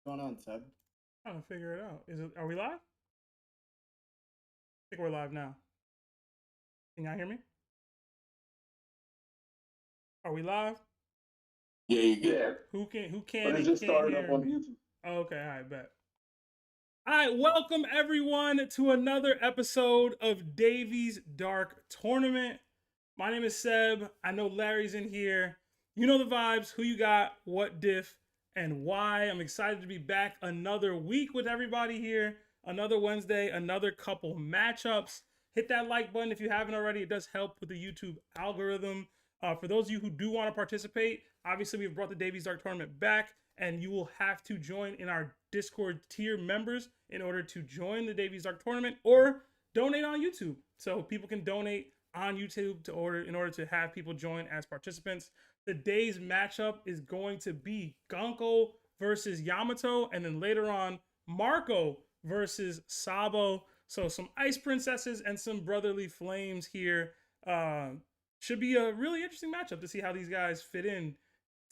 going on, Seb? Trying to figure it out. Are we live? I think we're live now. Can y'all hear me? Are we live? Yeah, you good. Who can But it and just can't started hear up on me? YouTube. Okay, I bet. All right, welcome everyone to another episode of Davy's Dark Tournament. My name is Seb. I know Larry's in here. You know the vibes, who you got, what diff, and why. I'm excited to be back another week with everybody here. Another Wednesday, another couple matchups. Hit that like button if you haven't already. It does help with the YouTube algorithm. For those of you who do want to participate, obviously we've brought the Davy's Dark Tournament back, and you will have to join in our Discord tier members in order to join the Davy's Dark Tournament or donate on YouTube. So people can donate on YouTube in order to have people join as participants. Today's matchup is going to be Gunko versus Yamato, and then later on Marco versus Sabo. So some ice princesses and some brotherly flames here. Should be a really interesting matchup to see how these guys fit in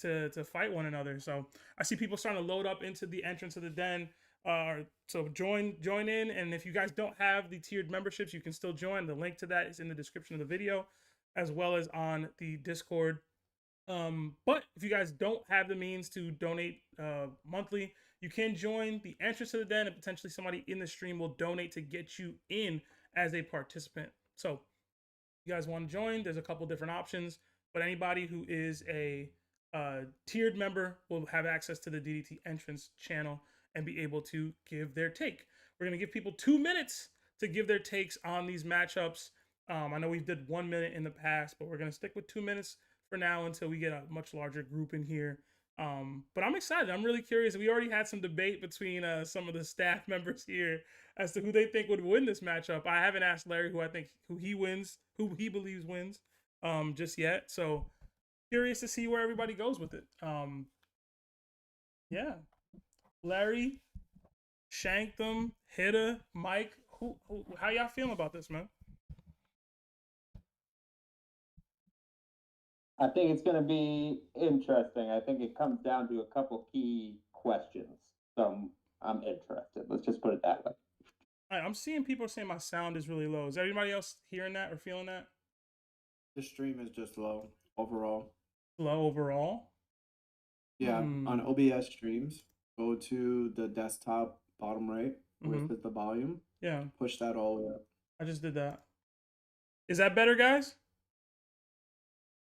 to fight one another. So I see people starting to load up into the entrance of the den. So join in, and if you guys don't have the tiered memberships, you can still join. The link to that is in the description of the video, as well as on the Discord. But if you guys don't have the means to donate monthly, you can join the entrance to the den, and potentially somebody in the stream will donate to get you in as a participant. So if you guys want to join, there's a couple different options, but anybody who is a tiered member will have access to the DDT entrance channel and be able to give their take. We're going to give people 2 minutes to give their takes on these matchups. I know we've did 1 minute in the past, but we're going to stick with 2 minutes for now until we get a much larger group in here. But I'm excited. I'm really curious. We already had some debate between some of the staff members here as to who they think would win this matchup. I haven't asked Larry who he believes wins just yet. So curious to see where everybody goes with it. Yeah. Larry, Shanktham, Hitta, Mike, how y'all feeling about this, man? I think it's going to be interesting. I think it comes down to a couple key questions. So I'm interested. Let's just put it that way. All right, I'm seeing people saying my sound is really low. Is everybody else hearing that or feeling that? The stream is just low overall. Low overall? Yeah, on OBS streams, go to the desktop bottom right where it says the volume. Yeah. Push that all the way up. I just did that. Is that better, guys?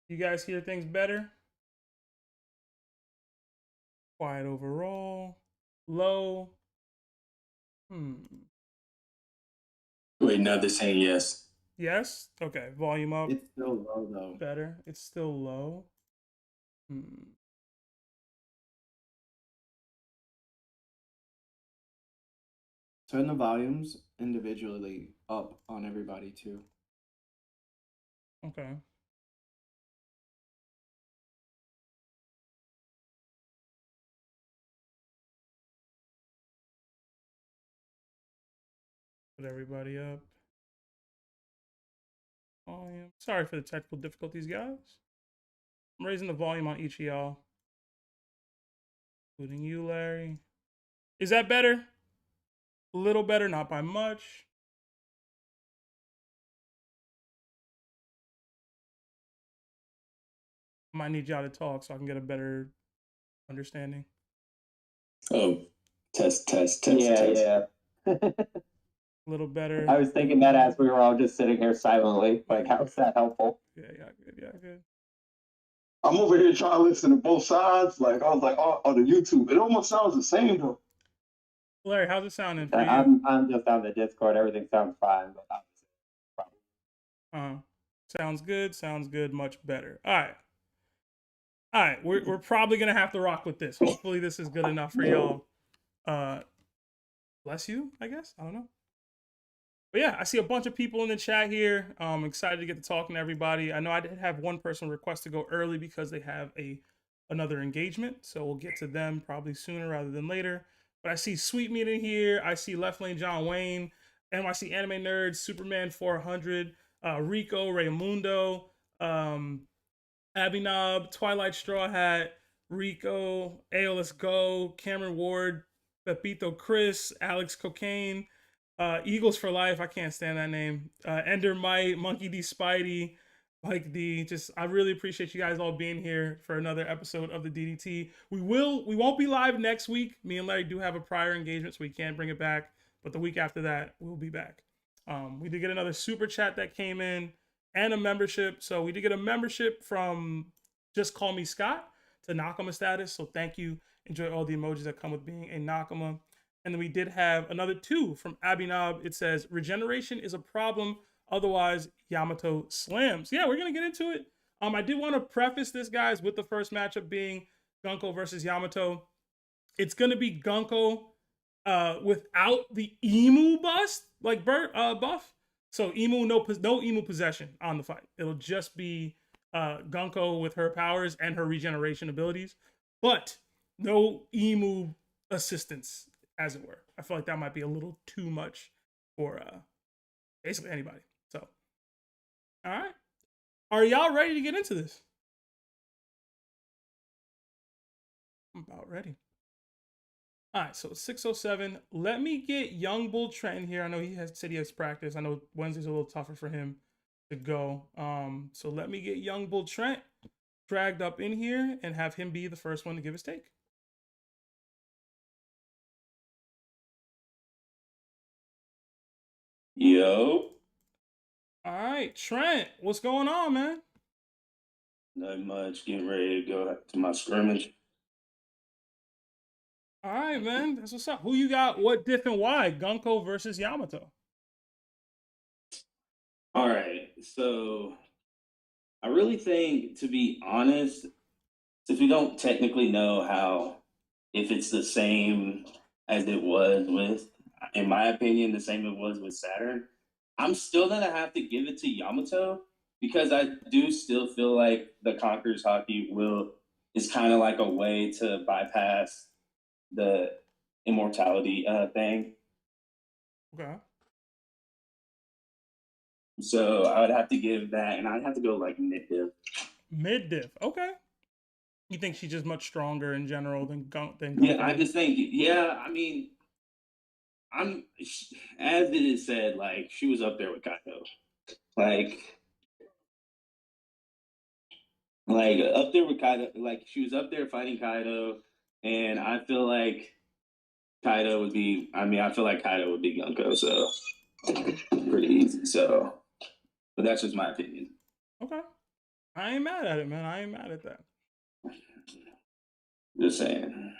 You guys hear things better? Quiet overall. Low. Wait, no, they're saying yes. Yes? Okay, volume up. It's still low though. Better. It's still low. Turn the volumes individually up on everybody too. Okay. Put everybody up. Volume. Sorry for the technical difficulties, guys. I'm raising the volume on each of y'all, including you, Larry. Is that better? A little better, not by much. I might need y'all to talk so I can get a better understanding. Oh, test. Yeah. A little better. I was thinking that as we were all just sitting here silently. Like, how is that helpful? Yeah, good. I'm over here trying to listen to both sides. Like, I was like, on the YouTube. It almost sounds the same, though. Larry, how's it sounding for you? I'm just on the Discord. Everything sounds fine. But Sounds good. Much better. All right. We're probably gonna have to rock with this. Hopefully, this is good enough for y'all. Bless you, I guess. I don't know. But yeah, I see a bunch of people in the chat here. I'm excited to get to talking to everybody. I know I did have one person request to go early because they have another engagement, so we'll get to them probably sooner rather than later. But I see Sweet Meat in here. I see Left Lane John Wayne, NYC Anime Nerds, Superman 400, Rico, Raymundo, Abhinav, Twilight Straw Hat, Rico, Let's Go, Cameron Ward, Pepito Chris, Alex Cocaine, Eagles for Life. I can't stand that name. Ender Mite, Monkey D Spidey, Mike D. Just I really appreciate you guys all being here for another episode of the DDT. We won't be live next week. Me and Larry do have a prior engagement, so we can't bring it back. But the week after that, we'll be back. We did get another super chat that came in and a membership. So we did get a membership from Just Call Me Scott to Nakama status. So thank you. Enjoy all the emojis that come with being a Nakama. And then we did have another 2 from Abhinav. It says, regeneration is a problem. Otherwise, Yamato slams. Yeah, we're going to get into it. I did want to preface this, guys, with the first matchup being Gunko versus Yamato. It's going to be Gunko without the Emu bust, like buff. So Emu, no Emu possession on the fight. It'll just be Gunko with her powers and her regeneration abilities. But no Emu assistance, as it were. I feel like that might be a little too much for basically anybody. So, all right. Are y'all ready to get into this? I'm about ready. All right, so 6:07. Let me get Young Bull Trent here. I know said he has practice. I know Wednesday's a little tougher for him to go. So let me get Young Bull Trent dragged up in here and have him be the first one to give his take. Yo. All right, Trent, what's going on, man? Not much. Getting ready to go to my scrimmage. All right, man. That's what's up. Who you got? What diff and why? Gunko versus Yamato. All right. So I really think, to be honest, since we don't technically know if it's the same as it was with, in my opinion, the same it was with Saturn, I'm still going to have to give it to Yamato because I do still feel like the Conqueror's Hockey is kind of like a way to bypass the immortality thing. Okay. So I would have to give that, and I'd have to go like mid-diff. Mid-diff, okay. You think she's just much stronger in general than Gunko? Yeah, I just think, I mean, as it is said, like, she was up there with Kaido. Like up there with Kaido, like, she was up there fighting Kaido, and I feel like Kaido would be Gunko, so pretty easy, so. But that's just my opinion. Okay. I ain't mad at it, man. I ain't mad at that. Just saying.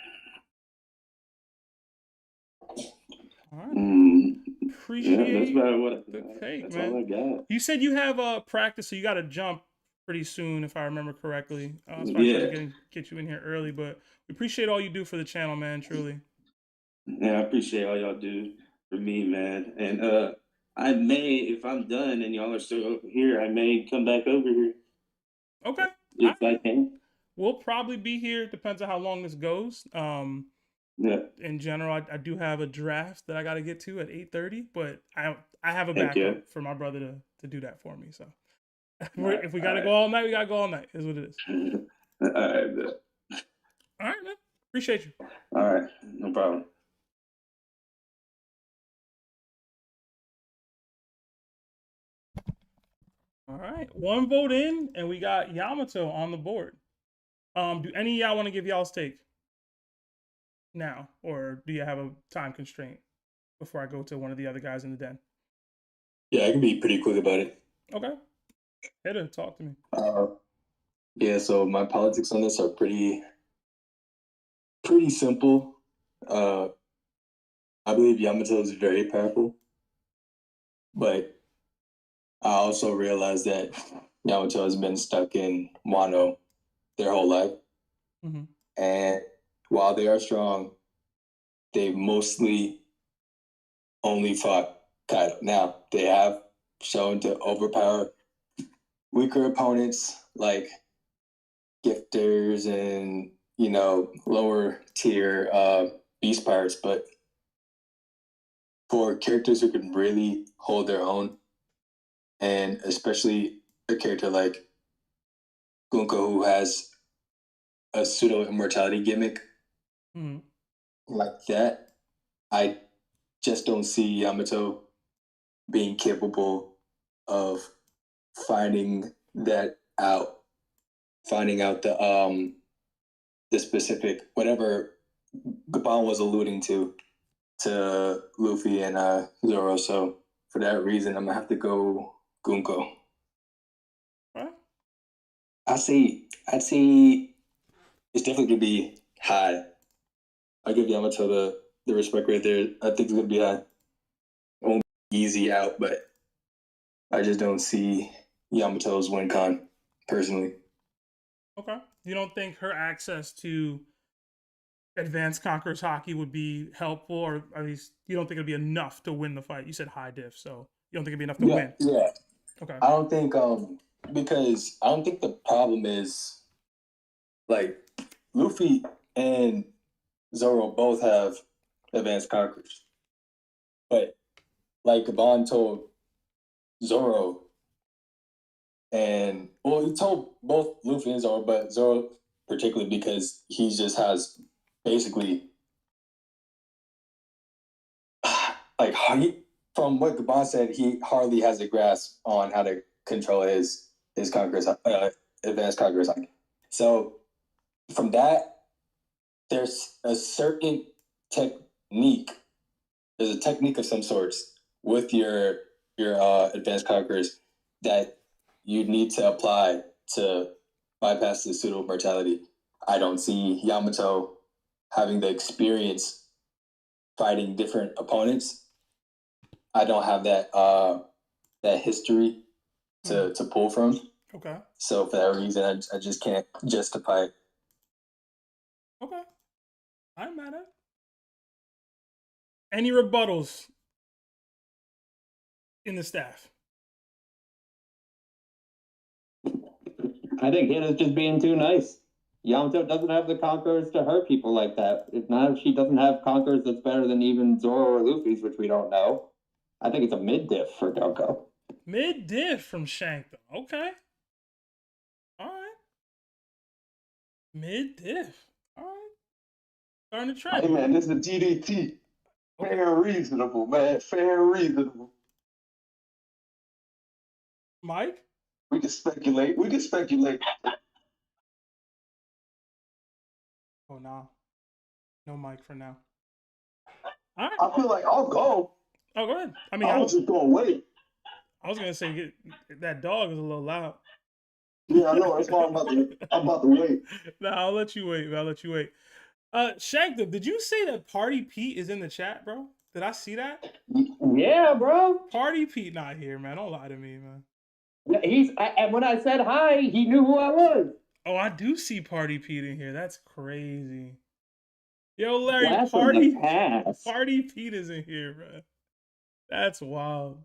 All right. Appreciate the take, that's man. all I got. You said you have practice, so you got to jump pretty soon, if I remember correctly. So I tried to get you in here early, but we appreciate all you do for the channel, man, truly. Yeah, I appreciate all y'all do for me, man. And I may, if I'm done and y'all are still here, I may come back over here. Okay. If I can. We'll probably be here. Depends on how long this goes. Yeah. In general, I do have a draft that I got to get to at 8:30, but I have a backup for my brother to do that for me. So if we got to go all night, we got to go all night, is what it is. All right, man. All right, man. Appreciate you. All right. No problem. All right. 1 vote in, and we got Yamato on the board. Do any of y'all want to give y'all's take now, or do you have a time constraint before I go to one of the other guys in the den? Yeah, I can be pretty quick about it. Okay. Header, talk to me. Yeah, so my politics on this are pretty simple. I believe Yamato is very powerful, but I also realize that Yamato has been stuck in Wano their whole life. Mm-hmm. And while they are strong, they've mostly only fought Kaido. Now, they have shown to overpower weaker opponents like gifters and, lower tier beast pirates, but for characters who can really hold their own, and especially a character like Gunko, who has a pseudo immortality gimmick like that, I just don't see Yamato being capable of finding out the specific whatever Gabon was alluding to Luffy and Zoro. So for that reason, I'm gonna have to go Gunko. Huh? I'd say it's definitely gonna be high. I give Yamato the respect right there. I think it's gonna be high. It won't be easy out, but I just don't see Yamato's win con personally. Okay. You don't think her access to advanced conquerors hockey would be helpful, or at least you don't think it'd be enough to win the fight? You said high diff, so you don't think it'd be enough to win? Yeah. Okay. I don't think because I don't think the problem is like Luffy and Zoro both have advanced conquerors, but like Gabon told Zoro, and well, he told both Luffy and Zoro, but Zoro particularly because he just has basically like from what Gabon said, he hardly has a grasp on how to control his conquerors, advanced conquerors. So from that, there's a certain technique. There's a technique of some sorts with your advanced conquerors that you need to apply to bypass the pseudo mortality. I don't see Yamato having the experience fighting different opponents. I don't have that history to pull from. Okay. So for that reason, I just can't justify it. Okay. I'm mad at it. Any rebuttals in the staff? I think Hannah's just being too nice. Yamato doesn't have the conquerors to hurt people like that. If not, she doesn't have conquerors that's better than even Zoro or Luffy's, which we don't know. I think it's a mid diff for Gunko. Mid diff from Shank, though. Okay. All right. Mid diff. All right. Starting to trend. Hey man, this is a DDT. Fair and reasonable, man. Fair and reasonable. Mike? We can speculate. Oh, no. No Mike for now. All right. I feel like I'll go. Oh, go ahead. I mean, I was just gonna wait. I was going to say that dog is a little loud. Yeah, I know. That's why I'm about to wait. No, I'll let you wait. Shankdom, did you say that Party Pete is in the chat, bro? Did I see that? Yeah, bro. Party Pete not here, man. Don't lie to me, man. And when I said hi, he knew who I was. Oh, I do see Party Pete in here. That's crazy. Yo, Larry, Blast from the past. Party Pete is in here, bro. That's wild.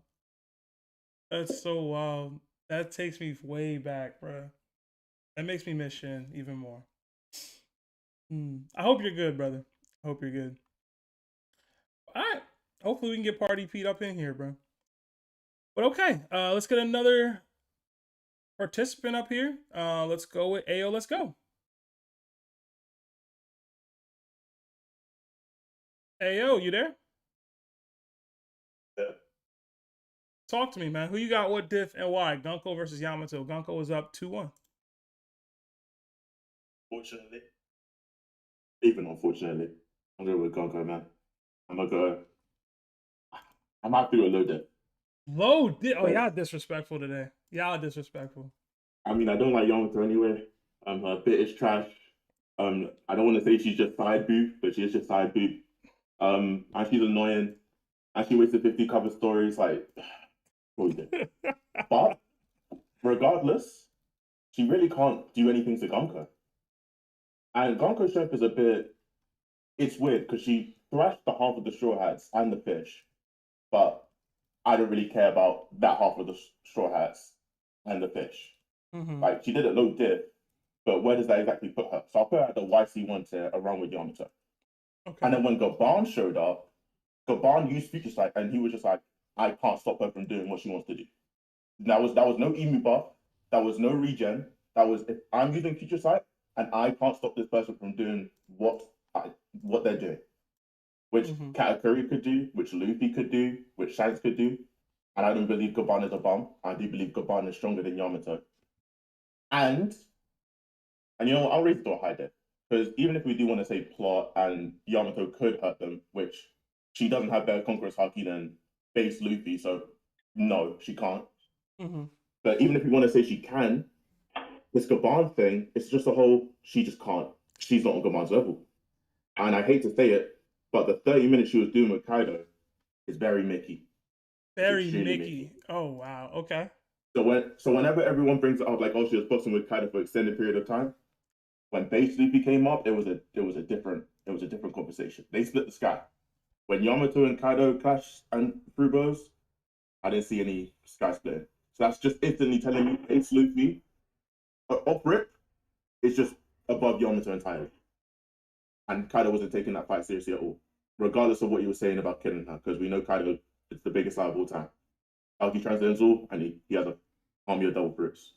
That's so wild. That takes me way back, bro. That makes me miss Shin even more. I hope you're good, brother. I hope you're good. All right. Hopefully we can get Party Pete up in here, bro. But okay, let's get another participant up here. Let's go with Ayo. Let's go. Ayo, you there? Yeah. Talk to me, man. Who you got? What diff and why? Gunko versus Yamato. Gunko is up 2-1. Fortunately. Even unfortunately. I'm going with Gunko, man. I'm going to go. I might do a low diff. Low diff? Oh, y'all disrespectful today. Y'all disrespectful. I mean, I don't like Yamato anyway. Her bit is trash. I don't want to say she's just side boob, but she is just side boob. And she's annoying. And she wasted 50 cover stories. Like, what we did. But regardless, she really can't do anything to Gunko. And Gunko's strength is a bit. It's weird because she thrashed the half of the Straw Hats and the fish, but I don't really care about that half of the Straw Hats and the fish. Like, she did it low diff, but where does that exactly put her? So I'll put her at the YC1 tier around with Yamato. Okay. And then when Gabon showed up, Gabon used Future Sight, and he was just like, I can't stop her from doing what she wants to do. That was no emu buff, that was no regen, that was, if I'm using Future Sight, and I can't stop this person from doing what they're doing. which Mhm. Katakuri could do, which Luffy could do, which Shanks could do. And I don't believe Gaban is a bum. I do believe Gaban is stronger than Yamato. And you know what, I'll raise it to a high depth. Because even if we do want to say plot and Yamato could hurt them, which she doesn't have better Conqueror's Haki than base Luffy, so no, she can't. Mhm. But even if we want to say she can, this Gaban thing, it's just a whole, she just can't. She's not on Gaban's level. And I hate to say it, but the 30 minutes she was doing with Kaido is very Mickey. Very extremely Mickey. Oh wow. Okay. So whenever everyone brings it up, like, oh, she was boxing with Kaido for an extended period of time, when base Luffy came up, it was a different conversation. They split the sky. When Yamato and Kaido clashed and threw blows, I didn't see any sky splitting. So that's just instantly telling me base Luffy, off rip, is just above Yamato entirely. And Kaido wasn't taking that fight seriously at all, regardless of what you were saying about killing her, because we know Kaido is the biggest out of all time. Haki transcends all, and he has a army of double fruits.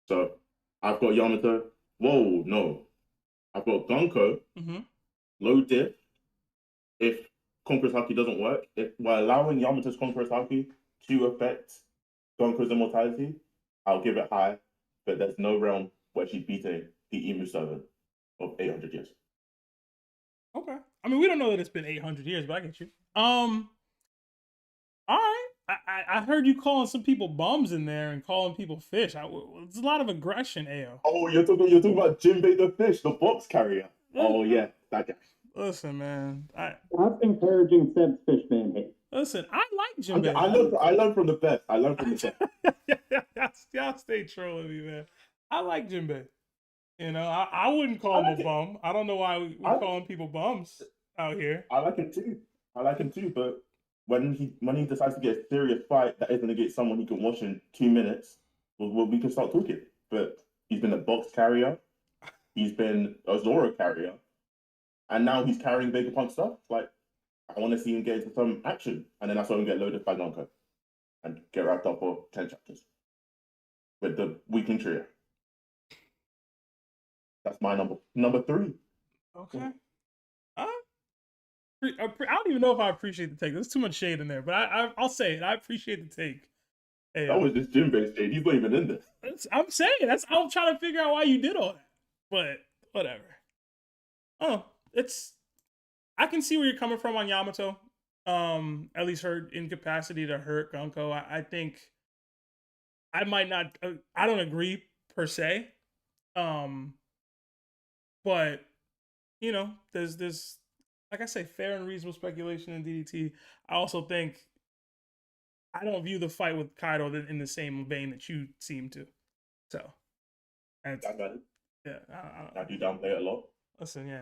So I've got Yamato. Whoa, no. I've got Gunko, Mm-hmm. low diff. If Conqueror's Haki doesn't work, if we're allowing Yamato's Conqueror's Haki to affect Gunko's immortality, I'll give it high, but there's no realm where she's beating the Emu servant of 800 years. Okay. I mean, we don't know that it's been 800 years, but I get you. All right. I heard you calling some people bums in there and calling people fish. There's a lot of aggression, Ao. Oh, you're talking about Jinbei the fish, the box carrier. Oh yeah, that guy. Listen, man. Stop encouraging Seb's fishman hate. Listen, I like Jinbei. I learned from the best. I learned from the best. Y'all stay trolling me, man. I like Jinbei. You know, I wouldn't call him a bum. I don't know why we're calling people bums out here. I like him too. But when he decides to get a serious fight that isn't against someone he can watch in 2 minutes, well, we can start talking. But he's been a box carrier, he's been a Zoro carrier, and now he's carrying Vegapunk stuff. Like, I want to see him get into some action, and then that's when we get loaded by Gunko and get wrapped up for 10 chapters with the weekly trio. That's my number 3. Okay. I don't even know if I appreciate the take. There's too much shade in there, but I'll say it. I appreciate the take. Hey, that was just Jinbei's shade. He's not even in this. I'm saying I'm trying to figure out why you did all that, but whatever. Oh, I can see where you're coming from on Yamato. At least her incapacity to hurt Gunko. I think I might not. I don't agree per se. But you know, there's like I say, fair and reasonable speculation in DDT. I also think I don't view the fight with Kaido in the same vein that you seem to. So, and yeah, I do downplay it a lot. Listen, yeah,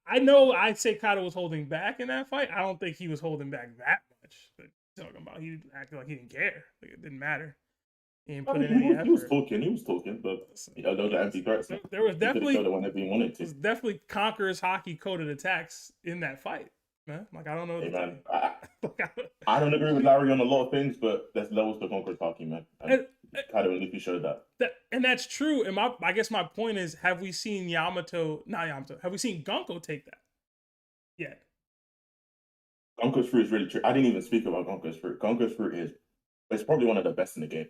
I know I'd say Kaido was holding back in that fight. I don't think he was holding back that much. But talking about he acted like he didn't care. Like it didn't matter. He didn't put in any effort. He was talking, but those are empty threats. There was definitely whenever he wanted to. There's definitely Conqueror's Haki coded attacks in that fight, man. Like I don't know. Hey, man, I don't agree with Larry on a lot of things, but there's levels to Conqueror's Haki, man. And Kaido and Luffy showed that. And that's true. And I guess my point is, have we seen have we seen Gunko take that yet? Gunko's fruit is really true. I didn't even speak about Gunko's fruit. Gunko's fruit it's probably one of the best in the game.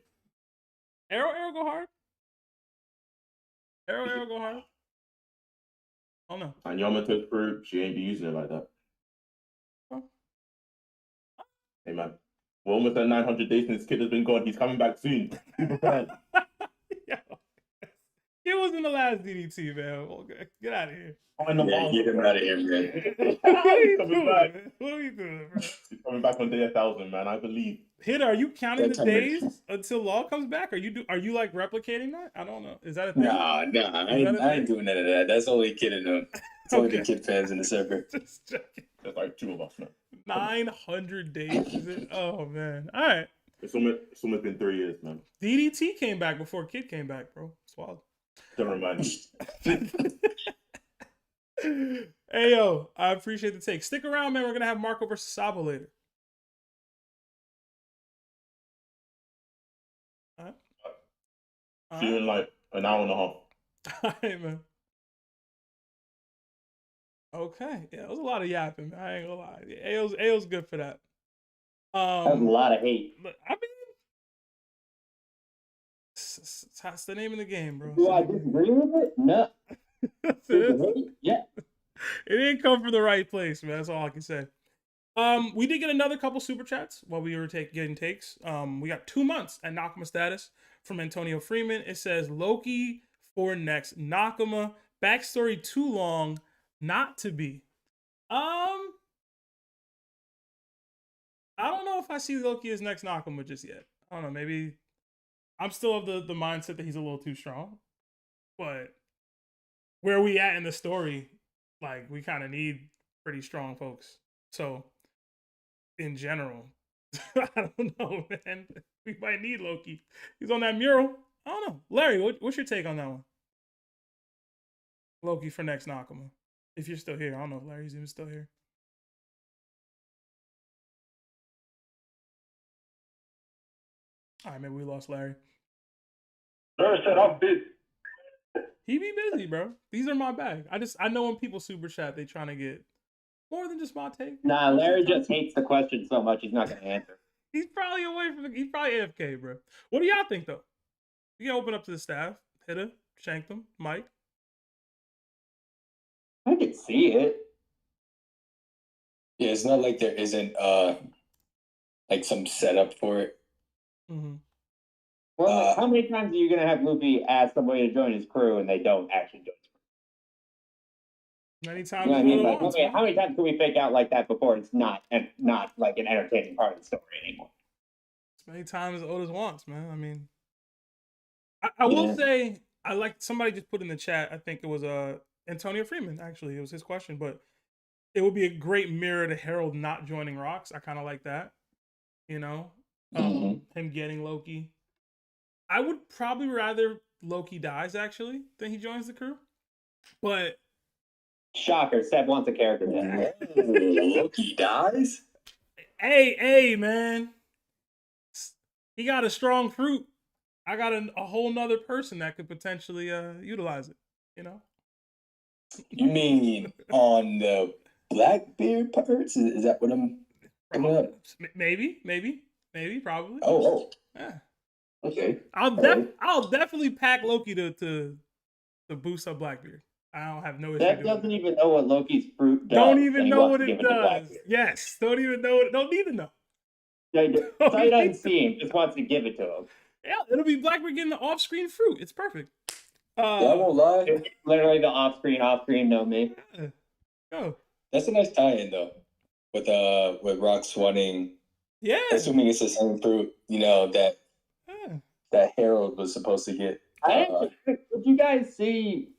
Arrow go hard. Arrow go hard. Oh no. And Yamato's fruit, she ain't be using it like that. Oh. Hey man, we're almost at 900 days since this kid has been gone. He's coming back soon. Be prepared. It was in the last DDT, man. Okay, get out of here. Get him out of here, man. What are you doing, man? What are you doing, bro? He's coming back on day 1,000, man. I believe. Hit, are you counting the days until Law comes back? Are you like replicating that? I don't know. Is that a thing? Nah, I ain't doing none of that. That's only kidding them. It's only the kid fans in the server. Just checking. There's like 2 of us now. 900 days, is it? Oh man. All right. It's almost been 3 years, man. DDT came back before Kid came back, bro. It's wild. Don't remind me. Hey yo, I appreciate the take. Stick around, man. We're gonna have Marco versus Sabo later. All right. See you in like an hour and a half. All right, man. Okay. Yeah, it was a lot of yapping. I ain't gonna lie. AO's good for that. That was a lot of hate. But I mean, that's the name of the game, bro. Do I disagree with it? No. It Yeah. didn't come from the right place, man. That's all I can say. We did get another couple super chats while we were getting takes. We got 2 months at Nakama status from Antonio Freeman. It says Loki for next Nakama. Backstory too long not to be. I don't know if I see Loki as next Nakama just yet. I don't know. Maybe I'm still of the mindset that he's a little too strong. But where we at in the story, like, we kind of need pretty strong folks. So, in general, I don't know, man. We might need Loki. He's on that mural. I don't know. Larry, what's your take on that one? Loki for next Nakama. If you're still here. I don't know if Larry's even still here. All right, maybe we lost Larry. Larry said I'm busy. He be busy, bro. These are my bag. I know when people super chat, they trying to get more than just my take. Nah, Larry just hates the question so much he's not gonna answer. He's probably away from he's probably AFK, bro. What do y'all think though? You can open up to the staff. Hitter, Shanktum, Mike. I could see it. Yeah, it's not like there isn't like some setup for it. Mm-hmm. Well, how many times are you gonna have Luffy ask somebody to join his crew and they don't actually join his crew? Many times. You know what I mean? Like, okay, how many times can we fake out like that before it's not like an entertaining part of the story anymore? As many times as Otis wants, man. I mean, I will say, I like somebody just put in the chat. I think it was Antonio Freeman. Actually, it was his question, but it would be a great mirror to Harold not joining Rocks. I kind of like that. You know, him getting Loki. I would probably rather Loki dies actually than he joins the crew, but shocker, Seb wants a character death. Loki dies? Hey, man. He got a strong fruit. I got a whole nother person that could potentially utilize it, you know? You mean on the Blackbeard parts? Is that what I'm coming up? Maybe, probably. Oh. Yeah. Okay. I'll definitely pack Loki to boost up Blackbeard. I don't have no issue. That doesn't even know what Loki's fruit does. Don't even know what it does. Yes, don't even know it. Don't need to know. So he doesn't see him, just wants to give it to him. Yeah, it'll be Blackbeard getting the off-screen fruit. It's perfect. I won't lie. It's literally the off-screen, no me. Yeah. Oh. That's a nice tie-in though. With Rox wanting, assuming it's the same fruit, you know, that Harold was supposed to get. Could you guys see?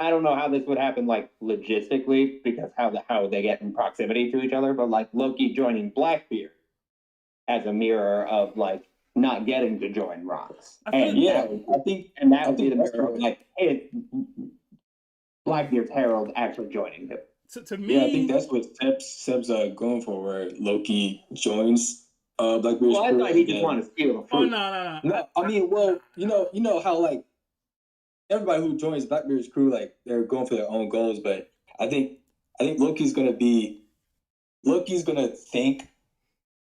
I don't know how this would happen, like logistically, because how they get in proximity to each other. But like Loki joining Blackbeard as a mirror of like not getting to join Rox. And that would be the mirror of like, hey, Blackbeard's Harold actually joining him. So to me, I think that's what Seb's going for, where Loki joins Blackbeard's crew. Well, I thought he just wanted to steal the fruit. Oh no. I mean, well, you know how like everybody who joins Blackbeard's crew, like they're going for their own goals, but I think Loki's gonna think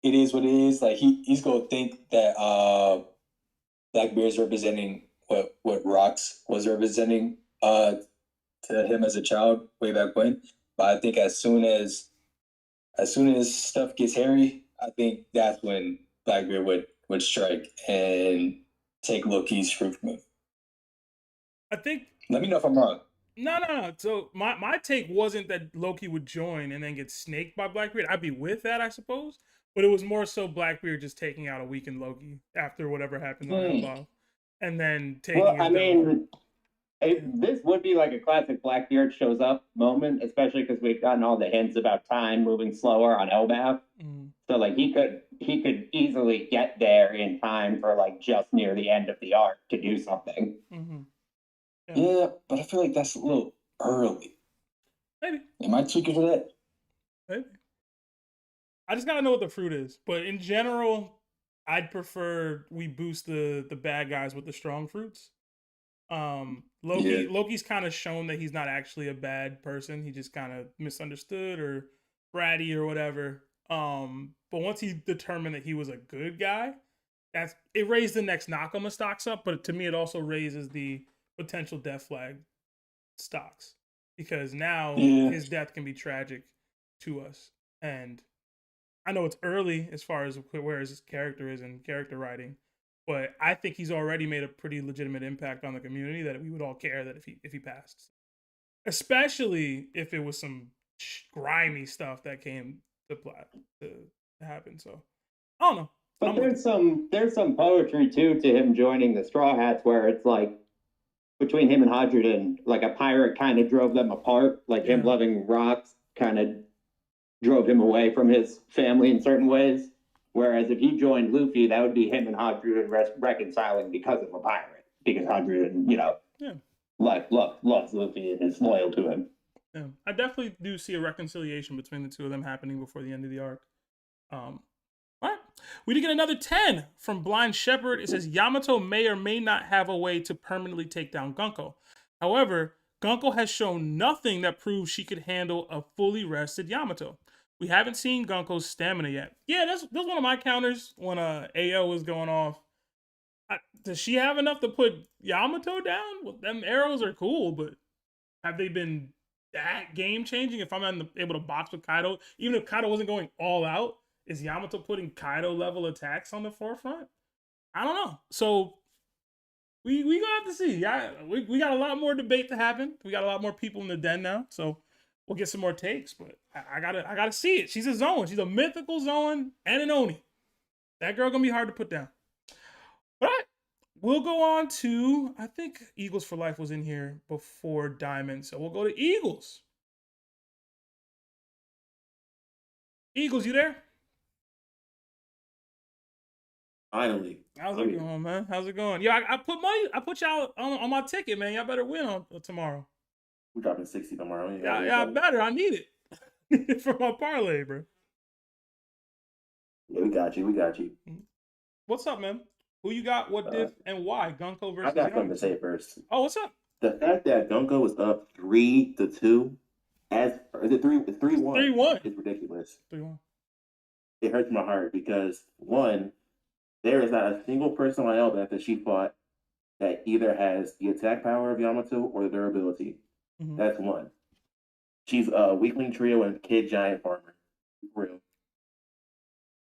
it is what it is. Like he's gonna think that Blackbeard's representing what Rox was representing to him as a child way back when. But I think as soon as stuff gets hairy, I think that's when Blackbeard would strike and take Loki's fruit from him. I think. Let me know if I'm wrong. No. So my take wasn't that Loki would join and then get snaked by Blackbeard. I'd be with that, I suppose. But it was more so Blackbeard just taking out a weakened Loki after whatever happened on Elbow. And then taking this would be like a classic Blackbeard shows up moment, especially because we've gotten all the hints about time moving slower on Elbow. So like he could easily get there in time for like just near the end of the arc to do something. Yeah, but I feel like that's a little early. Maybe. Am I tweaking for that? Maybe. I just gotta know what the fruit is. But in general, I'd prefer we boost the bad guys with the strong fruits. Loki's kind of shown that he's not actually a bad person. He just kind of misunderstood or bratty or whatever. But once he determined that he was a good guy, it raised the next Nakama stocks up. But to me, it also raises the potential death flag stocks, because now his death can be tragic to us. And I know it's early as far as where his character is in character writing, but I think he's already made a pretty legitimate impact on the community that we would all care that if he passed, especially if it was some grimy stuff that came to happen. So I don't know. But there's some poetry too to him joining the Straw Hats, where it's like between him and Hadrian, like a pirate kind of drove them apart. Like him loving rocks kind of drove him away from his family in certain ways. Whereas if he joined Luffy, that would be him and Hadrian reconciling because of a pirate. Because Hadrian, loves Luffy and is loyal to him. Yeah, I definitely do see a reconciliation between the two of them happening before the end of the arc. All right. We did get another 10 from Blind Shepherd. It says Yamato may or may not have a way to permanently take down Gunko. However, Gunko has shown nothing that proves she could handle a fully rested Yamato. We haven't seen Gunko's stamina yet. Yeah, that's one of my counters when AO was going off. Does she have enough to put Yamato down? Well, them arrows are cool, but have they been that game changing? If I'm able to box with Kaido, even if Kaido wasn't going all out, is Yamato putting Kaido level attacks on the forefront? I don't know. So we gonna have to see. Yeah, we got a lot more debate to happen. We got a lot more people in the den now, so we'll get some more takes. But I gotta see it. She's a Zoan. She's a mythical Zoan and an Oni. That girl gonna be hard to put down. All right, we'll go on to, I think Eagles for Life was in here before Diamond, so we'll go to Eagles. Eagles, you there? Finally. How's it going, man? How's it going? Yeah, I put y'all on my ticket, man. Y'all better win on tomorrow. We're dropping 60 tomorrow. Yeah, better. I need it for my parlay, bro. Yeah, we got you. What's up, man? Who you got? What diff and why? Gunko versus I got Yamato. something to say first. Oh, what's up? The fact that Gunko was up 3-2, is it 3-1? 3-1. It's ridiculous. 3-1. It hurts my heart because, one, there is not a single person on Elbeth that she fought that either has the attack power of Yamato or the durability. Mm-hmm. That's one. She's a weakling trio and kid giant farmer. For real.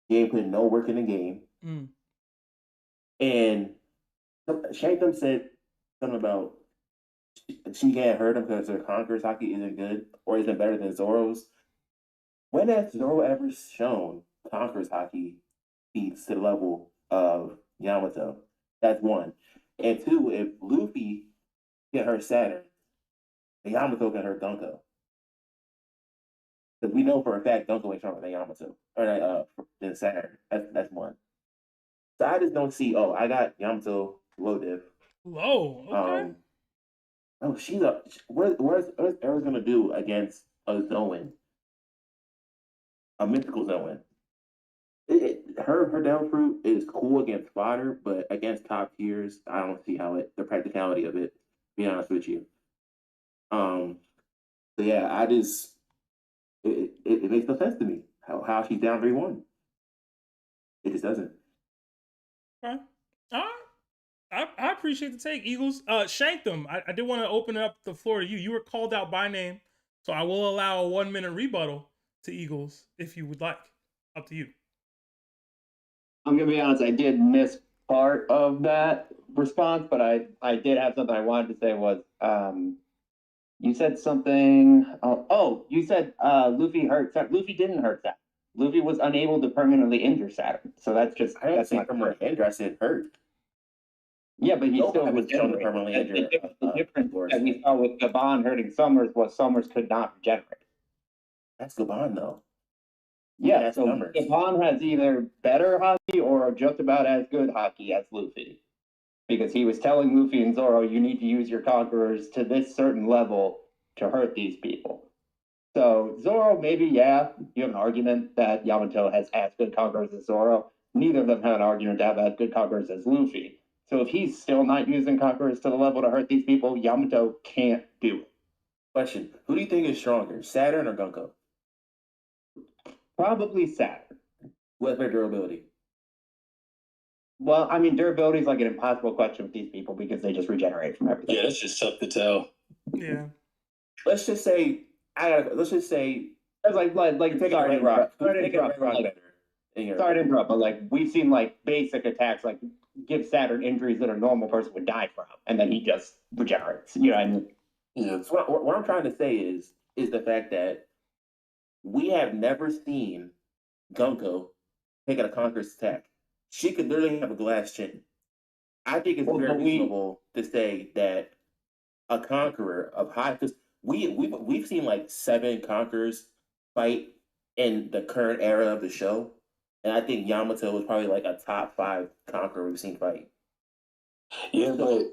She ain't putting no work in the game. Mm. And Shankdom said something about she can't hurt him because her Conqueror's hockey isn't good or isn't better than Zoro's. When has Zoro ever shown Conqueror's hockey beats to the level of Yamato? That's one. And two, if Luffy can hurt Saturn, Yamato can hurt Gunko. Because we know for a fact Gunko ain't stronger than Yamato. Or than Saturn. That's one. So I just don't see, I got Yamato low diff. Low, okay. She's up. Where's Eric gonna do against a Zoan? A mythical Zoan. Her down fruit is cool against fodder, but against top tiers, I don't see how the practicality of it, to be honest with you. So yeah, I just it makes no sense to me how she's down 3-1. It just doesn't. Okay. All right. I appreciate the take, Eagles. Shankdom, I did want to open up the floor to you. You were called out by name, so I will allow a 1-minute rebuttal to Eagles if you would like. Up to you. I'm going to be honest, I did miss part of that response, but I did have something I wanted to say was, you said something, you said Luffy hurt Saturn. Luffy didn't hurt Saturn. Luffy was unable to permanently injure Saturn. So that's just, that's not permanently injured, I said hurt. Yeah, but he still was shown to permanently injure. The difference that we saw with Gabon hurting Summers was Summers could not regenerate. That's Gabon, though. Yeah, so Gabon has either better hockey or just about as good hockey as Luffy. Because he was telling Luffy and Zoro, you need to use your conquerors to this certain level to hurt these people. So Zoro, maybe, you have an argument that Yamato has as good conquerors as Zoro. Neither of them have an argument to have as good conquerors as Luffy. So if he's still not using conquerors to the level to hurt these people, Yamato can't do it. Question: who do you think is stronger, Saturn or Gunko? Probably Saturn. What's their durability? Well, I mean, durability is like an impossible question with these people because they just regenerate from everything. Yeah, that's just tough to tell. Yeah. Let's just say It's like take sorry to interrupt. Sorry to interrupt, but like we've seen like basic attacks like give Saturn injuries that a normal person would die from, and then he just regenerates. You know what I mean? Yeah. So what I'm trying to say is the fact that we have never seen Gunko take a conqueror's attack. She could literally have a glass chin. I think it's very reasonable to say that a conqueror of high, because we've seen like 7 conquerors fight in the current era of the show, and I think Yamato was probably like a top 5 conqueror we've seen fight. Yeah, but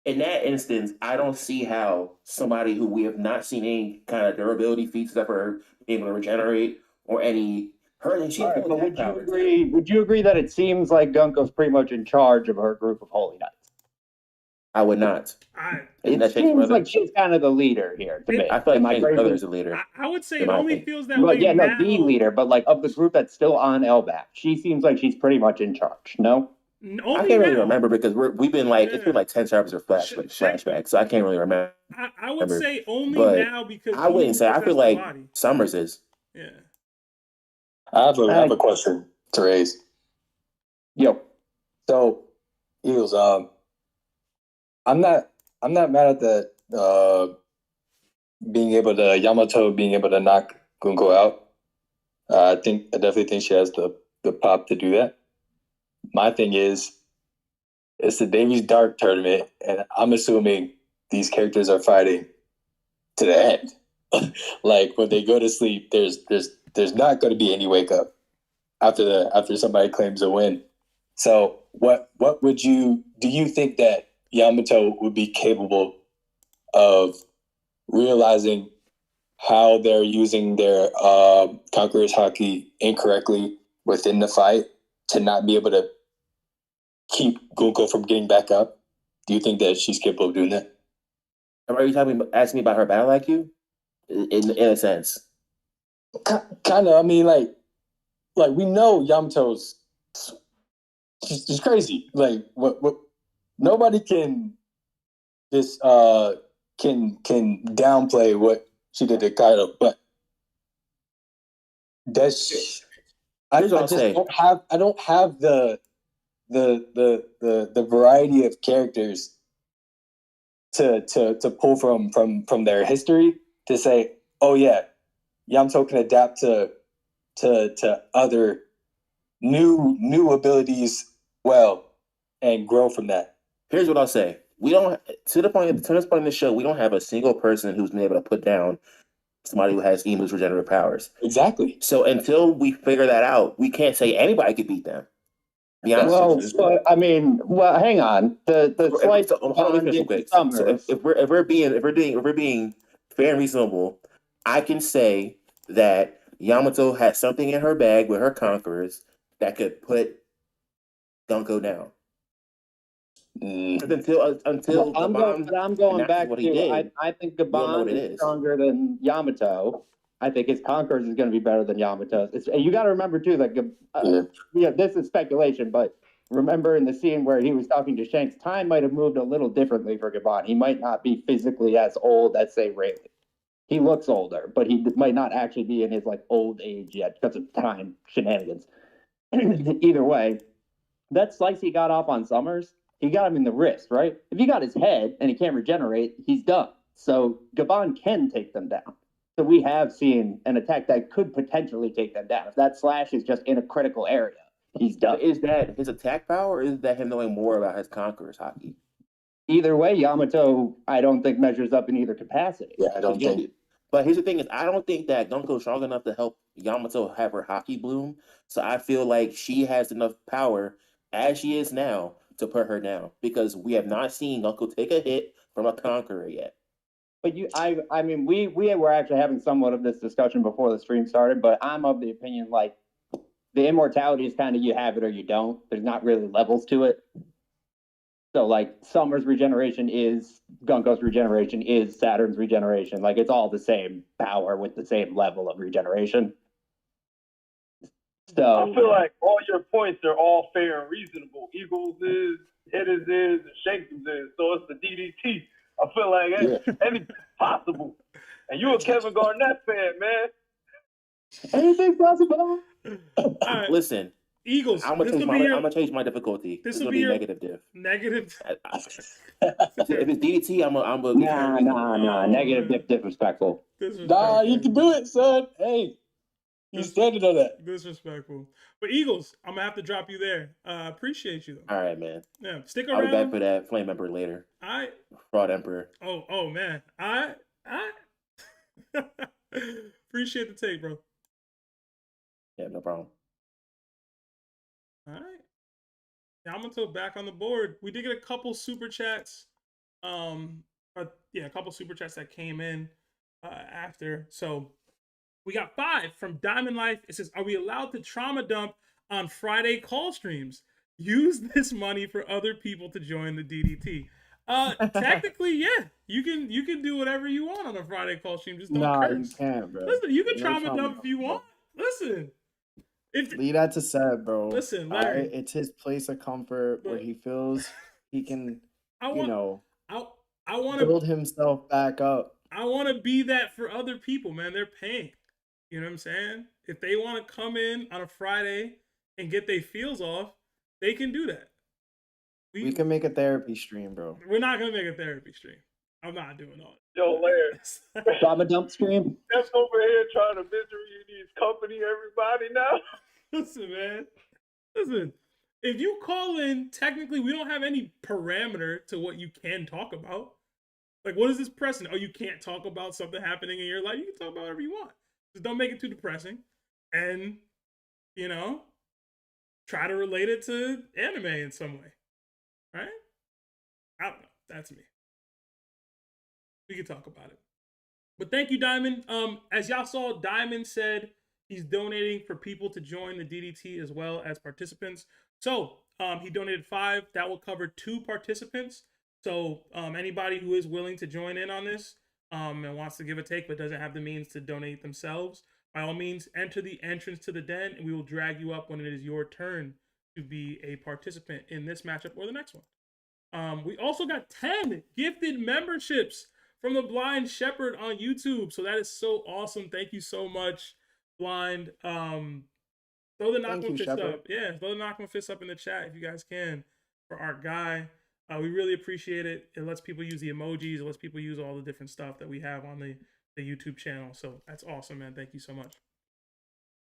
In that instance, I don't see how somebody who we have not seen any kind of durability feats except for her being able to regenerate or any her. She has no But attack would you power. agree? Would you agree that it seems like Gunko's pretty much in charge of her group of holy knights? I would not. It seems like she's kind of the leader here to me. I feel Am like I Shane's crazy? brother is the leader. I would say in it my only opinion. feels that But way yeah, no, now. the leader. But like of the group that's still on LBAP, she seems like she's pretty much in charge. No. Only I can't really now. remember because we've been like it's been Yeah. like 10 chapters of flashbacks, so I can't really remember. I would say only But now because I wouldn't say. I feel like Summers is. Yeah. I have a question to raise. Yo. So, Eagles, I'm not mad at the Yamato being able to knock Gunko out. I definitely think she has the pop to do that. My thing is, it's the Davy's Dark tournament, and I'm assuming these characters are fighting to the end. Like when they go to sleep, there's not going to be any wake up after somebody claims a win. So what do you think that Yamato would be capable of realizing how they're using their Conqueror's Haki incorrectly within the fight to not be able to keep Gunko from getting back up? Do you think that she's capable of doing that? Are you asking me about her battle IQ? In a sense, kind of. I mean, like we know Yamato's she's crazy. Like what nobody can just can downplay what she did to Kaido, but that's I don't have the variety of characters to pull from their history to say, oh yeah, Yamato can adapt to other new abilities well and grow from that. Here's what I'll say. We don't to this point in the show, we don't have a single person who's been able to put down somebody who has Emu's regenerative powers. Exactly. So until we figure that out, we can't say anybody could beat them. Hang on. The slight hold on, let me finish real quick. So if we're being fair and reasonable, I can say that Yamato has something in her bag with her conquerors that could put Gunko down. Until I'm going back to I think Gaban is stronger than Yamato. I think his conquerors is going to be better than Yamato's. You got to remember too that this is speculation, but remember in the scene where he was talking to Shanks, time might have moved a little differently for Gaban. He might not be physically as old as say Rayleigh. He looks older, but he might not actually be in his like old age yet because of time shenanigans. Either way, that slice he got off on Summers, he got him in the wrist, right? If he got his head and he can't regenerate, he's done. So Gaban can take them down. So we have seen an attack that could potentially take them down. If that slash is just in a critical area, he's done. Is that his attack power, or is that him knowing more about his conqueror's Haki? Either way, Yamato, I don't think measures up in either capacity. Yeah, I don't think. But here's the thing: is I don't think that Gunko is strong enough to help Yamato have her Haki bloom. So I feel like she has enough power as she is now to put her down, because we have not seen Gunko take a hit from a conqueror yet. But I mean, we were actually having somewhat of this discussion before the stream started, but I'm of the opinion like the immortality is kind of you have it or you don't. There's not really levels to it. So like Summer's regeneration is Gunko's regeneration is Saturn's regeneration. Like it's all the same power with the same level of regeneration. So I feel like all your points are all fair and reasonable. Eagles is, hitters is, and Shankers is. So it's the DDT. I feel like anything's possible. And you a Kevin Garnett fan, man. anything's possible. All right, Listen, Eagles. I'm This gonna will be your change my difficulty. this This will will be be your- negative diff. negative. If it's DDT, I'm a Nah. Negative disrespectful. Nah, you can do it, son. Hey, you standing on that. Disrespectful. But Eagles, I'm gonna have to drop you there. Appreciate you though. All right, man. Yeah, stick I'll be back around. for that Flame Emperor later. I Fraud Emperor. oh man. I appreciate the take, bro. Yeah, no problem. All right. Yamato back on the board. We did get a couple super chats. A couple super chats that came in after. So we got 5 from Diamond Life. It says, "Are we allowed to trauma dump on Friday call streams? Use this money for other people to join the DDT." Technically, yeah. You can do whatever you want on a Friday call stream. Just don't curse. You can't, bro. Listen, you can No trauma dump if you bro. want. Listen. Leave that to Seb, bro. Listen, All Larry. right? It's his place of comfort where Look. he feels he can, I want I want to build himself back up. I want to be that for other people, man. They're paying. You know what I'm saying? If they want to come in on a Friday and get their feels off, they can do that. We can make a therapy stream, bro. We're not gonna make a therapy stream. I'm not doing all Yo, Larry, that. Trauma dump stream. that's over here trying to misery these company everybody now. Listen, man. Listen. If you call in, technically, we don't have any parameter to what you can talk about. Like, what is this precedent? Oh, you can't talk about something happening in your life. You can talk about whatever you want. Just don't make it too depressing. And, try to relate it to anime in some way. Right? I don't know. That's me. We can talk about it. But thank you, Diamond. As y'all saw, Diamond said he's donating for people to join the DDT as well as participants. So he donated 5. That will cover 2 participants. So anybody who is willing to join in on this and wants to give a take but doesn't have the means to donate themselves, by all means, enter the entrance to the den and we will drag you up when it is your turn to be a participant in this matchup or the next one. We also got 10 gifted memberships from the Blind Shepherd on YouTube. So that is so awesome. Thank you so much, Blind. Throw the knock-one fist up. Yeah, throw the knock-one fist up in the chat if you guys can for our guy. We really appreciate it. It lets people use the emojis. It lets people use all the different stuff that we have on the YouTube channel. So that's awesome, man. Thank you so much.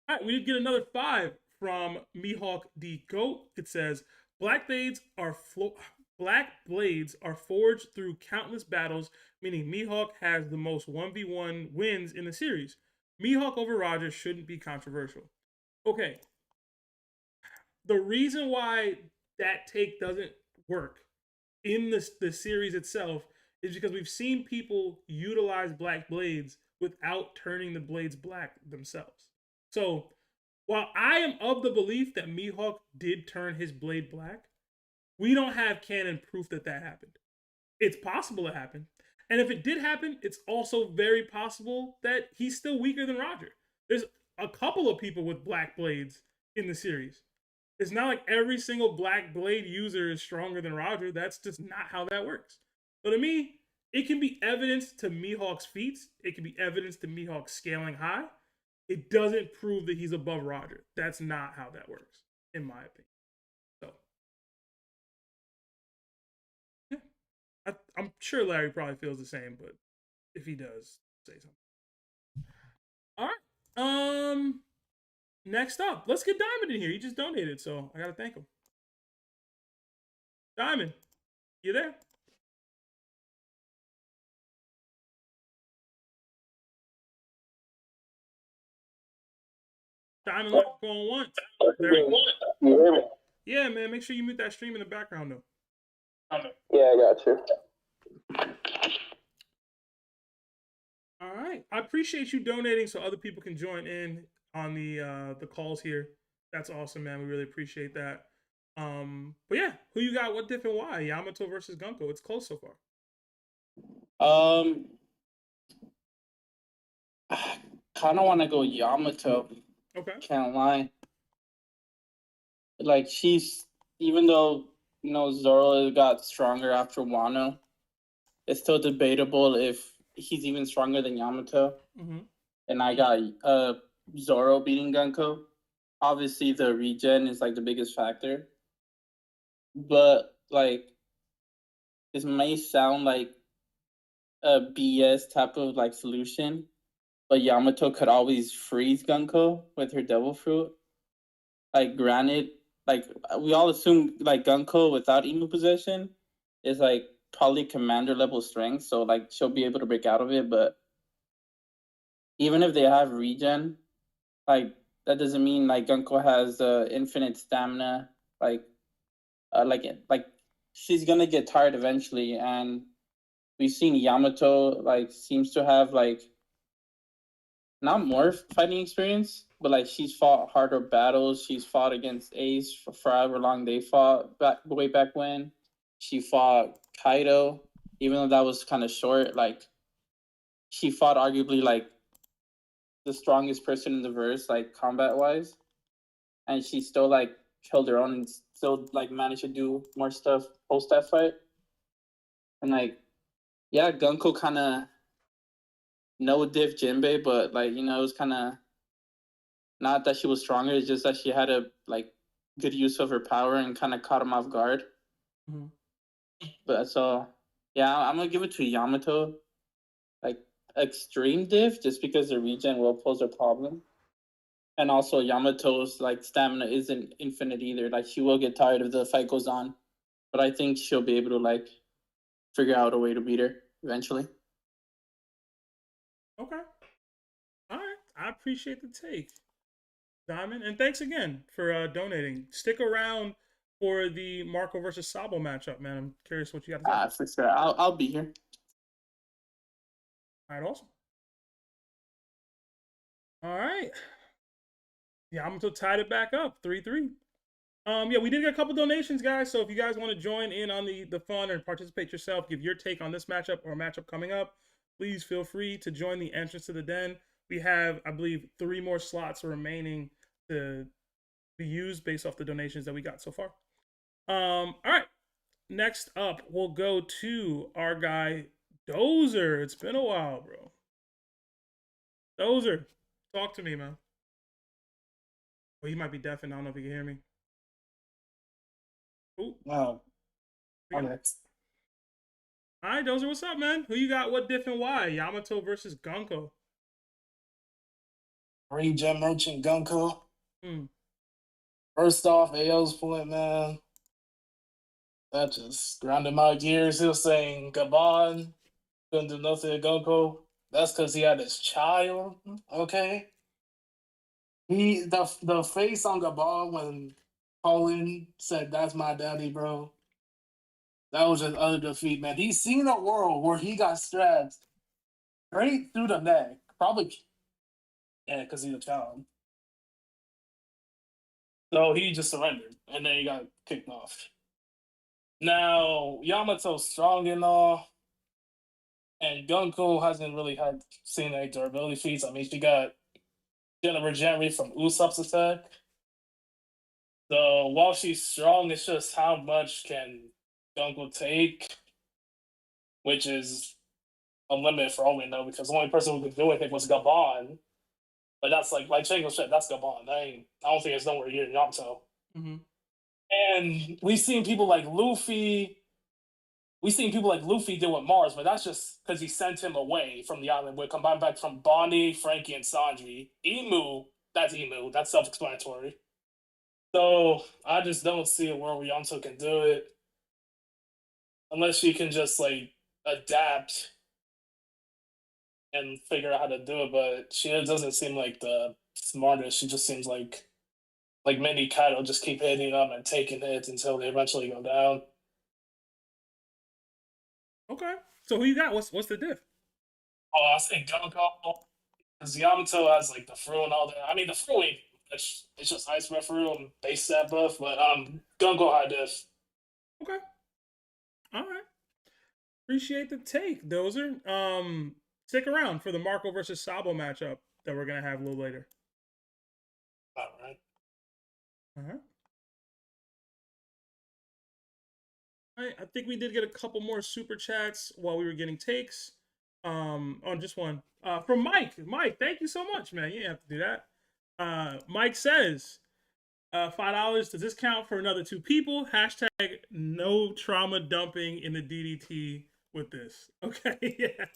All right, we did get another 5 from Mihawk the Goat. It says, Black blades are forged through countless battles, meaning Mihawk has the most 1v1 wins in the series. Mihawk over Roger shouldn't be controversial. Okay. The reason why that take doesn't work in the series itself is because we've seen people utilize black blades without turning the blades black themselves. So while I am of the belief that Mihawk did turn his blade black, we don't have canon proof that happened. It's possible it happened. And if it did happen, it's also very possible that he's still weaker than Roger. There's a couple of people with black blades in the series. It's not like every single black blade user is stronger than Roger. That's just not how that works. So to me, it can be evidence to Mihawk's feats. It can be evidence to Mihawk scaling high. It doesn't prove that he's above Roger. That's not how that works, in my opinion. So, yeah. I'm sure Larry probably feels the same, but if he does, say something. All right. Next up, let's get Diamond in here. He just donated, so I gotta thank him. Diamond, you there? Diamond, going once. There we go. Yeah, man. Make sure you mute that stream in the background, though. Yeah, I got you. All right. I appreciate you donating so other people can join in on the calls here. That's awesome, man. We really appreciate that. But yeah, Who you got? What diff and why? Yamato versus Gunko. It's close so far. I kind of want to go Yamato. Okay. Can't lie. Like even though Zoro got stronger after Wano, it's still debatable if he's even stronger than Yamato. Mm-hmm. And I got Zoro beating Gunko. Obviously, the regen is like the biggest factor. But like, this may sound like a BS type of like solution, but Yamato could always freeze Gunko with her devil fruit. Like, granted, like we all assume like Gunko without emu possession is like probably commander level strength, so like she'll be able to break out of it. But even if they have regen, like that doesn't mean like Gunko has infinite stamina. Like she's gonna get tired eventually, and we've seen Yamato like seems to have like not more fighting experience, but like she's fought harder battles. She's fought against Ace for however long they fought way back when. She fought Kaido, even though that was kind of short. Like she fought arguably like the strongest person in the verse, like combat wise, and she still like killed her own and still like managed to do more stuff post that fight. And like, yeah, Gunko kind of no diff Jinbei, but like it was kind of not that she was stronger. It's just that she had a like good use of her power and kind of caught him off guard. Mm-hmm. But so yeah, I'm gonna give it to Yamato. Like extreme diff, just because the regen will pose a problem. And also Yamato's like stamina isn't infinite either. Like she will get tired if the fight goes on. But I think she'll be able to like figure out a way to beat her eventually. Okay. All right. I appreciate the take, Diamond. And thanks again for donating. Stick around for the Marco versus Sabo matchup, man. I'm curious what you got to say. For sure. I'll be here. All right, awesome. All right. Yamato tied it back up, 3-3. Yeah, we did get a couple donations, guys. So if you guys want to join in on the fun and participate yourself, give your take on this matchup or a matchup coming up, please feel free to join the entrance to the den. We have, I believe, 3 more slots remaining to be used based off the donations that we got so far. All right. Next up, we'll go to our guy, Dozer. It's been a while, bro. Dozer, talk to me, man. Well, he might be deaf and I don't know if he can hear me. Ooh. Wow. Okay. All right, Dozer, what's up, man? Who you got? What diff and why? Yamato versus Gunko. Regen Merchant Gunko. First off, AO's point, man. That just grounded my gears. He was saying Gabon couldn't do nothing to Gunko. That's because he had his child. Okay. The face on Gabon when Colin said, "That's my daddy, bro." That was just utter defeat, man. He's seen a world where he got strapped straight through the neck. Probably, yeah, because he's a child. So he just surrendered, and then he got kicked off. Now, Yamato's strong and all, and Gunko hasn't really seen any durability feats. I mean, she got Jennifer Genry from Usopp's attack. So while she's strong, it's just how much can Gunko take, which is a limit for all we know, because the only person who could do anything was Gabon. But that's like Shango said, that's Gabon. I don't think it's nowhere near Yamato. Mm-hmm. And we've seen people like Luffy. We've seen people like Luffy deal with Mars, but that's just because he sent him away from the island. We're combined back from Bonnie, Frankie, and Sanji. Emu, that's self-explanatory. So I just don't see a world where Yamato can do it. Unless she can just like adapt and figure out how to do it, but she doesn't seem like the smartest. She just seems like mini Kaido, just keep hitting them and taking hits until they eventually go down. Okay, so who you got? What's the diff? Oh, I say Gunko, because Yamato has like the fruit and all that. I mean, the fruit ain't much. It's just ice red fruit and base stat buff, but Gunko high diff. Okay. All right. Appreciate the take, Dozer. Stick around for the Marco versus Sabo matchup that we're gonna have a little later. All right. All right. I think we did get a couple more super chats while we were getting takes. On just one. From Mike. Mike, thank you so much, man. You didn't have to do that. Mike says, $5 to discount for another 2 people. Hashtag no trauma dumping in the DDT with this. Okay, yeah.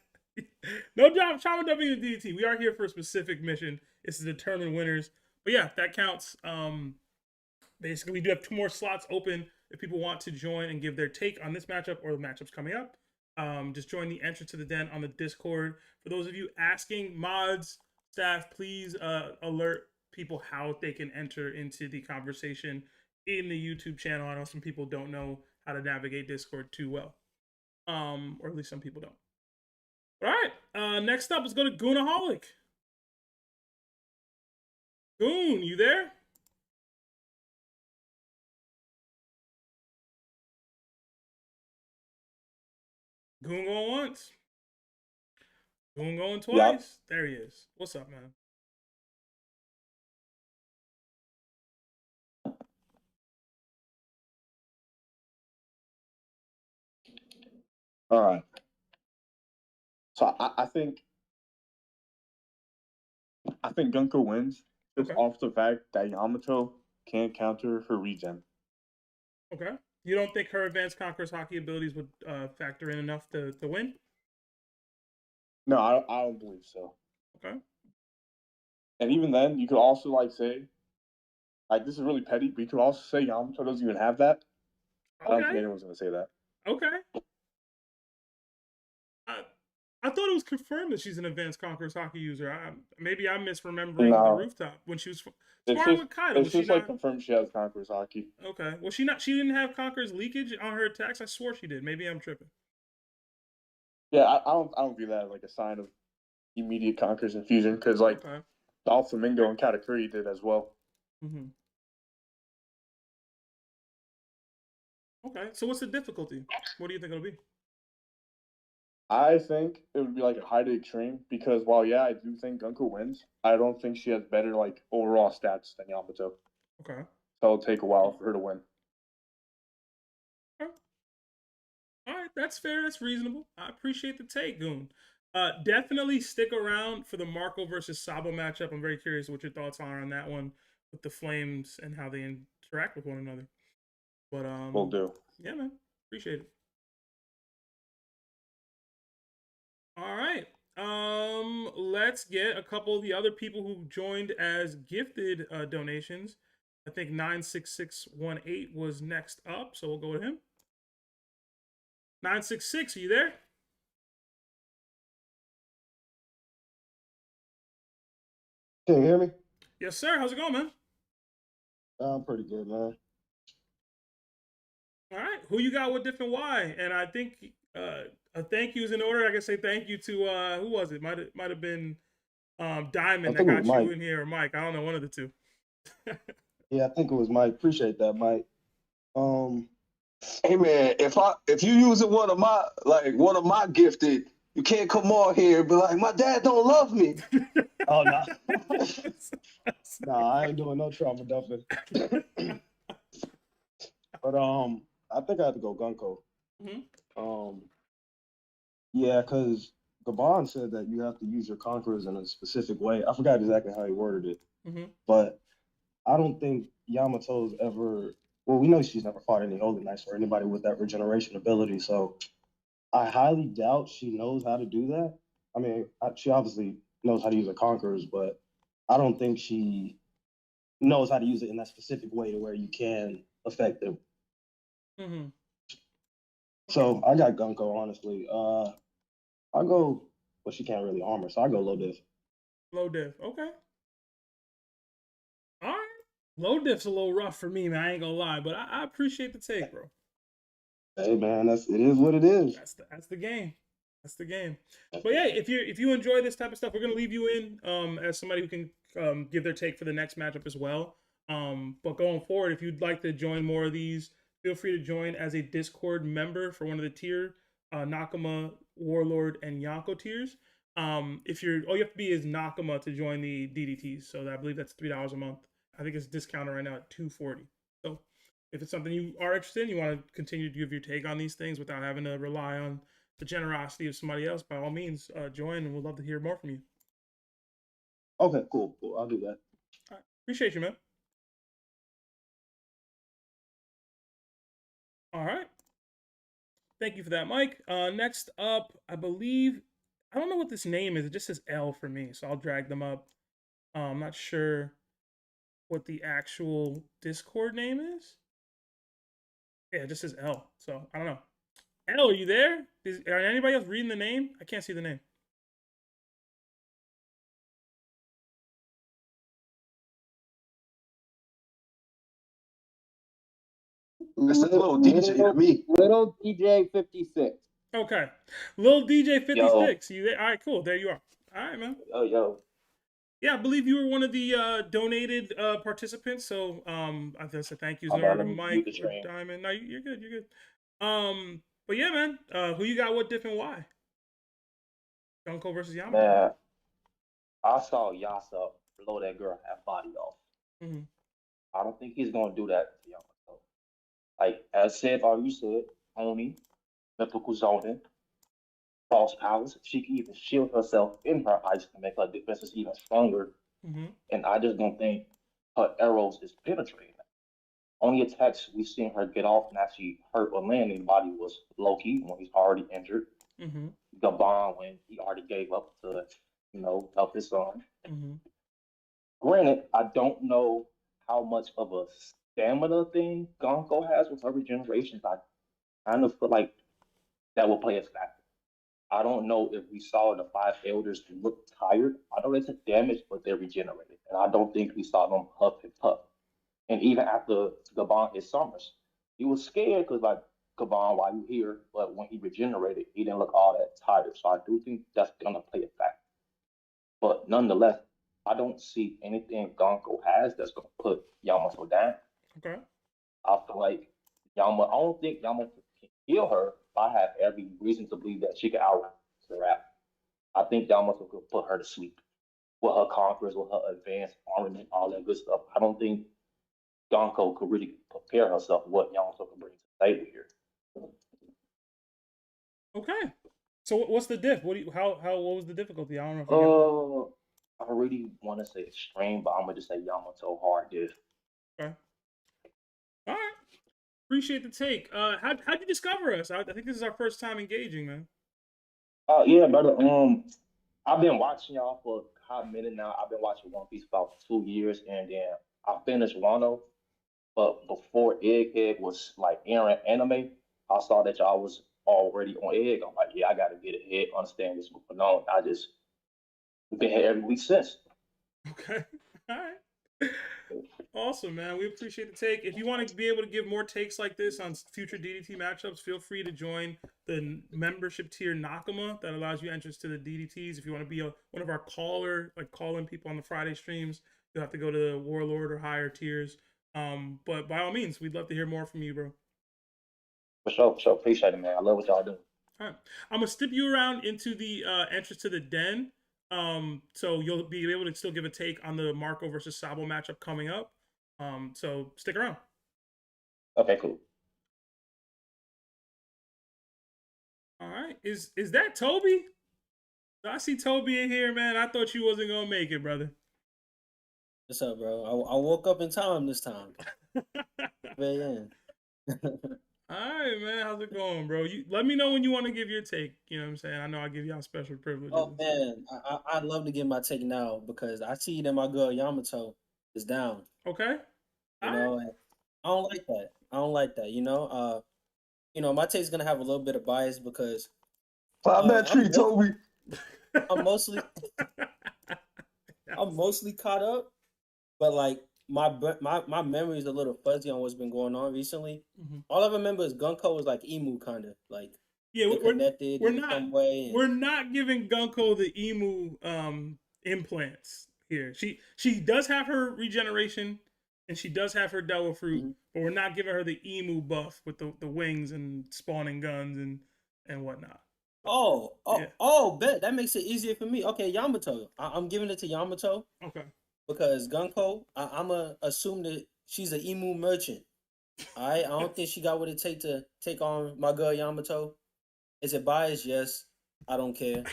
No trauma dumping in the DDT. We are here for a specific mission. It's to determine winners. But yeah, that counts. Basically, we do have 2 more slots open if people want to join and give their take on this matchup or the matchups coming up. Just join the entrance to the den on the Discord. For those of you asking, mods, staff, please alert people how they can enter into the conversation in the YouTube channel. I know some people don't know how to navigate Discord too well. Or at least some people don't. All right. Next up, let's go to Goonaholic. Goon, you there? Goon going once. Goon going twice. Yep. There he is. What's up, man? All right. So I think Gunko wins just off the fact that Yamato can't counter her regen. Okay. You don't think her advanced Conqueror's hockey abilities would factor in enough to win? No, I don't believe so. Okay. And even then, you could also say, this is really petty, but you could also say Yamato doesn't even have that. I don't think anyone's going to say that. Okay. I thought it was confirmed that she's an advanced Conqueror's hockey user. Maybe I'm misremembering the rooftop when she was sparring with Kaido. It's just confirmed she has Conqueror's hockey. Okay. Well, she didn't have Conqueror's leakage on her attacks. I swore she did. Maybe I'm tripping. Yeah, I don't view that as a sign of immediate Conqueror's infusion because the Alpha Mingo and Katakuri did as well. Mm-hmm. Okay. So what's the difficulty? What do you think it'll be? I think it would be a high to extreme because while I do think Gunko wins, I don't think she has better overall stats than Yamato. Okay. So it'll take a while for her to win. Okay. All right, that's fair. That's reasonable. I appreciate the take, Goon. Definitely stick around for the Marco versus Sabo matchup. I'm very curious what your thoughts are on that one with the Flames and how they interact with one another. But will do. Yeah, man. Appreciate it. All right. Let's get a couple of the other people who joined as gifted donations. I think 96618 was next up, so we'll go with him. 966, are you there? Can you hear me? Yes, sir. How's it going, man? I'm pretty good, man. All right. Who you got with Diff and Y? And I think a thank you is in order. I can say thank you to who was it? Might have been Diamond that got you in here, or Mike. I don't know, one of the two. Yeah, I think it was Mike. Appreciate that, Mike. Hey man, if you using one of my gifted, you can't come on here and be like, my dad don't love me. Oh no. No, I ain't doing no trauma dumping. But I think I have to go Gunko. Mm-hmm. Yeah, because Gabon said that you have to use your conquerors in a specific way. I forgot exactly how he worded it. Mm-hmm. But I don't think Yamato's ever. Well, we know she's never fought any Holy Knights or anybody with that regeneration ability. So I highly doubt she knows how to do that. I mean, she obviously knows how to use her conquerors, but I don't think she knows how to use it in that specific way to where you can affect them. Mm-hmm. So I got Gunko, honestly. I'll go, well, she can't really armor, so I go low diff. Low diff, okay. All right. Low diff's a little rough for me, man. I ain't gonna lie, but I appreciate the take, bro. Hey, man, it is what it is. That's the game. That's the game. But yeah, if you enjoy this type of stuff, we're gonna leave you in as somebody who can give their take for the next matchup as well. But going forward, if you'd like to join more of these, feel free to join as a Discord member for one of the tier, Nakama, Warlord, and Yonko tiers. If you're, all you have to be is Nakama to join the DDTs. So I believe that's $3 a month. I think it's discounted right now at $240. So if it's something you are interested in, you want to continue to give your take on these things without having to rely on the generosity of somebody else, by all means, join, and we'd love to hear more from you. Okay, cool. I'll do that. All right. Appreciate you, man. All right. Thank you for that, Mike. Next up, I believe, I don't know what this name is. It just says L for me, so I'll drag them up. I'm not sure what the actual Discord name is. Yeah, it just says L, so I don't know. L, are you there? Are anybody else reading the name? I can't see the name. It's a little DJ to me. Little DJ 56. Okay. Little DJ 56. You there? All right, cool. There you are. All right, man. Yo. Yeah, I believe you were one of the donated participants. So I just say thank you to Mike or Diamond. No, you're good. You're good. But yeah, man. Who you got? What diff and why? Gunko versus Yamato. Man, I saw Yasa blow that girl half body off. Mm-hmm. I don't think he's gonna do that to Yamato. Like as said, you said, Oni, mythical zoning, false powers. She can even shield herself in her ice to make her defenses even stronger. Mm-hmm. And I just don't think her arrows is penetrating. Only attacks we've seen her get off and actually hurt or land anybody was Loki when he's already injured. Mm-hmm. Gabon when he already gave up to, help his son. Mm-hmm. Granted, I don't know how much of a stamina thing Gunko has with her regenerations. I kind of feel like that will play a factor. I don't know if we saw the 5 elders look tired. I know they took damage, but they're regenerated. And I don't think we saw them huff and puff. And even after Gabon hit Summers, he was scared because, like, Gabon, why you here? But when he regenerated, he didn't look all that tired. So I do think that's going to play a factor. But nonetheless, I don't see anything Gunko has that's going to put Yamato down. Okay. I feel like I don't think Yamato can heal her, but I have every reason to believe that she can outrun the rap. I think Yamato could put her to sleep with her conquerors, with her advanced armament, all that good stuff. I don't think Gunko could really prepare herself what Yamato can bring to the table here. Okay. So what's the diff? What was the difficulty? I don't know if I really want to say extreme, but I'm gonna just say Yamato hard diff. Okay. All right. Appreciate the take. How'd you discover us? I think this is our first time engaging, man. Yeah, brother. I've been watching y'all for a hot minute now. I've been watching One Piece about 2 years, and then I finished Wano. But before Egghead was like airing anime, I saw that y'all was already on Egg. I'm like, yeah, I gotta get ahead, understand what's going on. I just been here every week since. Okay. All right. Awesome, man. We appreciate the take. If you want to be able to give more takes like this on future DDT matchups, feel free to join the membership tier Nakama that allows you entrance to the DDTs. If you want to be one of our call-in people on the Friday streams, you'll have to go to the Warlord or higher tiers. But by all means, we'd love to hear more from you, bro. For sure. Appreciate it, man. I love what y'all do. All right. I'm gonna stip you around into the entrance to the den. So you'll be able to still give a take on the Marco versus Sabo matchup coming up. So stick around. Okay, cool. All right. Is that Toby? I see Toby in here, man. I thought you wasn't gonna make it, brother. What's up, bro? I woke up in time this time. Man. All right, man. How's it going, bro? You let me know when you want to give your take. You know what I'm saying? I know I give y'all special privileges. Oh man, I'd love to give my take now because I see that my girl Yamato is down. Okay. You know, and I don't like that. I don't like that. You know, my take's gonna have a little bit of bias because climb that tree, Toby. I'm mostly caught up, but like my memory is a little fuzzy on what's been going on recently. Mm-hmm. All I remember is Gunko was like emu kind of like we're not giving Gunko the emu implants here. She does have her regeneration and she does have her devil fruit, but we're not giving her the emu buff with the wings and spawning guns and whatnot. Bet that makes it easier for me. Okay, Yamato. I'm giving it to Yamato. Okay. Because Gunko, I'ma assume that she's an emu merchant. Alright, I don't think she got what it take to take on my girl Yamato. Is it biased? Yes. I don't care.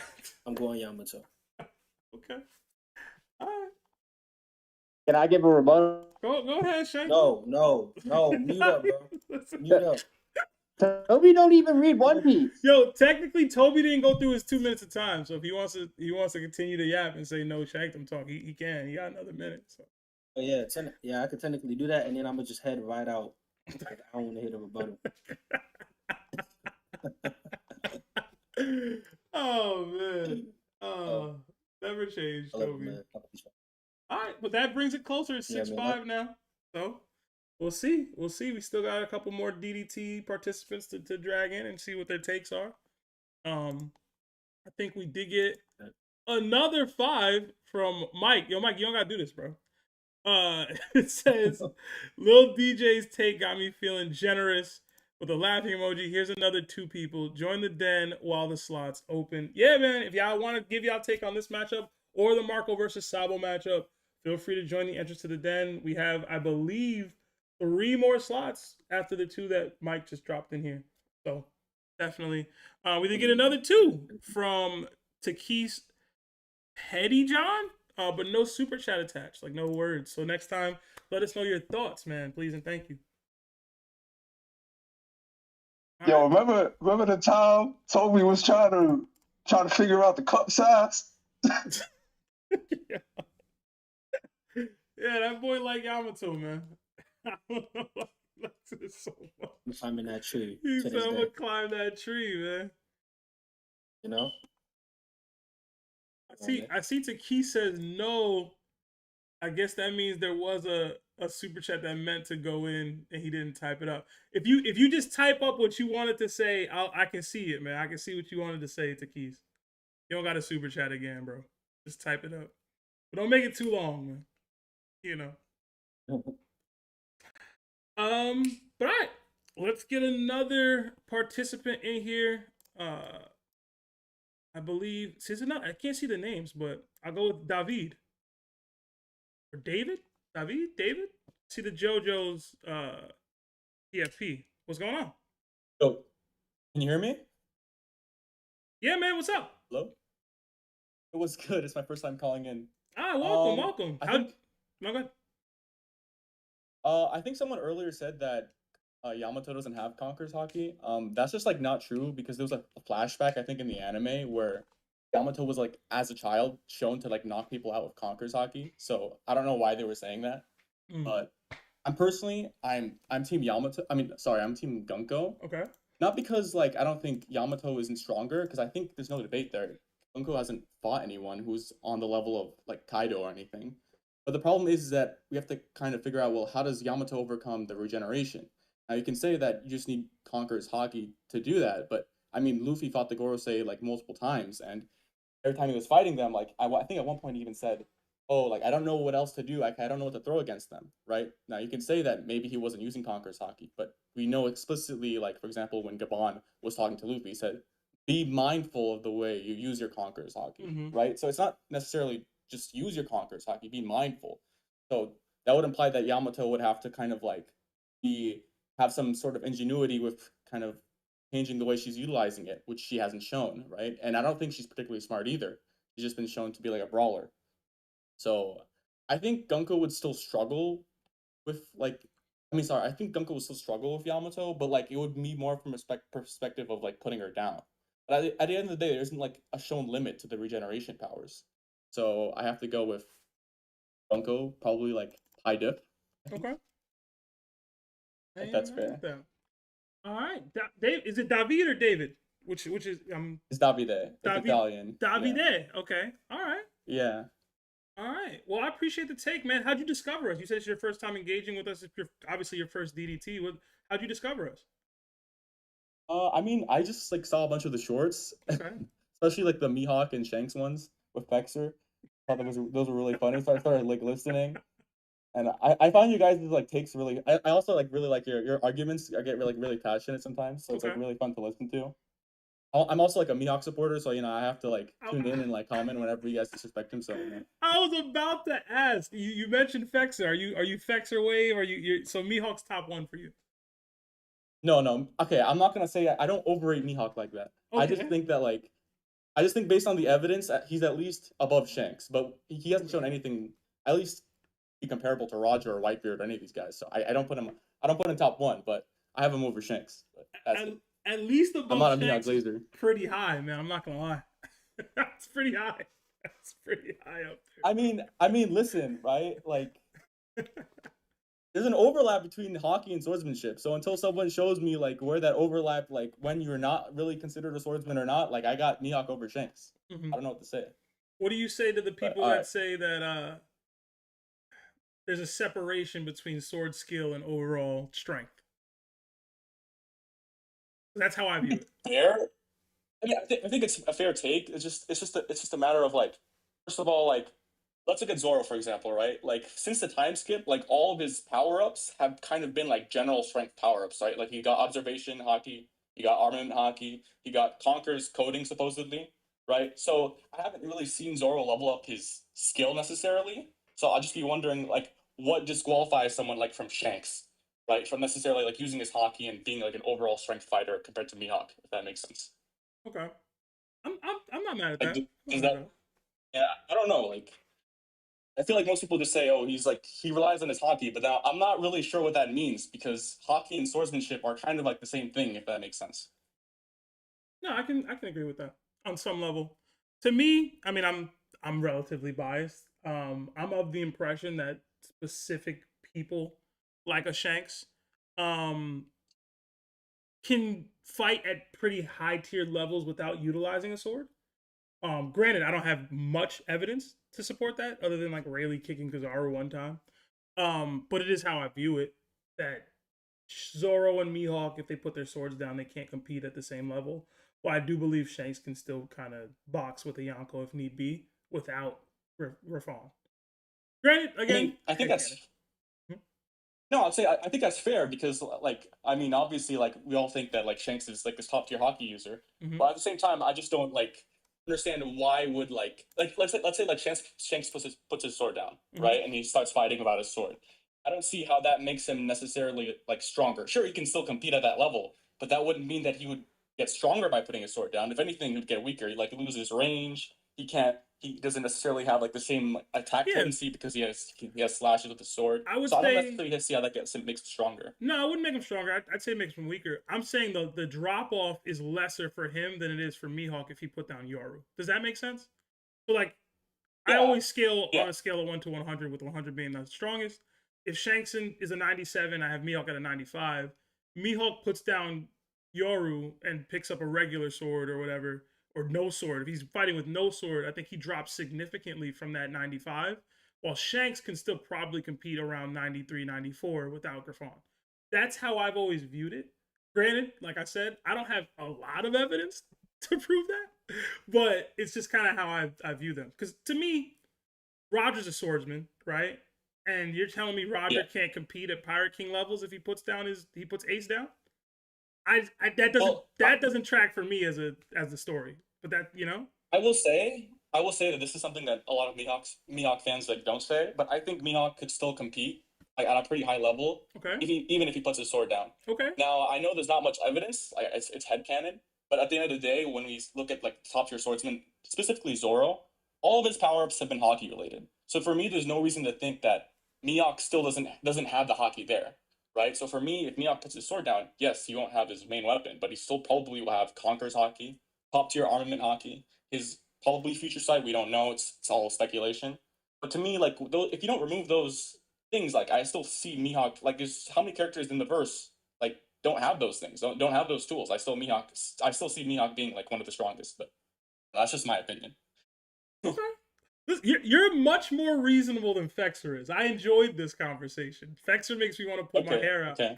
I'm going Yamato. Okay. All right. Can I give a rebuttal? Go ahead, Shank. No. Mute up, bro. Mute up. Toby don't even read One Piece. Yo, technically, Toby didn't go through his 2 minutes of time. So if he wants to continue to yap and say no, Shank him talk. He can. He got another minute. So. Oh, yeah, I could technically do that, and then I'm gonna just head right out. I don't want to hit a rebuttal. Oh man. Never changed, Toby. All right, but that brings it closer. It's 6-5 now. So we'll see. We still got a couple more DDT participants to drag in and see what their takes are. I think we did get another 5 from Mike. Yo, Mike, you don't gotta do this, bro. It says, Lil DJ's take got me feeling generous with a laughing emoji. Here's another 2 people. Join the den while the slots open. Yeah, man. If y'all want to give y'all take on this matchup or the Marco versus Sabo matchup, feel free to join the entrance to the den. We have, I believe, 3 more slots after the 2 that Mike just dropped in here. So definitely. We did get another 2 from Takis Petty John. But no super chat attached, like no words. So next time, let us know your thoughts, man, please and thank you. Yo, remember the time Toby was trying to figure out the cup size? Yeah, that boy like Yamato, man. That's so much. I'm climbing that tree. He said, I'm gonna climb that tree, man. You know? I see Taki says no. I guess that means there was a super chat that meant to go in and he didn't type it up. If you just type up what you wanted to say, I can see it, man. I can see what you wanted to say, Takis. You don't got a super chat again, bro. Just type it up. But don't make it too long, man. You know. But all right. Let's get another participant in here. I believe, I can't see the names, but I'll go with David. Or David? David? See the JoJo's TFP. What's going on? Oh, can you hear me? Yeah, man, what's up? Hello? It was good. It's my first time calling in. Welcome. I think someone earlier said that Yamato doesn't have Conqueror's Haki. That's just like not true because there was a flashback I think in the anime where Yamato was like as a child shown to like knock people out with Conqueror's Haki. So I don't know why they were saying that, but I'm Team Yamato. I'm Team Gunko. Okay. Not because like I don't think Yamato isn't stronger, because I think there's no debate there. Gunko hasn't fought anyone who's on the level of like Kaido or anything. But the problem is that we have to kind of figure out, well, how does Yamato overcome the regeneration? Now, you can say that you just need Conqueror's Haki to do that, but, I mean, Luffy fought the Gorosei, like, multiple times, and every time he was fighting them, like, I think at one point he even said, oh, like, I don't know what else to do, I don't know what to throw against them, right? Now, you can say that maybe he wasn't using Conqueror's Haki, but we know explicitly, like, for example, when Gabon was talking to Luffy, he said, be mindful of the way you use your Conqueror's Haki, right? So it's not necessarily just use your Conqueror's Haki, be mindful. So that would imply that Yamato would have to kind of, like, have some sort of ingenuity with kind of changing the way she's utilizing it, which she hasn't shown, right? And I don't think she's particularly smart either. She's just been shown to be like a brawler. So I think Gunko would still struggle with I think Gunko would still struggle with Yamato, but like it would be more from a perspective of like putting her down. But at the end of the day, there isn't like a shown limit to the regeneration powers. So I have to go with Gunko, probably like high diff. Okay. That's fair. All right, Dave, is it David or David? Which is It's Davide. It's Italian. Davide. Yeah. Okay. All right. Yeah. All right. Well, I appreciate the take, man. How'd you discover us? You said it's your first time engaging with us. It's obviously your first DDT. How'd you discover us? I mean, I just like saw a bunch of the shorts, okay. Especially like the Mihawk and Shanks ones with Vexer. Thought those were really funny, so I started like listening. And I find you guys' like takes really. I also like really like your arguments. I get really passionate sometimes, so it's like Okay. really fun to listen to. I'm also like a Mihawk supporter, so I have to like tune in and like comment whenever you guys disrespect him. So I was about to ask. You mentioned Fexer. Are you Fexer wave? Are you so Mihawk's top one for you? No. Okay, I'm not gonna say I don't overrate Mihawk like that. I just Okay. think that like I just think based on the evidence, he's at least above Shanks, but he hasn't shown anything at least be comparable to Roger or Whitebeard or any of these guys. So I don't put him top one, but I have him over Shanks. But that's it. At least I'm above not a Mihawk Shanks is glazer. pretty high, man. I'm not gonna lie. That's pretty high. That's pretty high up there. I mean, listen, right? Like, there's an overlap between hockey and swordsmanship. So until someone shows me like where that overlap, like when you're not really considered a swordsman or not, like I got Mihawk over Shanks. Mhm. I don't know what to say. What do you say to the people all that right. say that there's a separation between sword skill and overall strength? That's how I view it. Fair. I mean, I think it's a fair take. It's just a matter of like, first of all, like, let's look at Zoro for example, right? Like, since the time skip, like all of his power ups have kind of been like general strength power ups, right? Like he got observation hockey, he got armament hockey, he got Conquer's coding supposedly, right? So I haven't really seen Zoro level up his skill necessarily. So I'll just be wondering like what disqualifies someone like from Shanks, right? From necessarily like using his hockey and being like an overall strength fighter compared to Mihawk, if that makes sense. Okay. I'm not mad at Like, that. does that? Yeah, I don't know. Like, I feel like most people just say, "Oh, he relies on his hockey," but now I'm not really sure what that means because hockey and swordsmanship are kind of like the same thing, if that makes sense. No, I can agree with that on some level. To me, I mean, I'm relatively biased. I'm of the impression that specific people like a Shanks can fight at pretty high tiered levels without utilizing a sword. Granted, I don't have much evidence to support that other than like Rayleigh kicking Kizaru one time. But it is how I view it that Zoro and Mihawk, if they put their swords down, they can't compete at the same level. Well, I do believe Shanks can still kind of box with a Yonko if need be without Rafon. Granted, again, I think that's. No, I'd say I think that's fair because, like, I mean, obviously, like, we all think that like Shanks is like this top tier hockey user, but at the same time, I just don't like understand why would like let's say like Shanks puts his sword down, right, and he starts fighting about his sword. I don't see how that makes him necessarily like stronger. Sure, he can still compete at that level, but that wouldn't mean that he would get stronger by putting his sword down. If anything, he would get weaker. He like loses his range. He doesn't necessarily have like the same attack potency because he has slashes with the sword. I don't necessarily see how that makes him stronger. No, I wouldn't make him stronger. I'd say it makes him weaker. I'm saying the drop off is lesser for him than it is for Mihawk if he put down Yoru. Does that make sense? So like, I always scale on a scale of 1 to 100, with 100 being the strongest. If Shankson is a 97, I have Mihawk at a 95. Mihawk puts down Yoru and picks up a regular sword or whatever, or no sword. If he's fighting with no sword, I think he drops significantly from that 95, while Shanks can still probably compete around 93, 94 without Griffon. That's how I've always viewed it. Granted, like I said, I don't have a lot of evidence to prove that, but it's just kind of how I view them. Because to me, Roger's a swordsman, right? And you're telling me Roger can't compete at Pirate King levels if he puts Ace down? That doesn't track for me as the story. But that, you know, I will say that this is something that a lot of Mihawk fans like don't say, but I think Mihawk could still compete like at a pretty high level. Okay. Even if he puts his sword down. Okay. Now I know there's not much evidence. Like it's headcanon, but at the end of the day, when we look at like top tier swordsmen, specifically Zoro, all of his power ups have been hockey related. So for me, there's no reason to think that Mihawk still doesn't have the hockey there. Right? So for me, if Mihawk puts his sword down, yes, he won't have his main weapon, but he still probably will have Conqueror's hockey, top tier armament hockey, his probably future sight, we don't know. It's all speculation. But to me, like, if you don't remove those things, like, I still see Mihawk, like, there's how many characters in the verse, like, don't have those things, don't have those tools. I still see Mihawk being, like, one of the strongest, but that's just my opinion. Okay. You're much more reasonable than Fexer is. I enjoyed this conversation. Fexer makes me want to pull my hair out. Okay.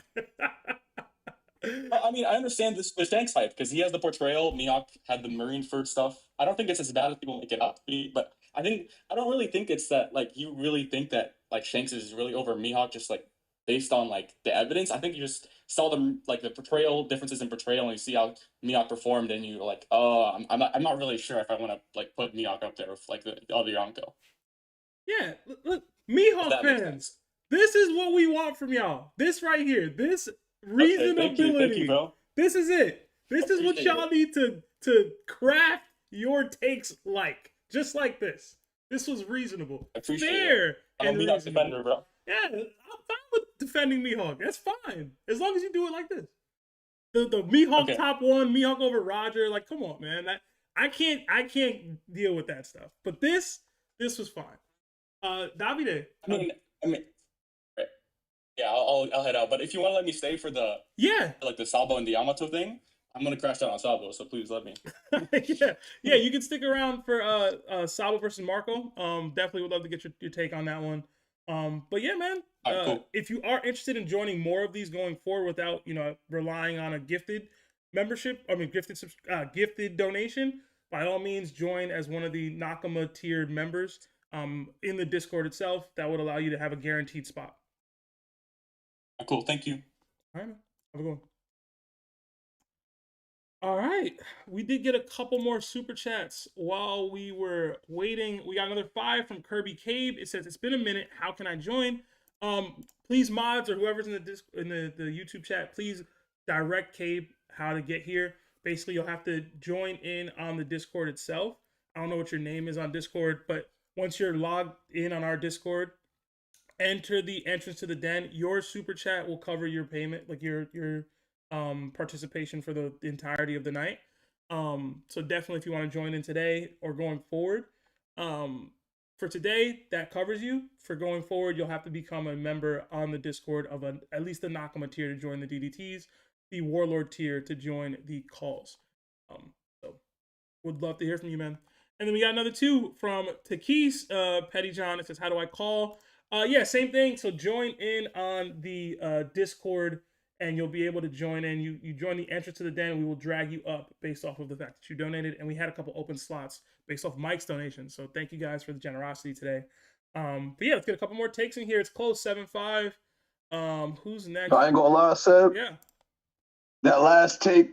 I mean, I understand this with Shanks fight because he has the portrayal. Mihawk had the Marineford stuff. I don't think it's as bad as people make it out to be, but I don't really think it's that, like, you really think that like Shanks is really over Mihawk just like based on like the evidence. I think you just saw them like the portrayal differences in portrayal, and you see how Mihawk performed, and you're like, oh, I'm not really sure if I want to like put Mihawk up there with like the other Yonko. Yeah, look, Mihawk fans, this is what we want from y'all. This right here, this reasonability. Thank you, bro. This is it. This is what y'all need to craft your takes like. Just like this. This was reasonable. Fair. I'm a Mihawk defender, bro. Yeah, I'm fine with defending Mihawk. That's fine. As long as you do it like this. The Mihawk top one, Mihawk over Roger. Like, come on, man. I can't deal with that stuff. But this was fine. Davide. I mean, yeah, I'll head out. But if you want to let me stay for the like the Sabo and the Yamato thing, I'm gonna crash out on Sabo. So please let me. yeah, you can stick around for Sabo versus Marco. Definitely would love to get your take on that one. But yeah, man. Cool. If you are interested in joining more of these going forward without relying on a gifted membership, gifted donation, by all means join as one of the Nakama tiered members. In the Discord itself, that would allow you to have a guaranteed spot. Cool, thank you. All right, man. Have a good one. All right, we did get a couple more super chats while we were waiting. We got another 5 from Kirby Cabe. It says, "It's been a minute. How can I join?" Please, mods or whoever's in the YouTube chat, please direct Cabe how to get here. Basically, you'll have to join in on the Discord itself. I don't know what your name is on Discord, but once you're logged in on our Discord, enter the entrance to the den. Your super chat will cover your payment, like your participation for the entirety of the night. So definitely, if you want to join in today or going forward, for today that covers you. For going forward, you'll have to become a member on the Discord of at least the Nakama tier to join the DDTs, the Warlord tier to join the calls. So would love to hear from you, man. And then we got another 2 from Takis Petty John. It says, "How do I call?" Yeah, same thing. So join in on the Discord, and you'll be able to join in. You join the entrance to the den, and we will drag you up based off of the fact that you donated. And we had a couple open slots based off Mike's donation. So thank you guys for the generosity today. But yeah, let's get a couple more takes in here. It's close, 7-5. Who's next? I ain't gonna lie, Seb. Yeah. That last take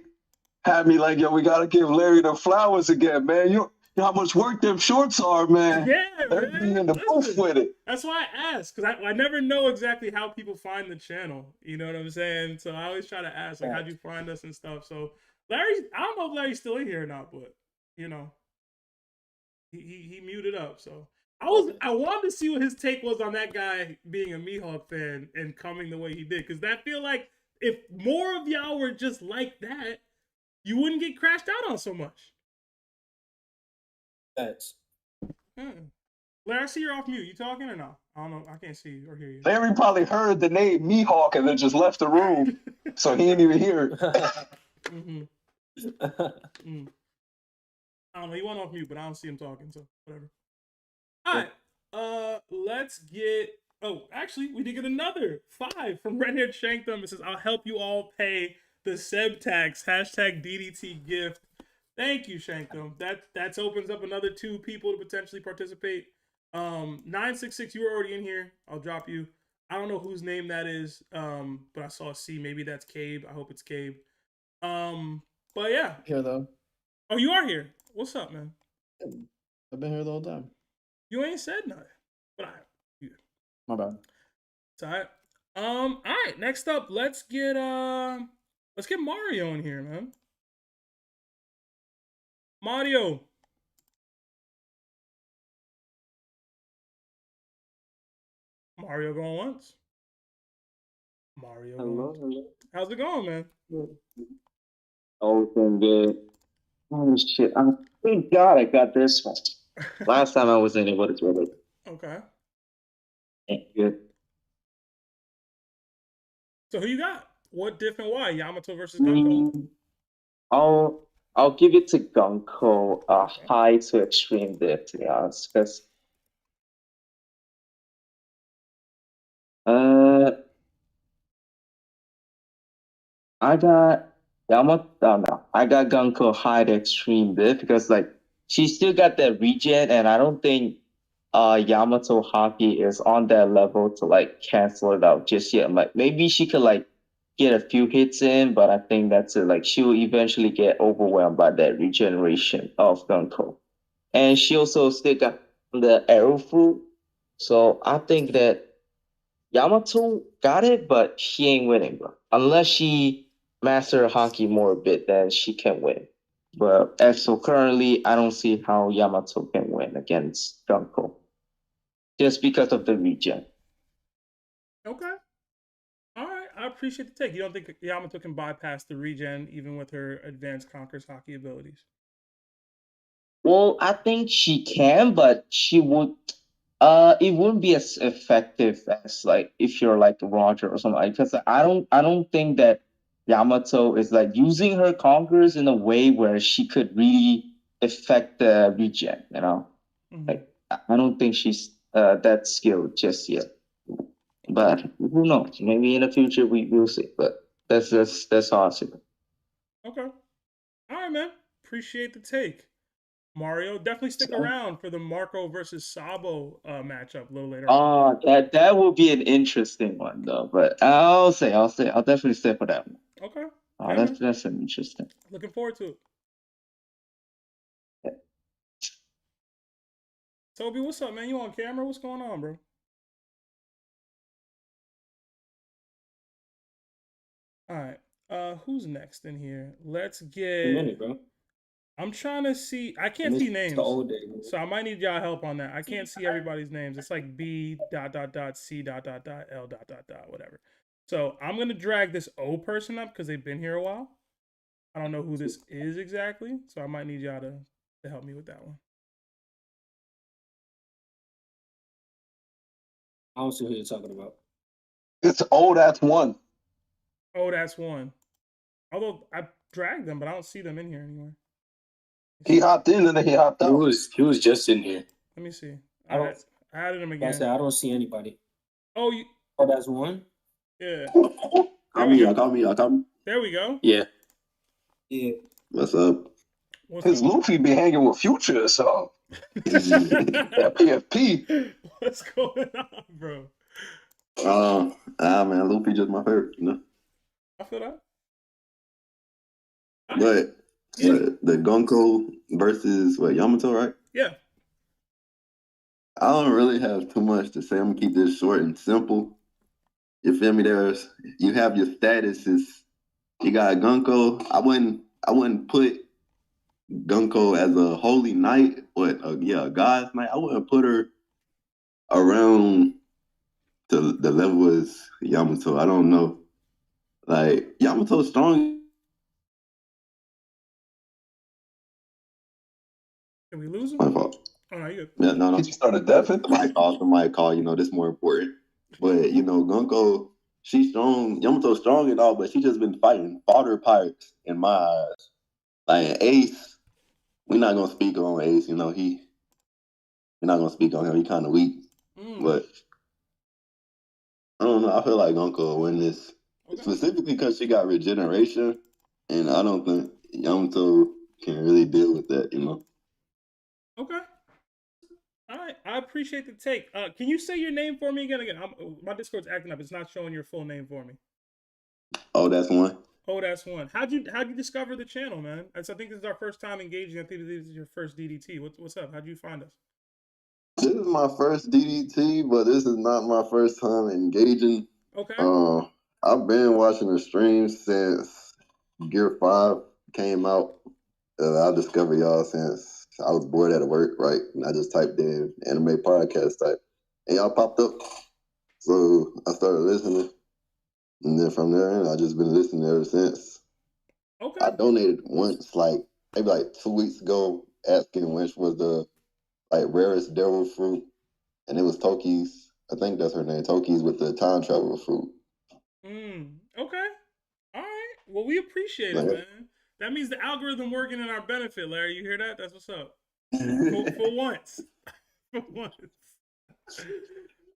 had me like, yo, we gotta give Larry the flowers again, man. You know how much work them shorts are, man. Yeah, man. Be in the booth with it. That's why I ask, because I never know exactly how people find the channel. You know what I'm saying? So I always try to ask, like, how'd you find us and stuff. So I don't know if Larry's still in here or not, but he muted up. So I wanted to see what his take was on that guy being a Mihawk fan and coming the way he did, because I feel like if more of y'all were just like that, you wouldn't get crashed out on so much. That's. Larry, I see you're off mute. You talking or no? I don't know. I can't see you or hear you. Larry probably heard the name Mihawk and then just left the room, so he didn't even hear it. I don't know. He went off mute, but I don't see him talking, so whatever. All right. Let's get. Oh, actually, we did get another 5 from Red Haired Shankthumb. It says, "I'll help you all pay the Seb tax. #DDT gift." Thank you, Shankthumb. That opens up another 2 people to potentially participate. 966, you were already in here. I'll drop you. I don't know whose name that is, but I saw a C. Maybe that's Cabe. I hope it's Cabe. But yeah. Here though. Oh, you are here. What's up, man? I've been here the whole time. You ain't said nothing. But My bad. It's all right. All right. Next up, let's get Mario in here, man. Mario. Mario going once. Mario going once. Hello. How's it going, man? Oh, been good. Oh shit! Thank God I got this one. Last time I was in it, what is really Okay. good. So who you got? What diff and why? Yamato versus Gunko. I'll give it to Gunko, high to extreme diff, to be honest, because I got Yamato. No, I got Gunko high to extreme diff because like she still got that regen, and I don't think Yamato Hockey is on that level to like cancel it out just yet. Like maybe she could like get a few hits in, but I think that's it. Like she will eventually get overwhelmed by that regeneration of Gunko. And she also still got the arrow fruit. So I think that Yamato got it, but she ain't winning, bro. Unless she master hockey more a bit, then she can win. But as so currently, I don't see how Yamato can win against Gunko. Just because of the regen. Okay. All right. I appreciate the take. You don't think Yamato can bypass the regen even with her advanced Conqueror's hockey abilities? Well, I think she can, but she would it wouldn't be as effective as like if you're like Roger or something. Because I don't think that Yamato is like using her conquerors in a way where she could really affect the regen, you know? Like I don't think she's that skilled just yet. But who knows? Maybe in the future we will see. But that's how I see it. Okay. All right, man. Appreciate the take. Mario, definitely stick around for the Marco versus Sabo matchup a little later on. That will be an interesting one though. But I'll definitely stay for that one. Okay. That's an interesting. Looking forward to it. Toby, what's up, man? You on camera? What's going on, bro? All right. Who's next in here? Let's get. A minute, bro. I'm trying to see. I can't see names, so I might need y'all help on that. I can't see everybody's names. It's like B ... C ... L ... whatever. So I'm gonna drag this O person up because they've been here a while. I don't know who this is exactly, so I might need y'all to help me with that one. I don't see who you're talking about. It's old ass one. Oh, that's one. Although I dragged them, but I don't see them in here anymore. He hopped in and then he hopped out. He was just in here. Let me see. I added him I again. said I don't see anybody. Oh, that's one. Yeah. Call me. There we go. Yeah. Yeah. What's up? His Luffy be hanging with Future or something. That PFP. What's going on, bro? Man, Luffy just my favorite, you know. I feel that. But the Gunko versus Yamato, right? Yeah. I don't really have too much to say. I'm gonna keep this short and simple. You feel me? You have your statuses. You got Gunko. I wouldn't put Gunko as a holy knight, but a god's knight. I wouldn't put her around the level as Yamato. I don't know. Like Yamato's strong. Did we lose him? My fault. Oh no, you good. Yeah, no. He started deafing. Somebody call. You know, this more important. But you know, Gunko, she's strong. Yamato's strong and all, but she just been fighting fodder pirates in my eyes. Like Ace, we're not gonna speak on Ace. You know, we're not gonna speak on him. He kind of weak. But I don't know. I feel like Gunko will win this specifically because she got regeneration, and I don't think Yamato can really deal with that. You know. Okay. All right. I appreciate the take. Can you say your name for me again? My Discord's acting up. It's not showing your full name for me. Oh, that's one. Oh, that's one. How'd you discover the channel, man? I think this is our first time engaging. I think this is your first DDT. What's up? How'd you find us? This is my first DDT, but this is not my first time engaging. Okay. I've been watching the streams since Gear 5 came out. I discovered y'all since I was bored at work, right? And I just typed in anime podcast type, and y'all popped up. So I started listening, and then from there, I just been listening ever since. Okay. I donated once, maybe 2 weeks ago, asking which was the rarest devil fruit, and it was Toki's. I think that's her name, Toki's with the time travel fruit. Okay. All right. Well, we appreciate it, man. That means the algorithm working in our benefit, Larry. You hear that? That's what's up. For once. For once.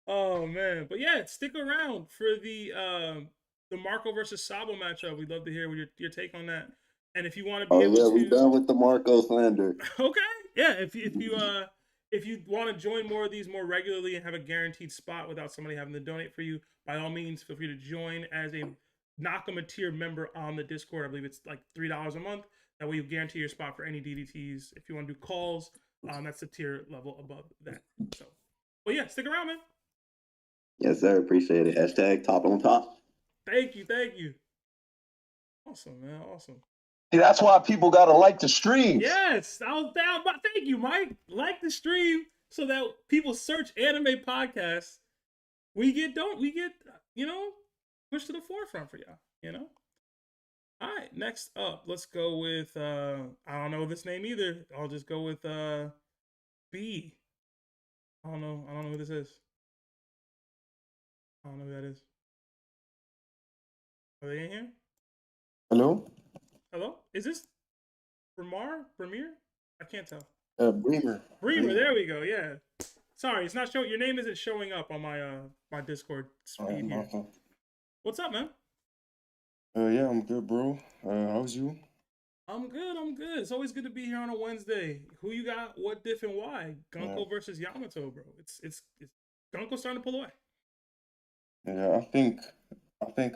Oh man. But yeah, stick around for the Marco versus Sabo matchup. We'd love to hear your take on that. And if you want to be able to, we done with the Marco slander. Okay. Yeah, if If you want to join more of these more regularly and have a guaranteed spot without somebody having to donate for you, by all means, feel free to join as a Nakama tier member on the Discord. I believe it's like $3 a month. That way you guarantee your spot for any DDTs. If you want to do calls, that's the tier level above that. So, well, yeah, stick around, man. Yes, sir. Appreciate it. Hashtag top on top. Thank you. Awesome, man. Awesome. Hey, that's why people gotta like the streams. Yes, I was down. But thank you, Mike. Like the stream so that people search anime podcasts. We get pushed to the forefront for y'all. All right, next up, let's go with I don't know this name either. I'll just go with B. I don't know who this is. I don't know who that is. Are they in here? Hello? Hello? Is this Premier? I can't tell. Bremer. Bremer, there we go. Yeah. Sorry, it's not showing. Your name isn't showing up on my my Discord feed here. What's up, man? Yeah, I'm good, bro. How's you? I'm good. It's always good to be here on a Wednesday. Who you got? What diff and why? Gunko versus Yamato, bro. It's Gunko starting to pull away. Yeah, I think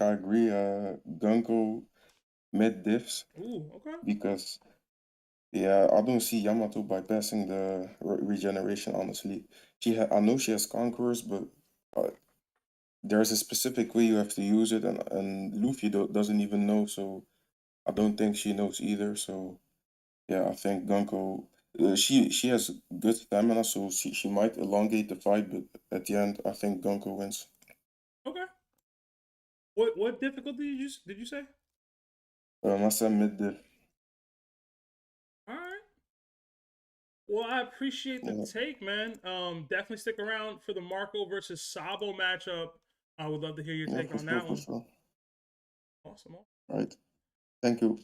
I agree. Gunko mid diffs. Ooh, okay. Because yeah, I don't see Yamato bypassing the regeneration. Honestly, I know she has conquerors, but there's a specific way you have to use it, and Luffy doesn't even know. So I don't think she knows either. So yeah, I think Gunko. She has good stamina, so she might elongate the fight, but at the end, I think Gunko wins. Okay. What difficulty did you say? I said mid diff. All right. Well, I appreciate the take, man. Definitely stick around for the Marco versus Sabo matchup. I would love to hear your take on that one. Sure. Awesome. All right. Thank you.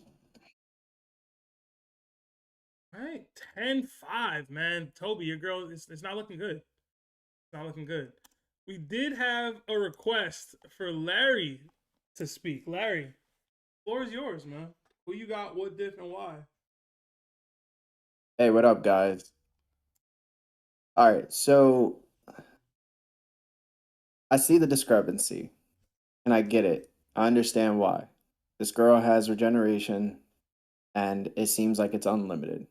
All right, 10-5, man. Toby, your girl, it's not looking good. It's not looking good. We did have a request for Larry to speak. Larry, floor is yours, man. Who you got, what diff, and why? Hey, what up, guys? All right, so I see the discrepancy, and I get it. I understand why. This girl has regeneration, and it seems like it's unlimited.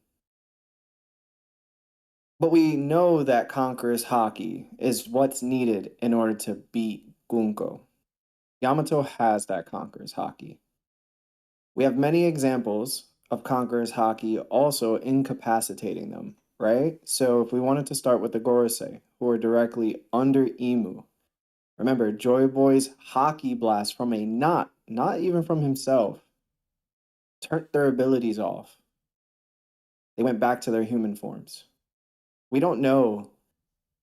But we know that Conqueror's Haki is what's needed in order to beat Gunko. Yamato has that Conqueror's Haki. We have many examples of Conqueror's Haki also incapacitating them, right? So if we wanted to start with the Gorosei, who are directly under Imu, remember, Joy Boy's Haki blast from a not even from himself, turned their abilities off. They went back to their human forms. We don't know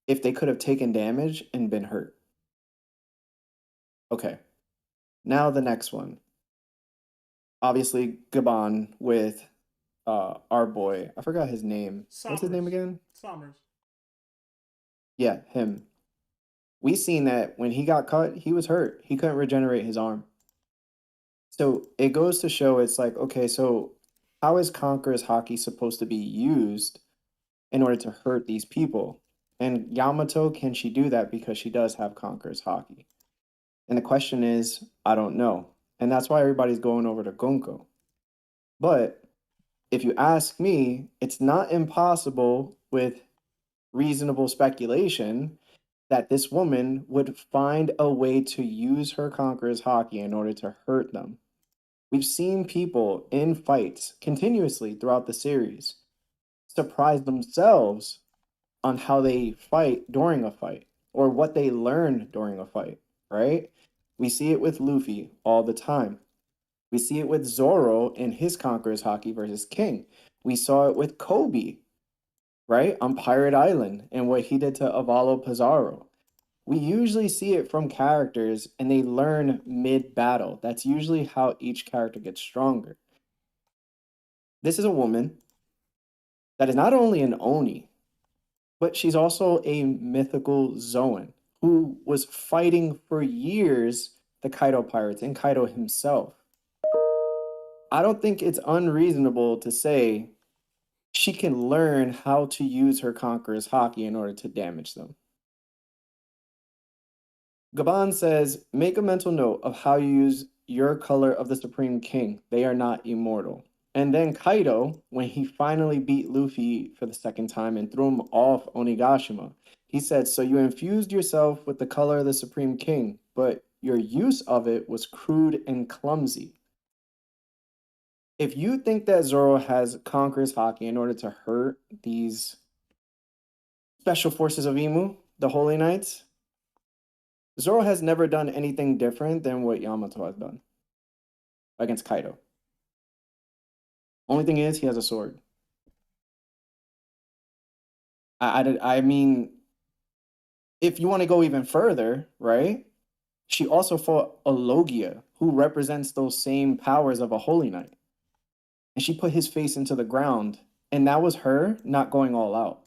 if they could have taken damage and been hurt. Okay, now the next one. Obviously, Gabon with our boy. I forgot his name. What's his name again? Sommers. Yeah, him. We seen that when he got cut, he was hurt. He couldn't regenerate his arm. So it goes to show it's like, okay, so how is Conqueror's Haki supposed to be used in order to hurt these people? And Yamato, can she do that because she does have Conqueror's Haki? And the question is, I don't know. And that's why everybody's going over to Gunko. But if you ask me, it's not impossible with reasonable speculation that this woman would find a way to use her Conqueror's Haki in order to hurt them. We've seen people in fights continuously throughout the series surprise themselves on how they fight during a fight or what they learn during a fight, right? We see it with Luffy all the time. We see it with Zoro in his Conqueror's Haki versus King. We saw it with Kobe, right? On Pirate Island and what he did to Avalo Pizarro. We usually see it from characters and they learn mid-battle. That's usually how each character gets stronger. This is a woman that is not only an Oni, but she's also a mythical Zoan who was fighting for years the Kaido pirates and Kaido himself. I don't think it's unreasonable to say she can learn how to use her Conqueror's Haki in order to damage them. Gaban says, make a mental note of how you use your color of the Supreme King. They are not immortal. And then Kaido, when he finally beat Luffy for the second time and threw him off Onigashima, he said, so you infused yourself with the color of the Supreme King, but your use of it was crude and clumsy. If you think that Zoro has Conqueror's Haki in order to hurt these special forces of Imu, the Holy Knights, Zoro has never done anything different than what Yamato has done against Kaido. Only thing is, he has a sword. I mean, if you want to go even further, right? She also fought a Logia, who represents those same powers of a Holy Knight. And she put his face into the ground, and that was her not going all out.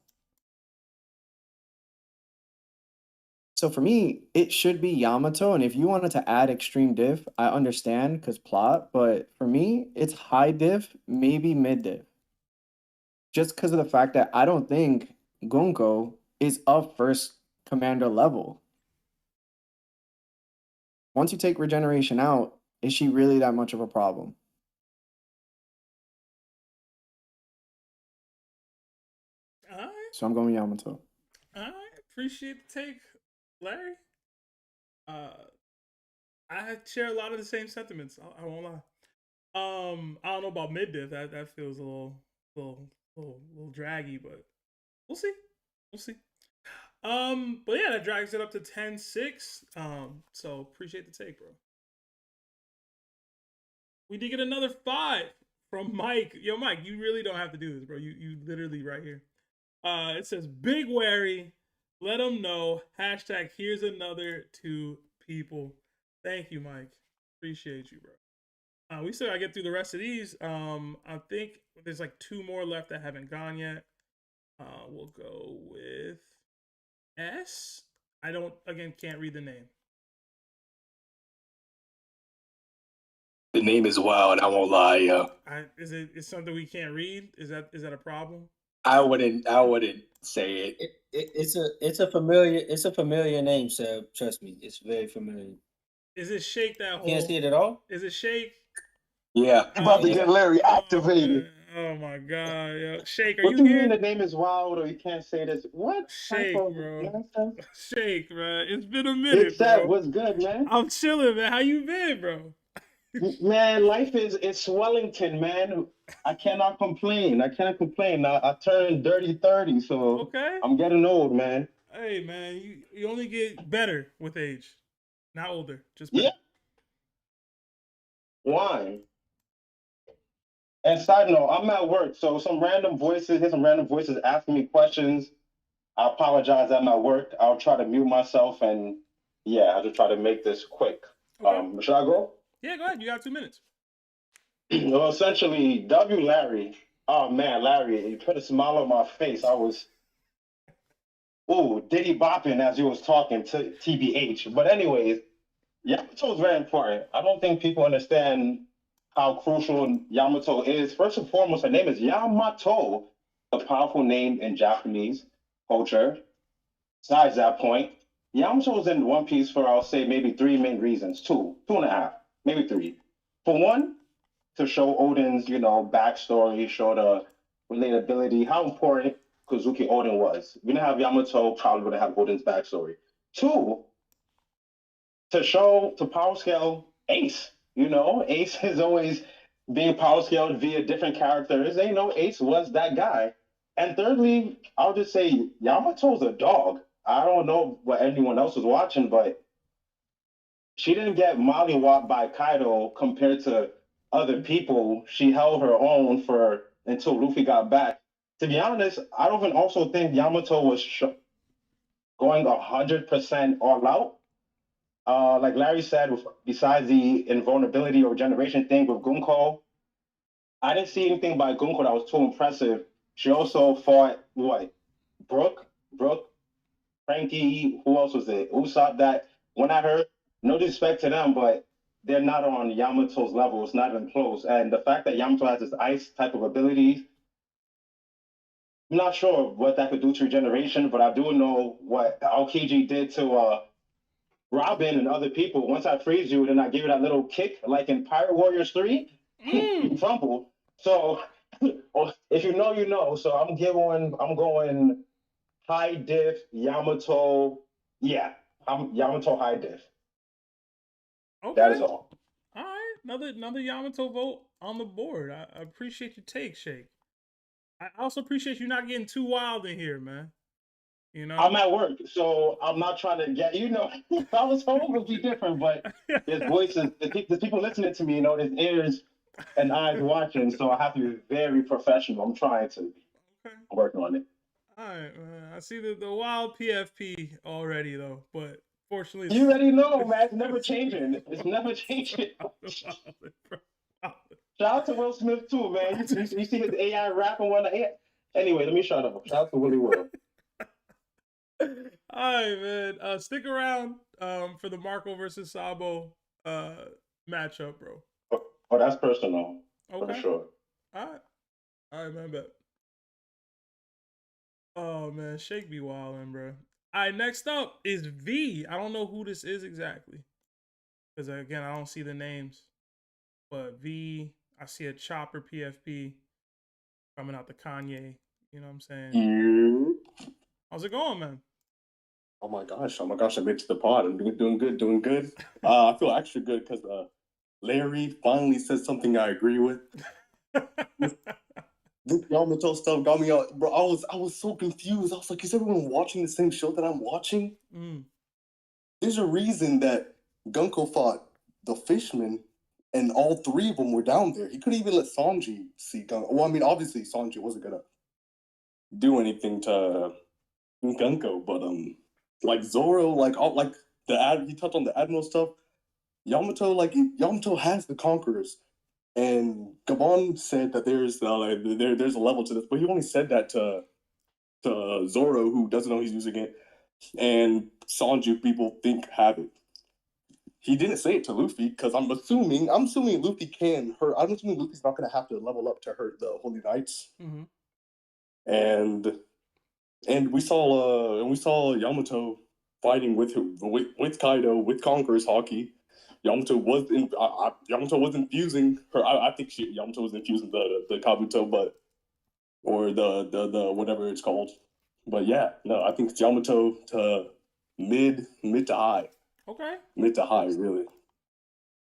So for me, it should be Yamato, and if you wanted to add extreme diff, I understand because plot, but for me, it's high diff, maybe mid diff. Just because of the fact that I don't think Gunko is of first commander level. Once you take regeneration out, is she really that much of a problem? All right. So I'm going Yamato. All right. Appreciate the take, Larry. I share a lot of the same sentiments. I won't lie. I don't know about mid diff. That feels a little draggy, but we'll see. We'll see. But yeah, that drags it up to 10-6. So appreciate the take, bro. We did get another 5 from Mike. Yo, Mike, you really don't have to do this, bro. You literally right here. It says, big wary. Let them know. Hashtag here's another 2 people. Thank you, Mike. Appreciate you, bro. We still gotta get through the rest of these. I think there's like 2 more left that haven't gone yet. We'll go with S. I can't read the name. The name is wild. I won't lie, yo. Is it something we can't read? Is that a problem? I wouldn't say it. It's a familiar name, Seb. Trust me, it's very familiar. Is it Shake that whole? Can't see it at all. Is it Shake? Yeah. I'm about to get Larry activated. Oh my god, yo. Shake, are What you do you here? mean the name is wild or you can't say this? What? Shake, type of bro. nonsense? Shake, bro. It's been a minute, Big Seb, bro. what's good, man? I'm chilling, man. How you been, bro? Man, life is Swellington, man. I cannot complain. I turned dirty 30, so Okay. I'm getting old, man. Hey, man, you only get better with age, not older. Just better. Yeah. Why? And side note, I'm at work, so hear some random voices asking me questions. I apologize, I'm at work. I'll try to mute myself and I'll just try to make this quick. Okay. Should I go? Yeah, go ahead. You got 2 minutes. Well, essentially, Larry. Oh man, Larry, you put a smile on my face. I was diddy bopping as he was talking to TBH. But anyways, Yamato is very important. I don't think people understand how crucial Yamato is. First and foremost, her name is Yamato, a powerful name in Japanese culture. Besides that point, Yamato was in One Piece for, I'll say, maybe 3 main reasons. 2.5, maybe 3. For one, to show Odin's, backstory, show the relatability, how important Kozuki Odin was. If we didn't have Yamato, probably wouldn't have Odin's backstory. 2, to power scale Ace. Ace is always being power scaled via different characters. Ace was that guy. And thirdly, I'll just say Yamato's a dog. I don't know what anyone else was watching, but she didn't get mollywopped by Kaido compared to other people. She held her own until Luffy got back. To be honest, I don't even also think Yamato was going 100% all out. Like Larry said, besides the invulnerability or regeneration thing with Gunko, I didn't see anything by Gunko that was too impressive. She also fought, Brooke, Frankie, who else was it? Usopp, that when I heard, no disrespect to them, but they're not on Yamato's level. It's not even close. And the fact that Yamato has this ice type of abilities, I'm not sure what that could do to regeneration, but I do know what Aokiji did to Robin and other people. Once I freeze you, then I give you that little kick, like in Pirate Warriors 3, you fumble. So if you know, you know. So I'm going high diff, Yamato. Yeah, I'm Yamato high diff. Okay. That is all. All right, another Yamato vote on the board. I appreciate your take, Shake. I also appreciate you not getting too wild in here, man. You know, I'm at work, so I'm not trying to get, you know, if I was home, it would be different, but there's voices, there's people listening to me, you know, there's ears and eyes watching, so I have to be very professional. I'm trying to be. I'm working on it. all right, man. I see the wild PFP already, though, but fortunately, You already know, man, it's never changing. It's never changing. Shout out to Will Smith, too, man. You see his AI rap and whatnot. Anyway, let me shut up. Shout out to Willie Will. all right, man. Stick around for the Marco versus Sabo matchup, bro. Oh, that's personal. Okay. For sure. All right, man. Bet. Oh man, Shake be wildin', bro. All right, next up is V. I don't know who this is exactly, because again, I don't see the names. But V, I see a Chopper PFP coming out the Kanye. You know what I'm saying? How's it going, man? Oh my gosh, I made it to the pod. I'm doing good. I feel extra good because Larry finally said something I agree with. This Yamato stuff got me out, bro. I was so confused. I was like, is everyone watching the same show that I'm watching? There's a reason that Gunko fought the Fishman, and all three of them were down there. He couldn't even let Sanji see Gunko. Well, I mean, obviously Sanji wasn't gonna do anything to Gunko, but like Zoro, he touched on the Admiral stuff. Yamato has the Conquerors. And Gabon said that there's a level to this, but he only said that to Zoro, who doesn't know he's using it, and Sanji, people think have it. He didn't say it to Luffy because I'm assuming Luffy can hurt. I'm assuming Luffy's not gonna have to level up to hurt the Holy Knights. And we saw Yamato fighting with Kaido with Conqueror's Haki. Yamato was infusing her. I think Yamato was infusing the Kabuto, or the whatever it's called. But yeah, no, I think it's Yamato to mid to high. Okay. Mid to high, really.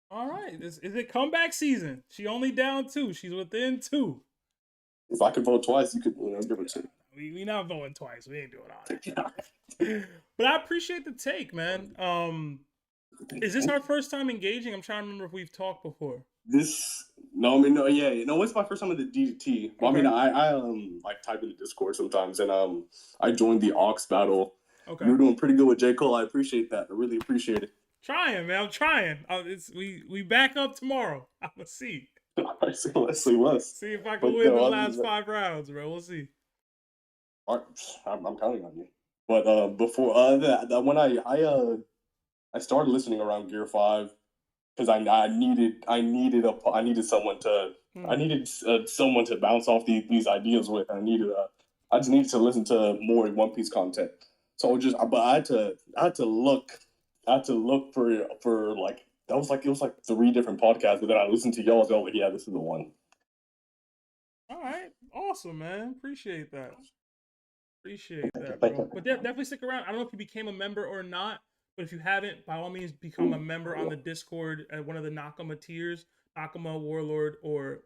All right. Is it comeback season? She only down 2. She's within 2. If I could vote twice, you could give it to. We not voting twice. We ain't doing all that. But I appreciate the take, man. Is this our first time engaging? I'm trying to remember if we've talked before. It's my first time at the DDT. Well, okay. I mean, I type in the Discord sometimes, and I joined the Aux battle. Okay. You're doing pretty good with J. Cole. I appreciate that. I really appreciate it. Trying, man. I'm trying. We back up tomorrow. I'm gonna see. Let's see. See if I can win the last 5 rounds, bro. We'll see. I'm counting on you. But before that, when I started listening around Gear 5 because I needed someone to bounce off these ideas with. I just needed to listen to more One Piece content. So I had to look for like it was like 3 different podcasts, but then I listened to y'all's. Like, yeah, this is the one. All right, awesome, man. Appreciate that, bro. But definitely stick around. I don't know if you became a member or not. But if you haven't, by all means, become a member on the Discord at one of the Nakama tiers, Nakama, Warlord, or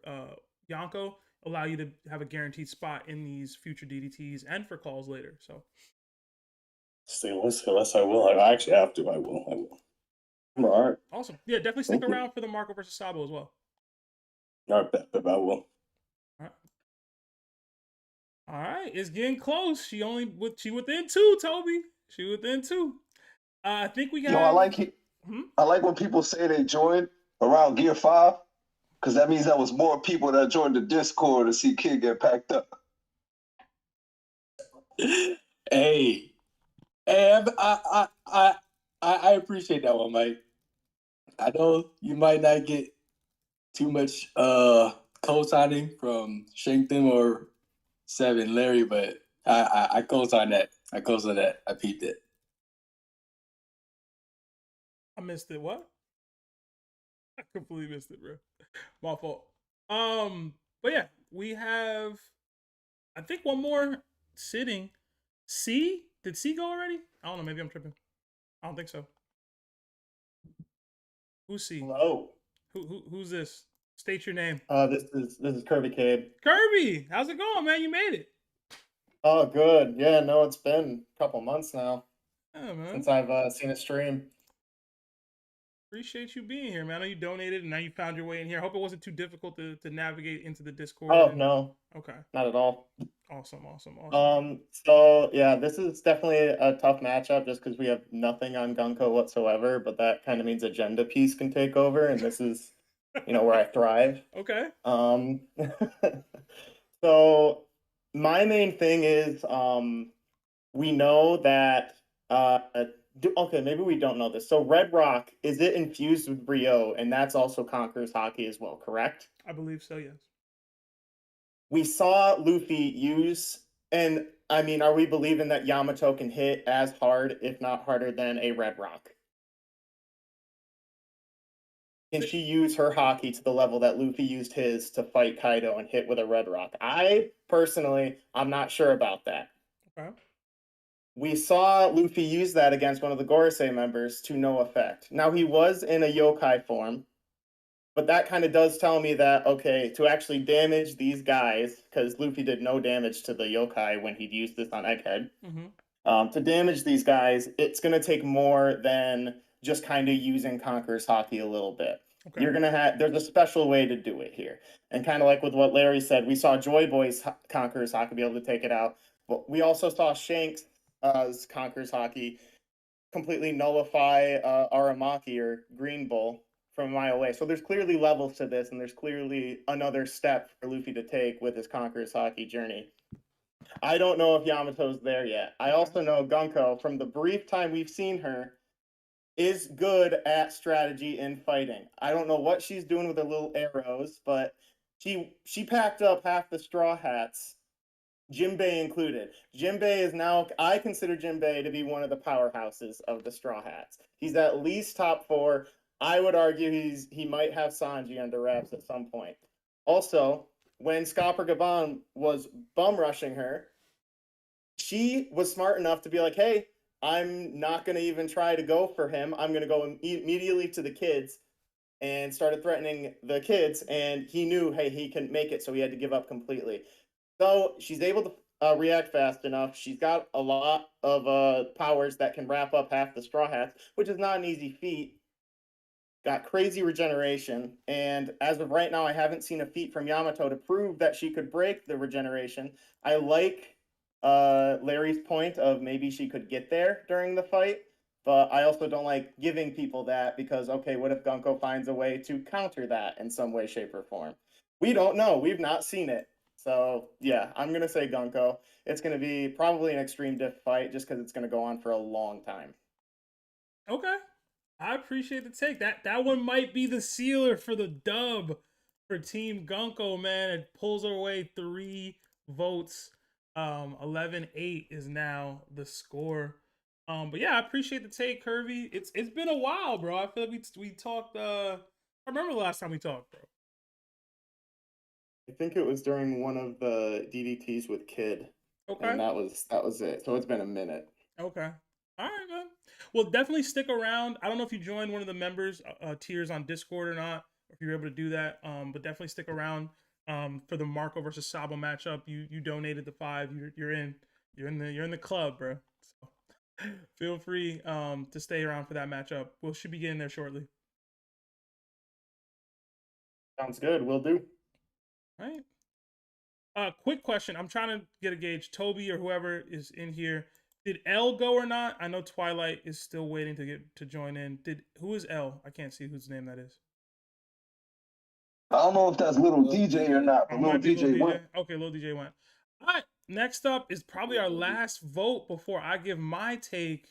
Yonko. Allow you to have a guaranteed spot in these future DDTs and for calls later. So, unless I will. I actually have to. I will. All right. Awesome. Yeah, definitely stick around for the Marco versus Sabo as well. All right, I will. All right, it's getting close. She within 2, Toby. She within 2. I think we got. I like it. I like when people say they joined around Gear 5, because that means there was more people that joined the Discord to see Kid get packed up. Hey, I appreciate that one, Mike. I know you might not get too much co-signing from Shankton or Seven, Larry, but I co-sign that. I peeped it. I missed it. What? I completely missed it, bro. My fault. But yeah, we have, I think, one more sitting. C? Did C go already? I don't know. Maybe I'm tripping. I don't think so. Who's C? Hello. Who's this? State your name. This is Kirby Cade. Kirby, how's it going, man? You made it. Oh, good. Yeah, no, it's been a couple months now since I've seen a stream. Appreciate you being here, man. I know you donated and now you found your way in here. I hope it wasn't too difficult to navigate into the Discord. Oh, no. Okay. Not at all. Awesome. So yeah, this is definitely a tough matchup just because we have nothing on Gunko whatsoever, but that kind of means agenda piece can take over, and this is, where I thrive. Okay. So my main thing is, we know that, okay, maybe we don't know this. So Red Rock, is it infused with Brio, and that's also Conqueror's Haki as well, correct? I believe so, yes. We saw Luffy use, and I mean, are we believing that Yamato can hit as hard, if not harder, than a Red Rock? Can she use her Haki to the level that Luffy used his to fight Kaido and hit with a Red Rock? I'm not sure about that. Okay. We saw Luffy use that against one of the Gorosei members to no effect. Now, he was in a yokai form, but that kind of does tell me that, okay, to actually damage these guys, because Luffy did no damage to the yokai when he'd used this on Egghead, to damage these guys, it's going to take more than just kind of using Conqueror's Haki a little bit. Okay. There's a special way to do it here. And kind of like with what Larry said, we saw Joy Boy's Conqueror's Haki be able to take it out, but we also saw Shanks' Conqueror's Haki completely nullify Aramaki or Green Bull from a mile away. So there's clearly levels to this, and there's clearly another step for Luffy to take with his Conqueror's Haki journey. I don't know if Yamato's there yet. I also know Gunko, from the brief time we've seen her, is good at strategy and fighting. I don't know what she's doing with her little arrows, but she packed up half the Straw Hats, Jinbei included. Jinbei is now, I consider Jinbei to be one of the powerhouses of the Straw Hats. He's at least top 4. I would argue he might have Sanji under wraps at some point. Also, when Scopper Gabon was bum rushing her, she was smart enough to be like, hey, I'm not going to even try to go for him. I'm going to go immediately to the kids, and started threatening the kids, and he knew, hey, he couldn't make it, so he had to give up completely. So she's able to react fast enough. She's got a lot of powers that can wrap up half the Straw Hats, which is not an easy feat. Got crazy regeneration, and as of right now, I haven't seen a feat from Yamato to prove that she could break the regeneration. I like Larry's point of maybe she could get there during the fight, but I also don't like giving people that because, okay, what if Gunko finds a way to counter that in some way, shape, or form? We don't know. We've not seen it. So, yeah, I'm going to say Gunko. It's going to be probably an extreme diff fight just because it's going to go on for a long time. Okay. I appreciate the take. That one might be the sealer for the dub for Team Gunko, man. It pulls away 3 votes. 11-8 is now the score. But yeah, I appreciate the take, Kirby. It's been a while, bro. I feel like we talked. I remember the last time we talked, bro. I think it was during one of the DDTs with Kid. Okay. And that was it. So it's been a minute. Okay. All right, man. Well, definitely stick around. I don't know if you joined one of the members tiers on Discord or not, or if you're able to do that. But definitely stick around for the Marco versus Sabo matchup. You donated the 5. You're in the club, bro. So feel free to stay around for that matchup. We should be getting there shortly. Sounds good. Will do. All right. Quick question. I'm trying to get a gauge. Toby or whoever is in here. Did L go or not? I know Twilight is still waiting to join in. Who is L? I can't see whose name that is. I don't know if that's Little DJ or not, but Little DJ went. Okay, Little DJ went. All right. Next up is probably our last vote before I give my take.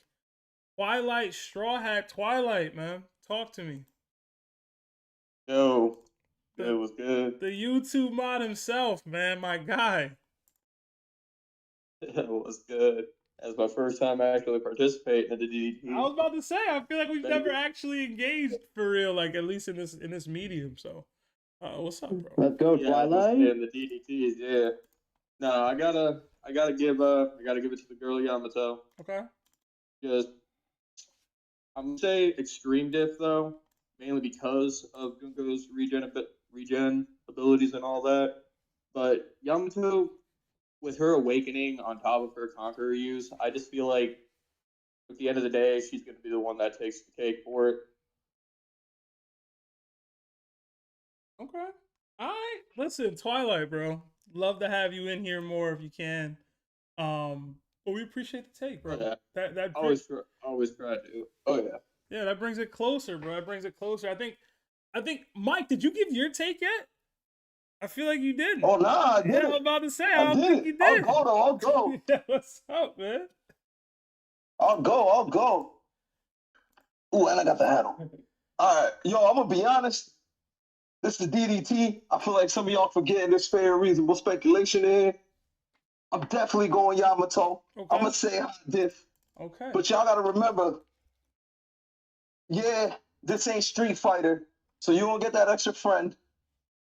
Twilight, Straw Hat, Twilight, man. Talk to me. Yo, it was good. The YouTube mod himself, man, my guy. That was good. That's my first time actually participating in the DDT. I was about to say, I feel like we've Thank never you. actually engaged for real, like at least in this medium. So, what's up, bro? Let's go, Yeah, Twilight. just in the DDTs, yeah. No, I gotta give it to the girl Yamato. Okay. Just, I'm gonna say extreme diff though, mainly because of Gunko's regen abilities and all that. But Yamato, with her awakening on top of her Conqueror use, I just feel like at the end of the day, she's gonna be the one that takes the cake for it. Okay. All right. Listen, Twilight, bro. Love to have you in here more if you can. But we appreciate the take, bro. Yeah. That always try to. Oh yeah. Yeah, that brings it closer, bro. That brings it closer. I think Mike, did you give your take yet? I feel like you didn't. Oh nah, I did Yeah, it. I'm about to say I I don't did think it. you did. I'll go. Yeah, what's up, man? I'll go. Ooh, and I got the hat on. All right, yo, I'm gonna be honest. This is DDT. I feel like some of y'all forgetting this fair and reasonable speculation in. I'm definitely going Yamato. Okay. I'm gonna say hot diff. Okay. But y'all gotta remember, yeah, this ain't Street Fighter, so you don't get that extra friend.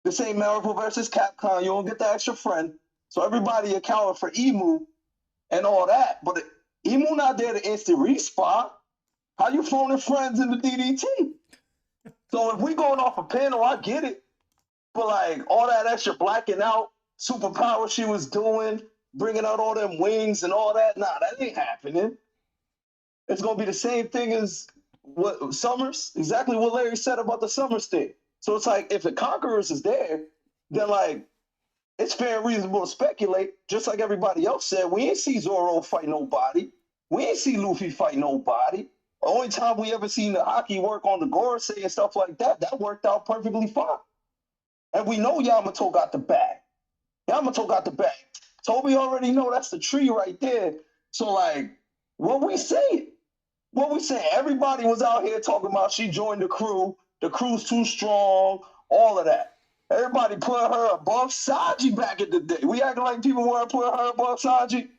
This ain't Marvel versus Capcom, you don't get that extra friend. So everybody accounting for Emu and all that, but Emu not there to instant respawn. How you phoning friends in the DDT? So if we going off a panel, I get it. But like all that extra blacking out, superpower she was doing, bringing out all them wings and all that, nah, that ain't happening. It's gonna be the same thing as what Summers, exactly what Larry said about the Summers thing. So it's like if the Conquerors is there, then like it's fair and reasonable to speculate, just like everybody else said. We ain't see Zoro fight nobody. We ain't see Luffy fight nobody. The only time we ever seen the hockey work on the Gorosei and stuff like that, that worked out perfectly fine. And we know Yamato got the bag. Yamato got the bag. Toby already know that's the tree right there. So like, what we saying? Everybody was out here talking about she joined the crew. The crew's too strong. All of that. Everybody put her above Sanji back in the day. We acting like people want to put her above Sanji.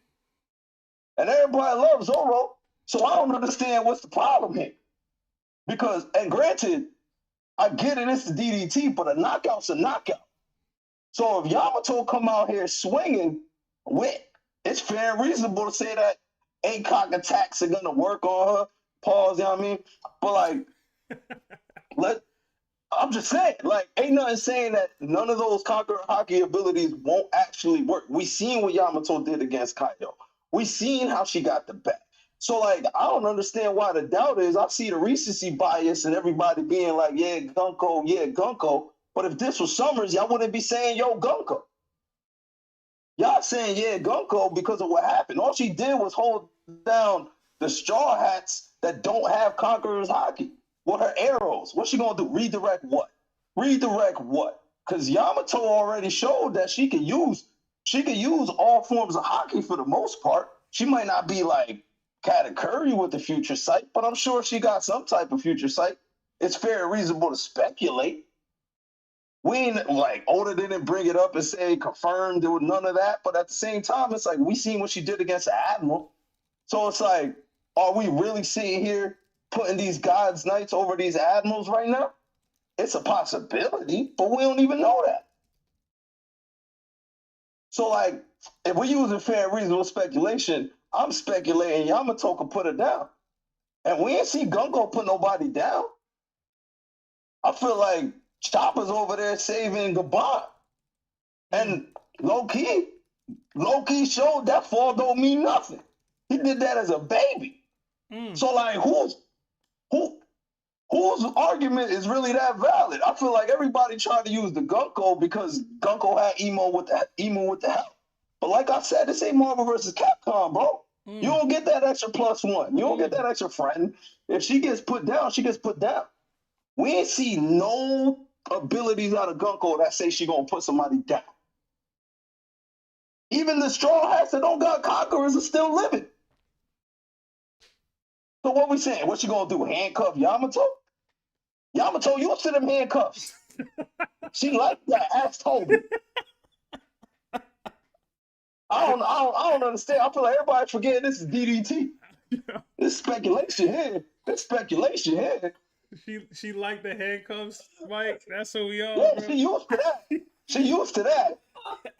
And everybody loves Zoro. So I don't understand what's the problem here. Because, and granted, I get it, it's the DDT, but a knockout's a knockout. So if Yamato come out here swinging, it's fair and reasonable to say that ACOG attacks are going to work on her. Pause, you know what I mean? But like, I'm just saying, like, ain't nothing saying that none of those Conqueror hockey abilities won't actually work. We seen what Yamato did against Kaido. We seen how she got the back. So, like, I don't understand why the doubt is. I see the recency bias and everybody being like, yeah, Gunko. But if this was Summers, y'all wouldn't be saying, yo, Gunko. Y'all saying, yeah, Gunko because of what happened. All she did was hold down the Straw Hats that don't have Conqueror's hockey. What her arrows? What's she gonna do? Redirect what? Because Yamato already showed that she can use all forms of hockey for the most part. She might not be like Katakuri with the future sight, but I'm sure she got some type of future sight. It's fair and reasonable to speculate. We ain't like Oda didn't bring it up and say confirmed there was none of that, but at the same time, it's like we seen what she did against the Admiral. So it's like, are we really sitting here putting these God's Knights over these Admirals right now? It's a possibility, but we don't even know that. So like, if we're using fair and reasonable speculation, I'm speculating Yamato could put her down. And we ain't see Gunko put nobody down. I feel like Chopper's over there saving Gabon. And low-key showed that fall don't mean nothing. He did that as a baby. So like, whose argument is really that valid? I feel like everybody tried to use the Gunko because Gunko had Emo with the help. But like I said, this ain't Marvel versus Capcom, bro. You don't get that extra +1. You don't get that extra friend. If she gets put down, she gets put down. We ain't see no abilities out of Gunko that say she gonna put somebody down. Even the Straw Hats that don't got Conquerors are still living. So what we saying? What she gonna do? Handcuff Yamato? Yamato, you to them handcuffs. She like that. Ask Toby. I don't understand. I feel like everybody forgetting this is DDT. This speculation here. This speculation here. She liked the handcuffs, Mike. That's what we all. Yeah, bro. she used to that. She used to that.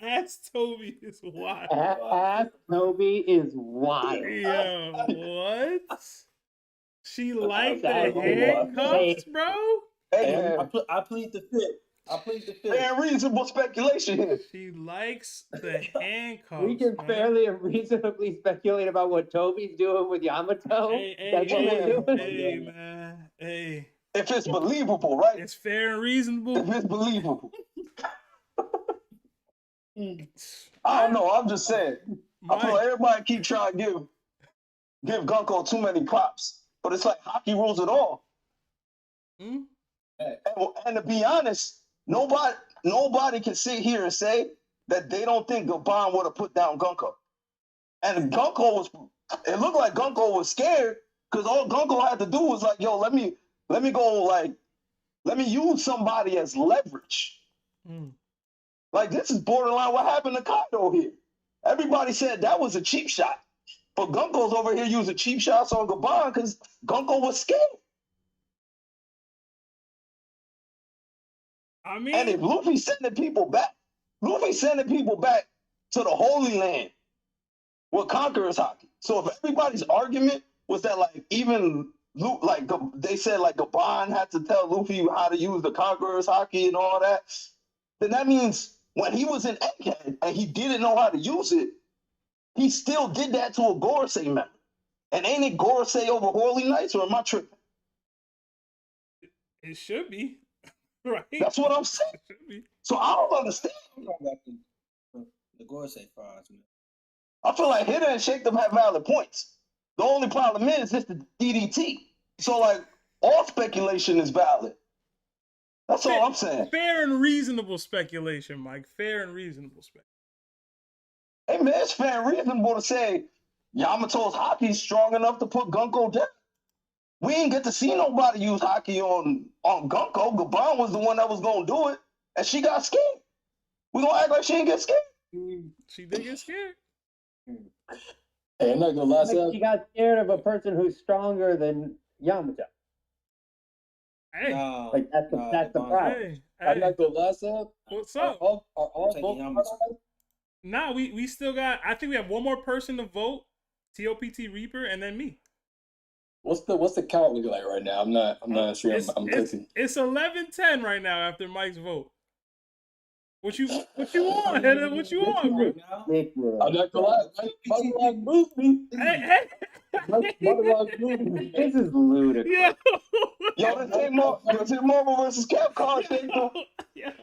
Ass Toby is wild. Ass Toby is wild. Yeah, what? She liked the That's handcuffs, bro? Hey, man. I plead the fifth. I plead the fifth. Man, reasonable speculation here. She likes the handcuffs. We can man. fairly and reasonably speculate about what Toby's doing with Yamato. That's what we're doing. Hey, man. Hey. If it's believable, right? It's fair and reasonable. If it's believable. I don't know. I'm just saying. I feel like everybody keep trying to give Gunko too many props, but it's like hockey rules it all. Hmm? And to be honest, nobody can sit here and say that they don't think Gabon would have put down Gunko. And it looked like Gunko was scared because all Gunko had to do was like, yo, let me use somebody as leverage. Mm. Like, this is borderline what happened to Kaido here. Everybody said that was a cheap shot. But Gunko's over here using cheap shots on Gabon because Gunko was scared. I mean, and if Luffy's sending people back to the Holy Land with Conqueror's Hockey. So if everybody's argument was that, like, even like they said, like, Gabon had to tell Luffy how to use the Conqueror's Hockey and all that, then that means when he was in Egghead and he didn't know how to use it, he still did that to a Gorosei member. And ain't it Gorosei over Holy Knights, or am I tripping? It should be. Right. That's what I'm saying. So I don't understand. The Gorosei frauds, man. I feel like Hitter and Shake Them have valid points. The only problem is it's the DDT. So, like, all speculation is valid. That's all I'm saying. Fair and reasonable speculation, Mike. Fair and reasonable speculation. Hey, man, it's fair and reasonable to say Yamato's hockey is strong enough to put Gunko down. We ain't get to see nobody use hockey on Gunko. Gabon was the one that was going to do it, and she got scared. We going to act like she didn't get scared. She did get scared. Hey, I'm not gonna lie, Like she got scared of a person who's stronger than Yamato. Hey, like that's the problem. I'm not gonna lie, Sab. What's up? Are all both Nah, we still got. I think we have one more person to vote. TOPT Reaper and then me. What's the count looking like right now? I'm not sure. I'm clicking. It's 11-10 right now after Mike's vote. What you want, Heather? What you want, bro? I'm not gonna lie. Motherlog moved me. Hey. Motherlog moved me. This is ludicrous. Yo, this ain't Marvel versus Capcom thing, though.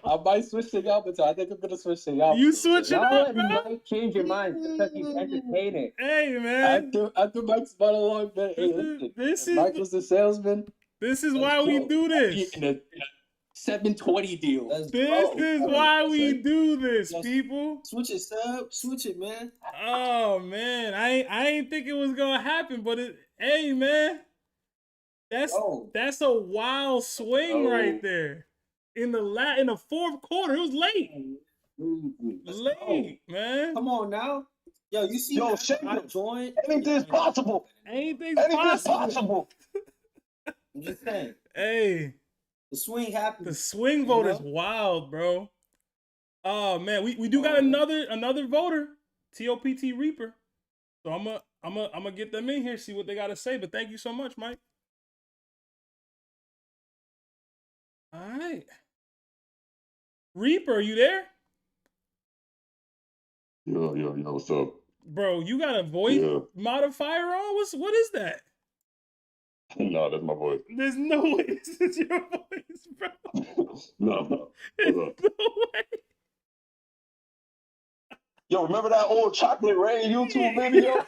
I might switch to Yamato. I think I'm gonna switch to Yamato. You switching up, bro? Might change your mind because he's entertaining. Hey, man. After Mike's monologue, man. Hey, Mike was the salesman. This is why we do this. In a 720 deal. This is why we do this, people. Switch it, Seb. Switch it, man. Oh man, I ain't think it was gonna happen, but hey, man, that's a wild swing right there. In the fourth quarter, it was late. Late, man. Come on now. Yo, you see that joint? Anything's possible. Anything's possible. I'm just saying. Hey. The swing happened. The swing vote is wild, bro. Oh man, we do got another voter, TOPT Reaper. So I'm gonna get them in here, see what they gotta say. But thank you so much, Mike. All right, Reaper, you there? Yo, what's up? Bro, you got a voice modifier on? What is that? No, that's my voice. There's no way this is your voice, bro. No. There's no way. Yo, remember that old Chocolate Rain YouTube video?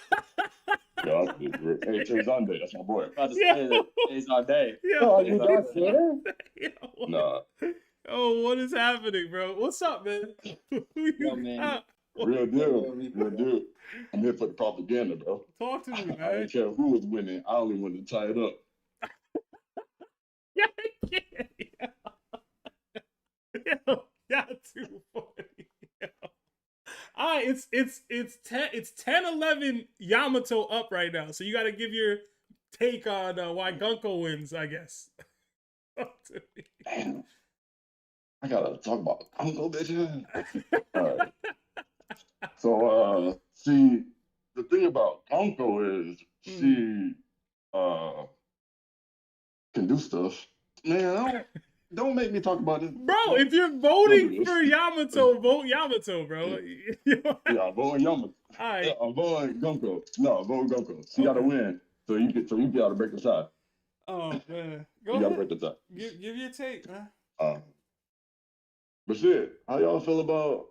Hey, Trey's on day. That's my boy. About to say that Trey's on day. You got Twitter? Nah. Oh, what is happening, bro? What's up, man? Yo, man. Real deal. I'm here for the propaganda, bro. Talk to me, man. I don't care who was winning. I only wanted to tie it up. Yo, y'all too funny. All right, it's 10-11 Yamato up right now. So you got to give your take on why Gunko wins, I guess. Damn. I gotta talk about Gunko, bitch. All right. So, see, the thing about Gunko is she can do stuff. Man, don't make me talk about this. Bro, if you're voting for Yamato, vote Yamato, bro. Yeah, I'm voting Yamato. All right. Yeah, I'm voting Gunko. No, vote Gunko. She gotta win. So you be able to break the tie. Oh man. You Go gotta ahead. break the tie. Give your take, man. But shit, how y'all feel about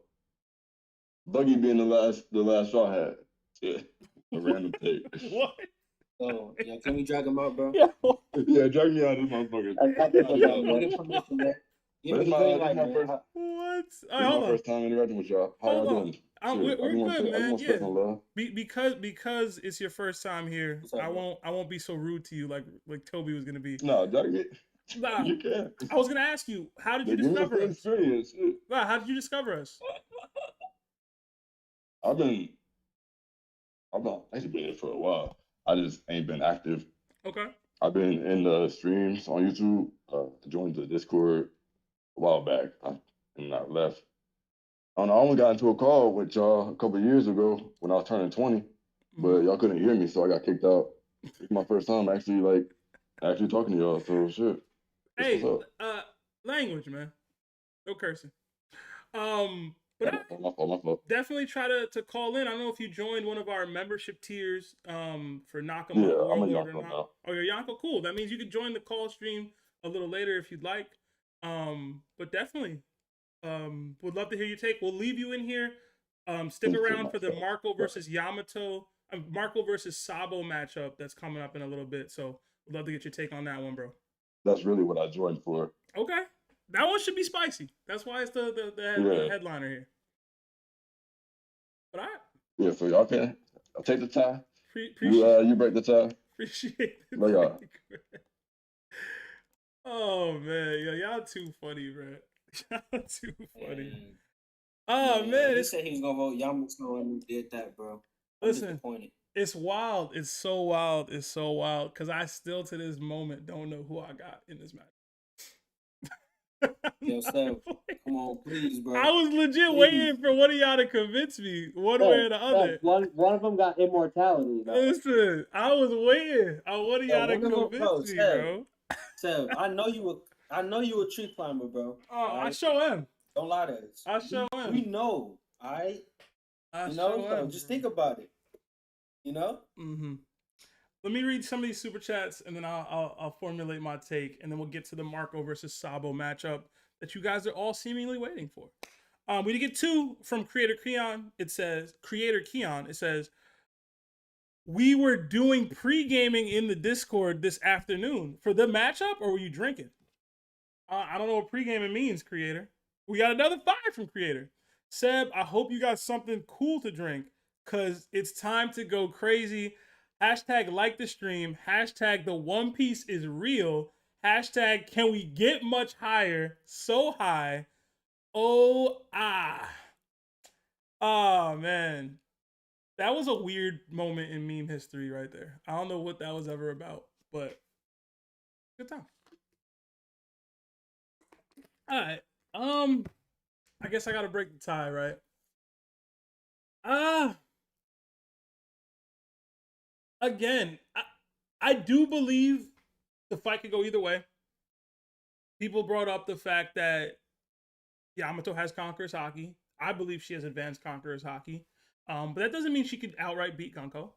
Buggy being the last straw hat? Yeah. A random take. What? Oh, yeah, can we drag him out, bro? Yeah, drag me out of this motherfucker. I'll get permission there. Give me the green light, man. What? This is my first time interacting with y'all. How y'all doing? We're good, man. Yeah. Love. Because it's your first time here, I won't be so rude to you like Toby was gonna be. No, drag me. Nah, you can. I was gonna ask you, how did you Give me discover the us? experience. Nah, how did you discover us? I've actually been here for a while. I just ain't been active. Okay. I've been in the streams on YouTube. Joined the Discord a while back, and I left. I don't know, I only got into a call with y'all a couple of years ago when I was turning 20, but y'all couldn't hear me, so I got kicked out. It's my first time actually talking to y'all, so shit. Hey, language, man. No cursing. But My fault. definitely try to call in. I don't know if you joined one of our membership tiers for Nakama Yeah, World I'm a Lord or Yonko not. now. Oh, you're Yonko? Cool. That means you can join the call stream a little later if you'd like. But definitely, would love to hear your take. We'll leave you in here. Stick around for the Marco versus Yamato, Marco versus Sabo matchup that's coming up in a little bit. So we'd love to get your take on that one, bro. That's really what I joined for. Okay. That one should be spicy. That's why it's the headliner here. But all right. Yeah, so y'all can. I'll take the tie. You break the tie. Appreciate it. Love y'all. Oh man, y'all too funny, bro. Y'all too funny. Oh man, he said he was gonna vote Yamato and he did that, bro. I'm Listen, disappointed. it's wild. It's so wild. It's so wild. Because I still to this moment don't know who I got in this match. Yo, Seb, come on, please, bro. I was legit waiting for one of y'all to convince me one way or the other. One of them got immortality. Though. Listen, I was waiting on one of y'all to convince me, bro. Seb, I know you a tree climber, bro. Oh, I sure am. Don't lie to us. I sure am. We know, all right? So just think about it. You know? Mm-hmm. Let me read some of these super chats, and then I'll formulate my take, and then we'll get to the Marco versus Sabo matchup that you guys are all seemingly waiting for. We did get two from Creator Keon. It says, we were doing pre-gaming in the Discord this afternoon for the matchup, or were you drinking? I don't know what pre-gaming means, Creator. We got another 5 from Creator. Seb, I hope you got something cool to drink, because it's time to go crazy. Hashtag like the stream. Hashtag the One Piece is real. Hashtag can we get much higher? So high. Oh, man. That was a weird moment in meme history right there. I don't know what that was ever about, but good time. All right. I guess I gotta break the tie, right? Again, I do believe the fight could go either way. People brought up the fact that Yamato has Conqueror's Haki. I believe she has advanced Conqueror's Haki. But that doesn't mean she could outright beat Gunko.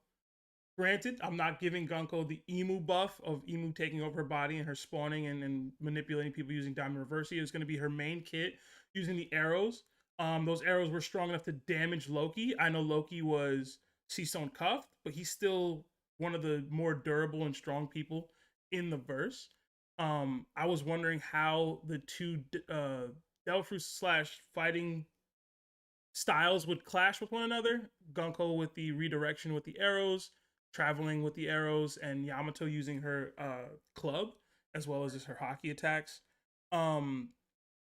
Granted, I'm not giving Gunko the Emu buff of Emu taking over her body and her spawning and manipulating people using Diamond Reversi. It's going to be her main kit using the arrows. Those arrows were strong enough to damage Loki. I know Loki was Sea Stone cuffed, but he's still one of the more durable and strong people in the verse. I was wondering how the two Delphrus / fighting styles would clash with one another. Gunko with the redirection with the arrows, traveling with the arrows, and Yamato using her club as well as just her hockey attacks. I'm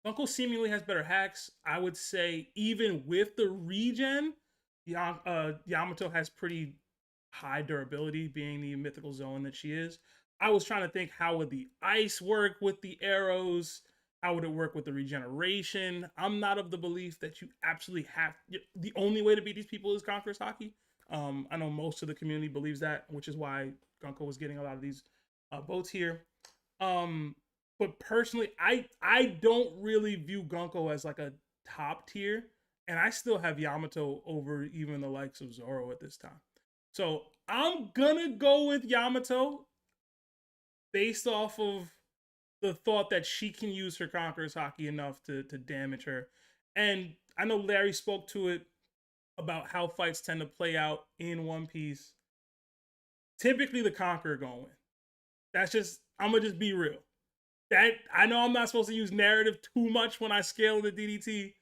Gunko seemingly has better hacks. I would say even with the regen, Yamato has pretty high durability, being the mythical zone that she is. I was trying to think, how would the ice work with the arrows? How would it work with the regeneration? I'm not of the belief that you absolutely have, the only way to beat these people is Conqueror's Haki. I know most of the community believes that, which is why Gunko was getting a lot of these votes here. But personally, I don't really view Gunko as like a top tier, and I still have Yamato over even the likes of Zoro at this time. So I'm gonna go with Yamato based off of the thought that she can use her Conqueror's Haki enough to damage her. And I know Larry spoke to it about how fights tend to play out in One Piece. Typically the Conqueror gonna win. That's just, I'm gonna just be real. That, I know I'm not supposed to use narrative too much when I scale the DDT,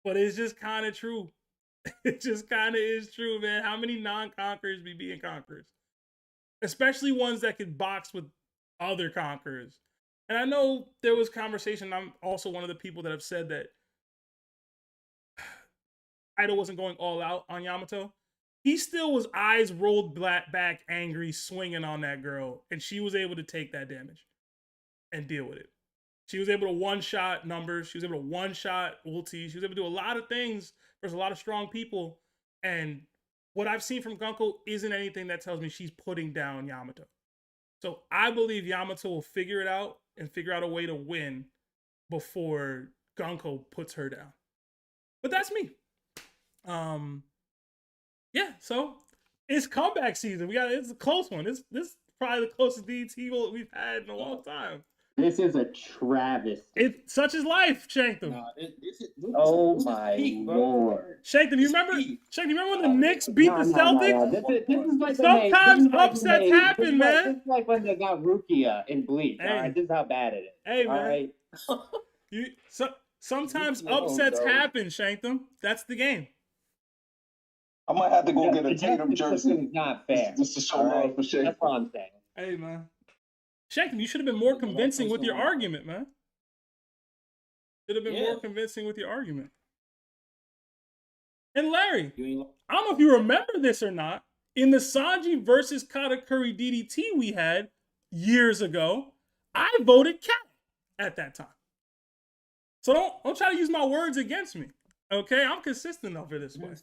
but it's just kind of true. It just kind of is true, man. How many non-conquerors be being conquerors? Especially ones that could box with other conquerors. And I know there was conversation. I'm also one of the people that have said that Idol wasn't going all out on Yamato. He still was eyes rolled back, angry, swinging on that girl. And she was able to take that damage and deal with it. She was able to one-shot numbers. She was able to one-shot ulti. She was able to do a lot of things. There's a lot of strong people. And what I've seen from Gunko isn't anything that tells me she's putting down Yamato. So I believe Yamato will figure it out and figure out a way to win before Gunko puts her down. But that's me. Yeah, so it's comeback season. It's a close one. This is probably the closest DT we've had in a long time. This is a travesty. It's such is life, Shankton. Nah, Oh this is my peak, bro. lord. Shankton, you remember? Shankton, you remember when the Knicks beat the Celtics? This is like Sometimes upsets happen, man. This is like when they got Rukia in Bleach. Hey. All right, this is how bad it is. Hey, all man. right? Sometimes upsets happen, Shankton. That's the game. I might have to go get a Tatum jersey. Not fair. Just to show love for Shea. That's all I'm saying. Hey, man. Shankton, you should have been more convincing with your argument, man. Should have been more convincing with your argument. And Larry, I don't know if you remember this or not. In the Sanji versus Katakuri DDT we had years ago, I voted Cat at that time. So don't try to use my words against me. Okay? I'm consistent over this way.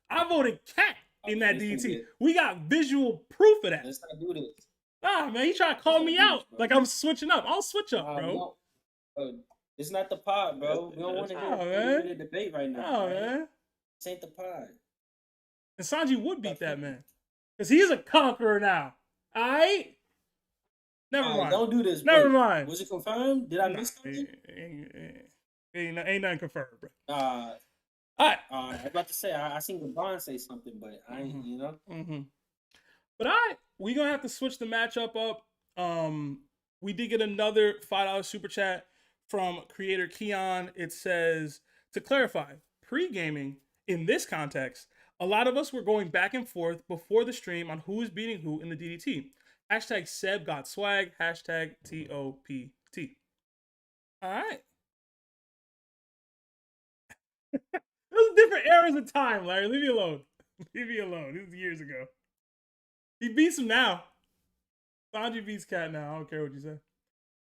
I voted Cat in that DDT. We got visual proof of that. Let's not do this. Ah, man, he tried to call me out like I'm switching up. I'll switch up, bro. It's not the pod, bro. We don't want to hear the debate right now. Oh, man. This ain't the pod. And Sanji would beat that man. Because he's a conqueror now. All right? Never mind. Don't do this, Never bro. mind. Was it confirmed? Did I miss something? Ain't nothing confirmed, bro. All right. I was about to say, I seen Gabon say something, but I ain't, you know? Mm-hmm. But all right, we're going to have to switch the matchup up. We did get another $5 super chat from creator Keon. It says, to clarify, pre-gaming in this context, a lot of us were going back and forth before the stream on who is beating who in the DDT. Hashtag Seb got swag. Hashtag TOPT. All right. Those are different eras of time, Larry. Leave me alone. Leave me alone. This was years ago. He beats him now. Sanji beats Cat now. I don't care what you say.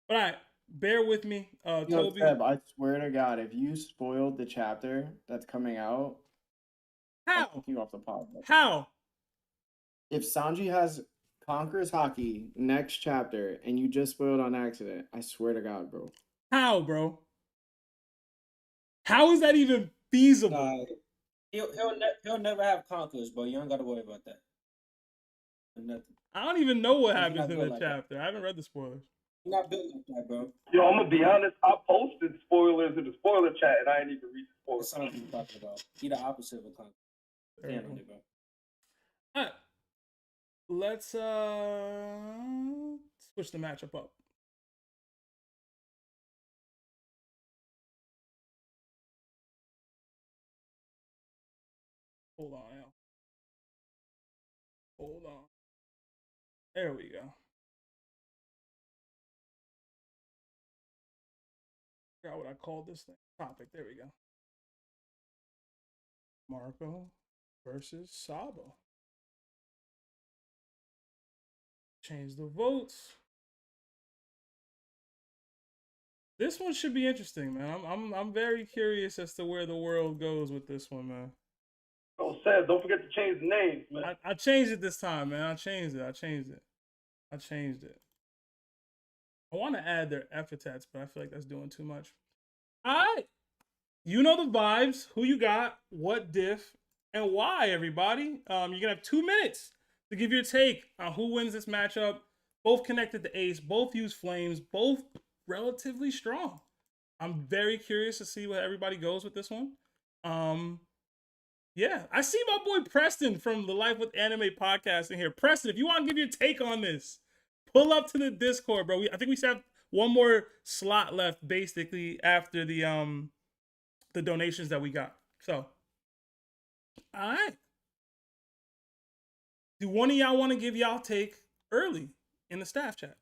But all right, bear with me. Toby. Seb, I swear to God, if you spoiled the chapter that's coming out, how? I'll kick you off the pod. How? If Sanji has Conqueror's Haki next chapter and you just spoiled on accident, I swear to God, bro. How, bro? How is that even feasible? He'll never have conquerors, bro. You don't got to worry about that. Nothing. I don't even know what happens in the like chapter. I haven't read the spoilers. You're not built like that, bro. Yo, I'm gonna be honest. I posted spoilers in the spoiler chat, and I ain't even read the spoilers. That's what I'm talking about. He the opposite of a conqueror. Damn it, bro. All right. Let's switch the matchup up. Hold on, yeah. Hold on. There we go. forgot what I called this thing. Topic. There we go. Marco versus Sabo. Change the votes. This one should be interesting, man. I'm very curious as to where the world goes with this one, man. Oh, Seb, don't forget to change the names, man. I changed it this time, man. I changed it. I want to add their epithets, but I feel like that's doing too much. All right. You know the vibes. Who you got, what diff, and why, everybody. You're going to have 2 minutes to give your take on who wins this matchup. Both connected to Ace. Both use flames. Both relatively strong. I'm very curious to see where everybody goes with this one. Yeah, I see my boy Preston from the Life with Anime podcast in here. Preston, if you want to give your take on this, pull up to the Discord, bro. I think we have one more slot left, basically, after the donations that we got. So, all right. Do one of y'all want to give y'all take early in the staff chat?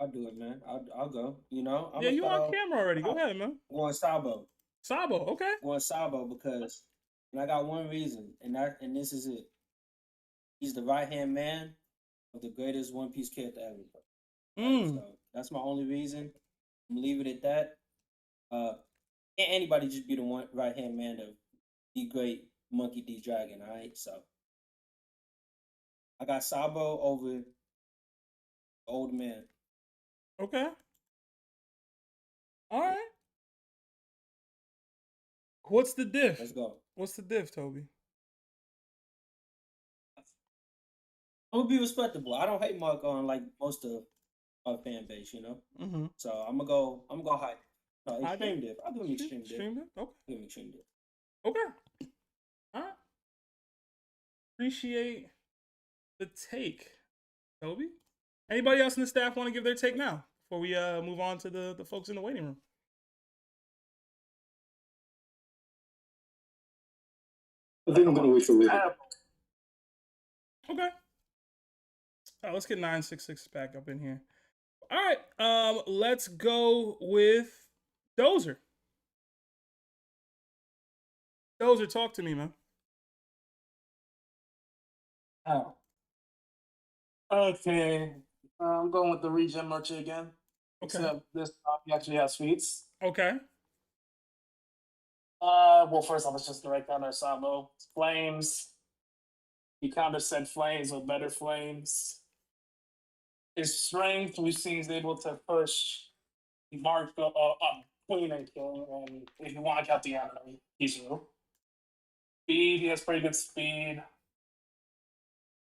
I'll do it, man. I'll go. You know, yeah, you on camera already. Go ahead, man. Going Sabo. Sabo, okay. Going Sabo because, and I got one reason, and this is it. He's the right hand man of the greatest One Piece character ever. So that's my only reason. I'm gonna leave it at that. Can't anybody just be the right hand man of the great Monkey D Dragon, all right? So I got Sabo over the old man. Okay. All right. What's the diff? Let's go. What's the diff, Toby? I'm gonna be respectable. I don't hate Mark on like most of our fan base, you know. Mm-hmm. So I'm gonna go high. Extreme diff. I'll do an extreme diff. Extreme diff? Okay. I'll do an extreme diff. Okay. All right. Appreciate the take, Toby. Anybody else in the staff want to give their take now before we move on to the folks in the waiting room? I think I'm gonna wait for later. Okay. All right, let's get 966 back up in here. All right, let's go with Dozer. Dozer, talk to me, man. Oh. Okay. I'm going with the regen merchant again. Okay. Except this time he actually has feats. Okay. Well, first off, it's just direct counter Sabo. Flames. He counter said flames with better flames. His strength, we've seen he's able to push Marco Queen and King, and if you want to count the enemy, he's real. Speed, he has pretty good speed.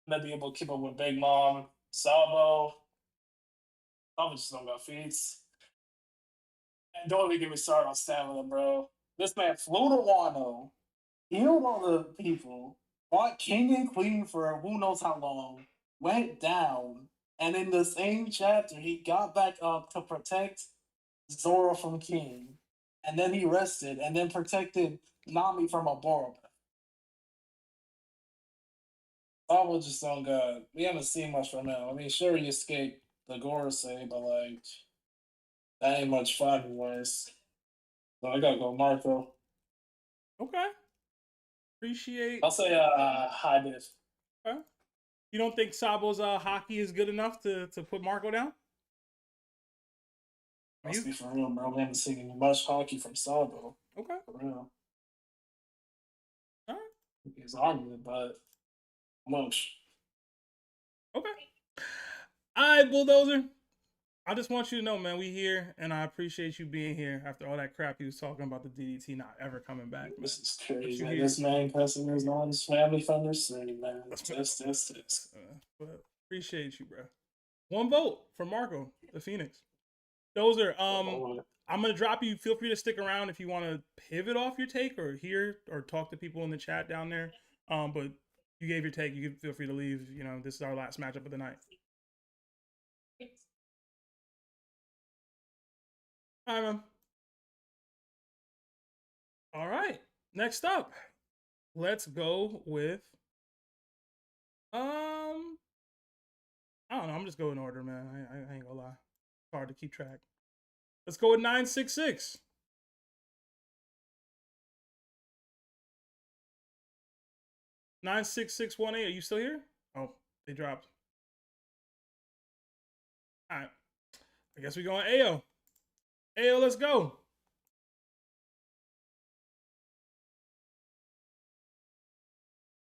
Might be able to keep up with Big Mom. Sabo just don't got feats. And don't even get me started on stamina, bro. This man flew to Wano, healed all the people, fought King and Queen for who knows how long, went down, and in the same chapter, he got back up to protect Zoro from King. And then he rested, and then protected Nami from a Borough. Sabo just don't got. We haven't seen much from him. I mean, sure, he escaped the Gorosei, but like, that ain't much fun, anyways. So I gotta go Marco. Okay. Appreciate. I'll say high diff. Okay. You don't think Sabo's hockey is good enough to put Marco down? Let's be for real, bro. We haven't seen much hockey from Sabo. Okay. For real. All right. It's argument, but much. Okay. All right, Bulldozer. I just want you to know, man, we here, and I appreciate you being here after all that crap he was talking about the DDT not ever coming back. Man. This is crazy. Man. This man cussing his non family from their city, man. This. But appreciate you, bro. One vote for Marco, the Phoenix. Dozer, I'm gonna drop you. Feel free to stick around if you want to pivot off your take or hear or talk to people in the chat down there. But you gave your take. You can feel free to leave. You know, this is our last matchup of the night. All right, man. All right. Next up, let's go with I don't know. I'm just going in order, man. I ain't gonna lie. It's hard to keep track. Let's go with 966. Nine 6-6-1-8. Are you still here? Oh, they dropped. All right. I guess we go on AO. AO, let's go.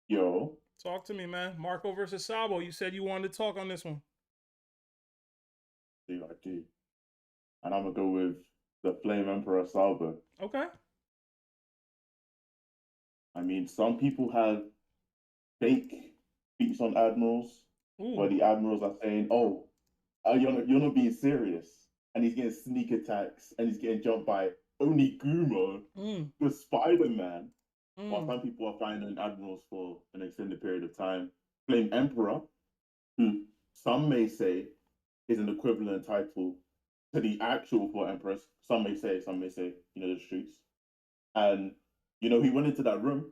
Yo. Talk to me, man. Marco versus Sabo. You said you wanted to talk on this one. I do. And I'm going to go with the Flame Emperor Sabo. Okay. I mean, some people have fake beats on admirals, where the admirals are saying, "Oh, you're not being serious," and he's getting sneak attacks and he's getting jumped by Oniguma, the Spider-Man. While some people are finding admirals for an extended period of time. Flame Emperor, who some may say is an equivalent title to the actual for Empress. Some may say, the streets. And he went into that room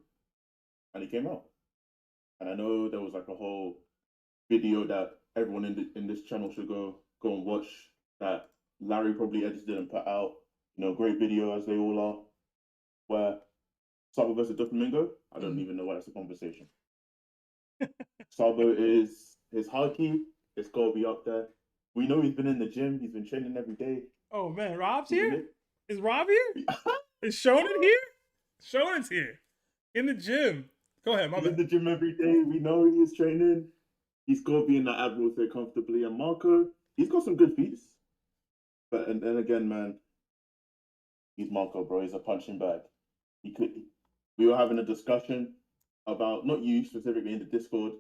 and he came out. And I know there was like a whole video that everyone in this channel should go and watch, that Larry probably edited and put out. Great video as they all are. Where Sabo versus Doflamingo, I don't even know why that's a conversation. Sabo is his haki. It's got to be up there. We know he's been in the gym. He's been training every day. Oh man, Rob's here. Is Rob here? Is Shonen here? Shonen's here in the gym. Go ahead, my He's bad. in the gym every day. We know he's training. He's got to be in that Admiral there comfortably. And Marco, he's got some good feats. But and then again, man, he's Marco, bro. He's a punching bag. We were having a discussion about, not you specifically in the Discord,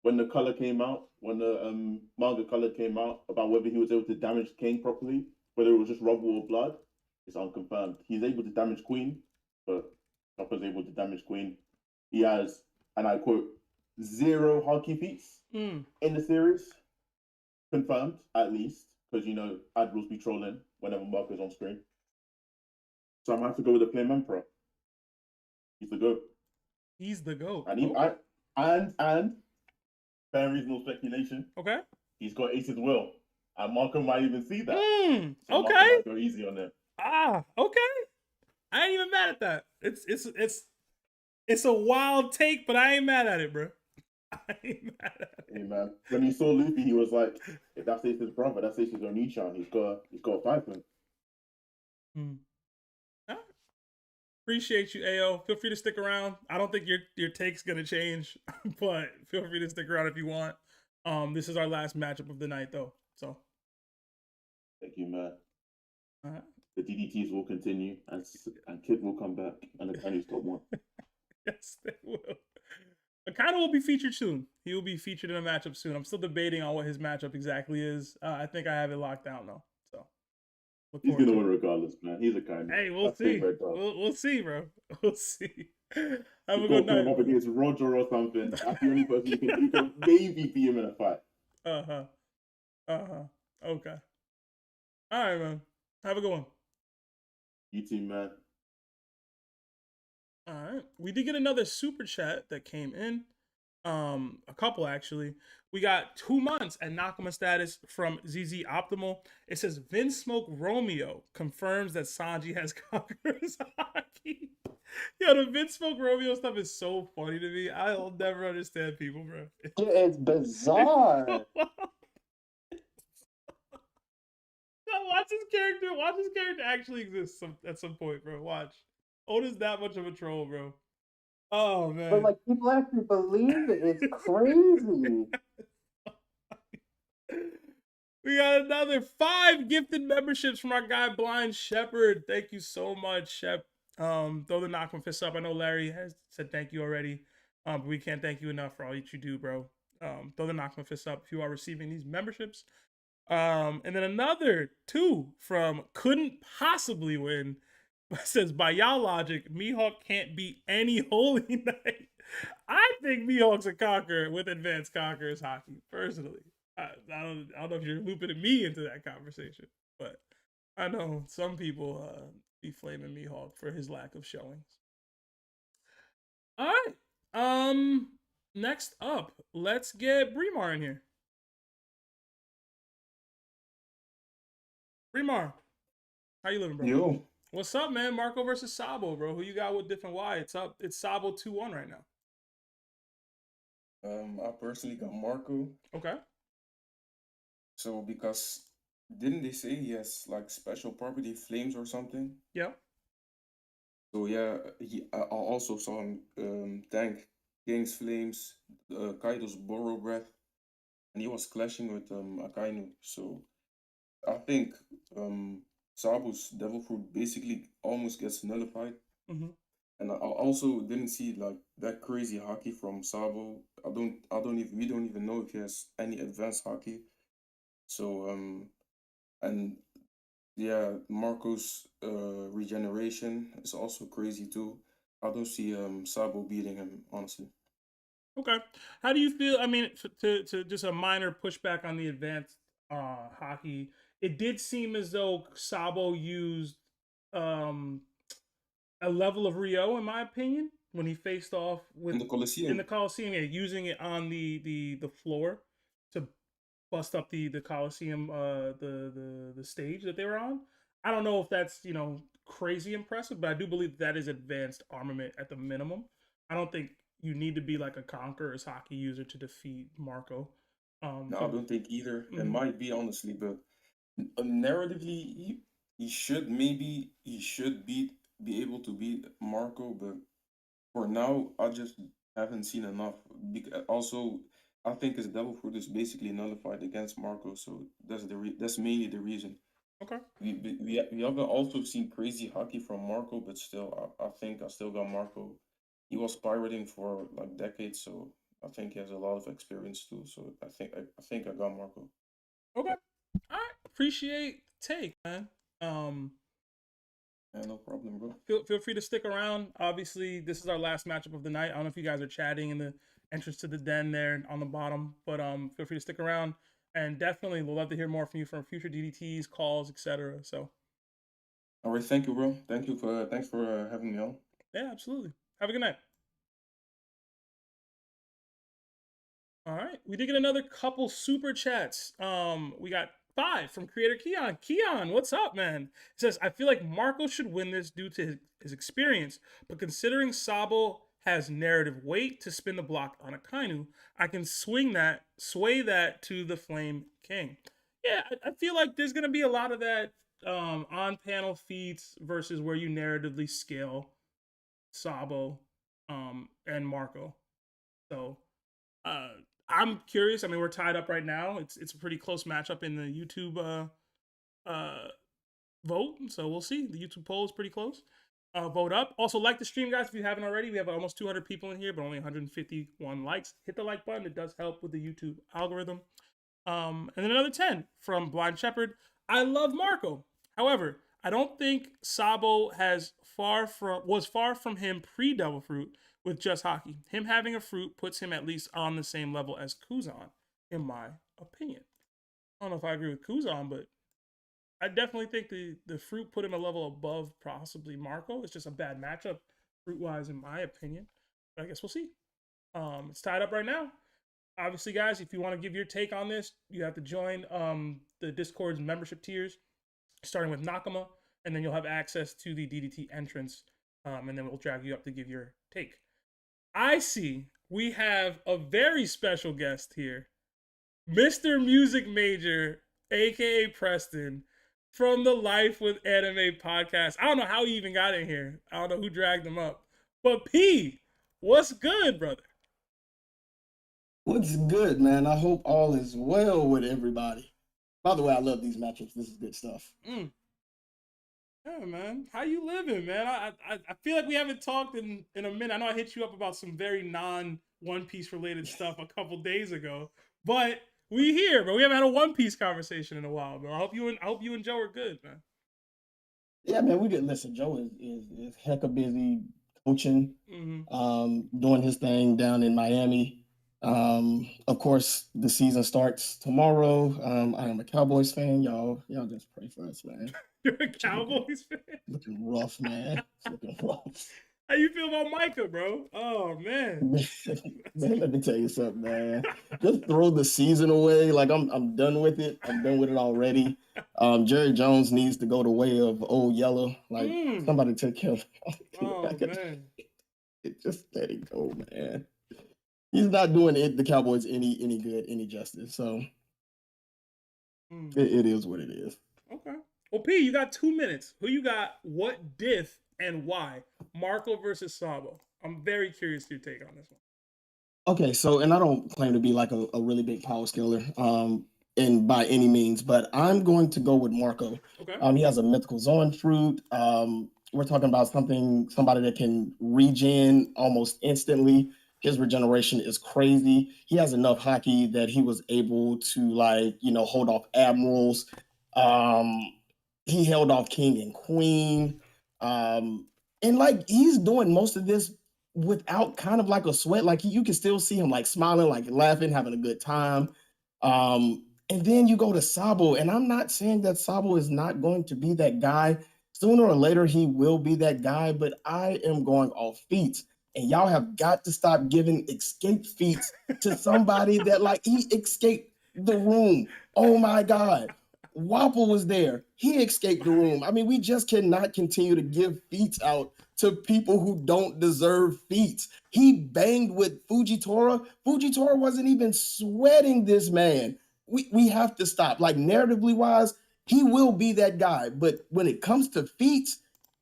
when the color came out, when the manga color came out, about whether he was able to damage King properly, whether it was just rubble or blood. It's unconfirmed. He's able to damage Queen, but Chopper's able to damage Queen. He has, and I quote, 0 haki feats in the series. Confirmed, at least, because Admirals be trolling whenever Marco's on screen. So I'm gonna have to go with the Flame Emperor. He's the GOAT. He's the GOAT. And fair reasonable speculation. Okay. He's got Ace's will. And Marco might even see that. So Okay. Marco might go easy on him. Okay. I ain't even mad at that. It's a wild take, but I ain't mad at it, bro. I ain't mad at it. Hey man. When he saw Luffy, he was like, if that's Ace's brother, that's Ace's Onichan. He's got a fight for him. Appreciate you, AO. Feel free to stick around. I don't think your take's gonna change, but feel free to stick around if you want. This is our last matchup of the night, though. So, thank you, man. The DDTs will continue, and Kid will come back, and the Chinese got one. Yes, they will. Akano will be featured soon. He will be featured in a matchup soon. I'm still debating on what his matchup exactly is. I think I have it locked down though. So he's gonna win regardless, man. He's a kind. Hey, we'll see. We'll see, bro. We'll see. Have a good night. Up against Roger or something. That's the only person you can maybe beat him in a fight. Okay. All right, man. Have a good one. You too, man. All right. We did get another super chat that came in. A couple actually. We got 2 months at Nakama status from ZZ Optimal. It says Vince Smoke Romeo confirms that Sanji has Conqueror's haki. Yo, the Vince Smoke Romeo stuff is so funny to me. I'll never understand people, bro. It's bizarre. Watch this character actually exist at some point, bro. Watch. Oda's that much of a troll, bro. Oh man. But like people actually believe it. It's crazy. We got another 5 gifted memberships from our guy Blind Shepherd. Thank you so much, Shep. Throw the knockman fist up. I know Larry has said thank you already. But we can't thank you enough for all that you do, bro. Throw the knockman fist up if you are receiving these memberships. And then another 2 from Couldn't Possibly Win. It says, by y'all logic, Mihawk can't beat any Holy Knight. I think Mihawk's a conqueror with advanced conqueror's haki, personally. I don't know if you're looping me into that conversation, but I know some people be flaming Mihawk for his lack of showings. All right. Next up, let's get Brimar in here. Brimar. How you living, bro? Yo. What's up, man? Marco versus Sabo, bro. Who you got with different Y? It's up. It's Sabo 2-1 right now. I personally got Marco. Okay. So because didn't they say he has like special property flames or something? Yeah. So yeah, I also saw him tank King's flames, Kaido's borrow breath, and he was clashing with Akainu. So I think Sabu's devil fruit basically almost gets nullified. Mhm. And I also didn't see like that crazy hockey from Sabo. We don't even know if he has any advanced hockey. So and yeah, Marco's regeneration is also crazy too. I don't see Sabo beating him, honestly. Okay. How do you feel? I mean, to just a minor pushback on the advanced hockey, it did seem as though Sabo used a level of Rio, in my opinion, when he faced off with In the Coliseum. In the Coliseum, yeah, using it on the floor to bust up the Coliseum, the stage that they were on. I don't know if that's crazy impressive, but I do believe that is advanced armament at the minimum. I don't think you need to be like a Conqueror's hockey user to defeat Marco. No, I don't think either. It Mhm. might be honestly, but narratively, he should be be able to beat Marco, but for now, I just haven't seen enough. Also, I think his devil fruit is basically nullified against Marco, so that's mainly the reason. Okay. We haven't also seen crazy hockey from Marco, but still, I think I still got Marco. He was pirating for like decades, so I think he has a lot of experience too. So I think I got Marco. Okay. All right. Appreciate the take, man. Yeah, no problem, bro. Feel free to stick around. Obviously, this is our last matchup of the night. I don't know if you guys are chatting in the entrance to the den there on the bottom, but feel free to stick around. And definitely, we'll love to hear more from you from future DDTs, calls, etc. So, All right, thank you, bro. Thanks for having me on. yeah, absolutely. Have a good night. All right, we did get another couple super chats. We got 5 from creator Keon. Keon, what's up, man? It says, I feel like Marco should win this due to his experience, but considering Sabo has narrative weight to spin the block on Akainu, I can sway that to the Flame King. Yeah, I feel like there's gonna be a lot of that on-panel feats versus where you narratively scale Sabo and Marco. So I'm curious. I mean, we're tied up right now. It's a pretty close matchup in the YouTube vote. So we'll see. The YouTube poll is pretty close. Vote up. Also, like the stream, guys, if you haven't already. We have almost 200 people in here, but only 151 likes. Hit the like button. It does help with the YouTube algorithm. And then another 10 from Blind Shepherd. I love Marco. However, I don't think Sabo was far from him pre-Devil Fruit with just hockey. Him having a fruit puts him at least on the same level as Kuzan, in my opinion. I don't know if I agree with Kuzan, but I definitely think the fruit put him a level above possibly Marco. It's just a bad matchup fruit-wise, in my opinion. But I guess we'll see. It's tied up right now. Obviously, guys, if you want to give your take on this, you have to join the Discord's membership tiers, starting with Nakama, and then you'll have access to the DDT entrance, and then we'll drag you up to give your take. I see we have a very special guest here, Mr. Music Major, aka Preston, from the Life with Anime podcast. I don't know how he even got in here. I don't know who dragged him up. But P, what's good, brother? What's good, man? I hope all is well with everybody. By the way, I love these matchups. This is good stuff. Yeah, man. How you living, man? I feel like we haven't talked in a minute. I know I hit you up about some very non-One Piece related stuff a couple days ago, but we here, bro. We haven't had a One Piece conversation in a while, bro. I hope you and Joe are good, man. Yeah, man, we did. Listen, Joe is hecka busy coaching, doing his thing down in Miami. Of course, the season starts tomorrow. I am a Cowboys fan. Y'all just pray for us, man. You're a Cowboys fan? Looking rough, man. It's looking rough. How you feel about Micah, bro? Oh man. Man, let me tell you something, man. Just throw the season away. Like I'm done with it. I'm done with it already. Jerry Jones needs to go the way of Old Yellow. Like somebody take him. Oh man. Just let it go, man. He's not doing the Cowboys any good, any justice. So it is what it is. Okay. Well, P, you got 2 minutes. Who you got? What diff and why? Marco versus Sabo. I'm very curious to your take on this one. Okay, so and I don't claim to be like a really big power skiller, and by any means, but I'm going to go with Marco. Okay. He has a mythical zone fruit. We're talking about somebody that can regen almost instantly. His regeneration is crazy. He has enough hockey that he was able to hold off admirals. He held off king and queen. And like he's doing most of this without kind of like a sweat. Like you can still see him like smiling, like laughing, having a good time. And then you go to Sabo, and I'm not saying that Sabo is not going to be that guy. Sooner or later, he will be that guy, but I am going off feats. And y'all have got to stop giving escape feats to somebody that like he escaped the room. Oh my God. Wapple was there. He escaped the room. I mean, we just cannot continue to give feats out to people who don't deserve feats. He banged with Fujitora. Fujitora wasn't even sweating this man. We have to stop. Like narratively wise, he will be that guy. But when it comes to feats,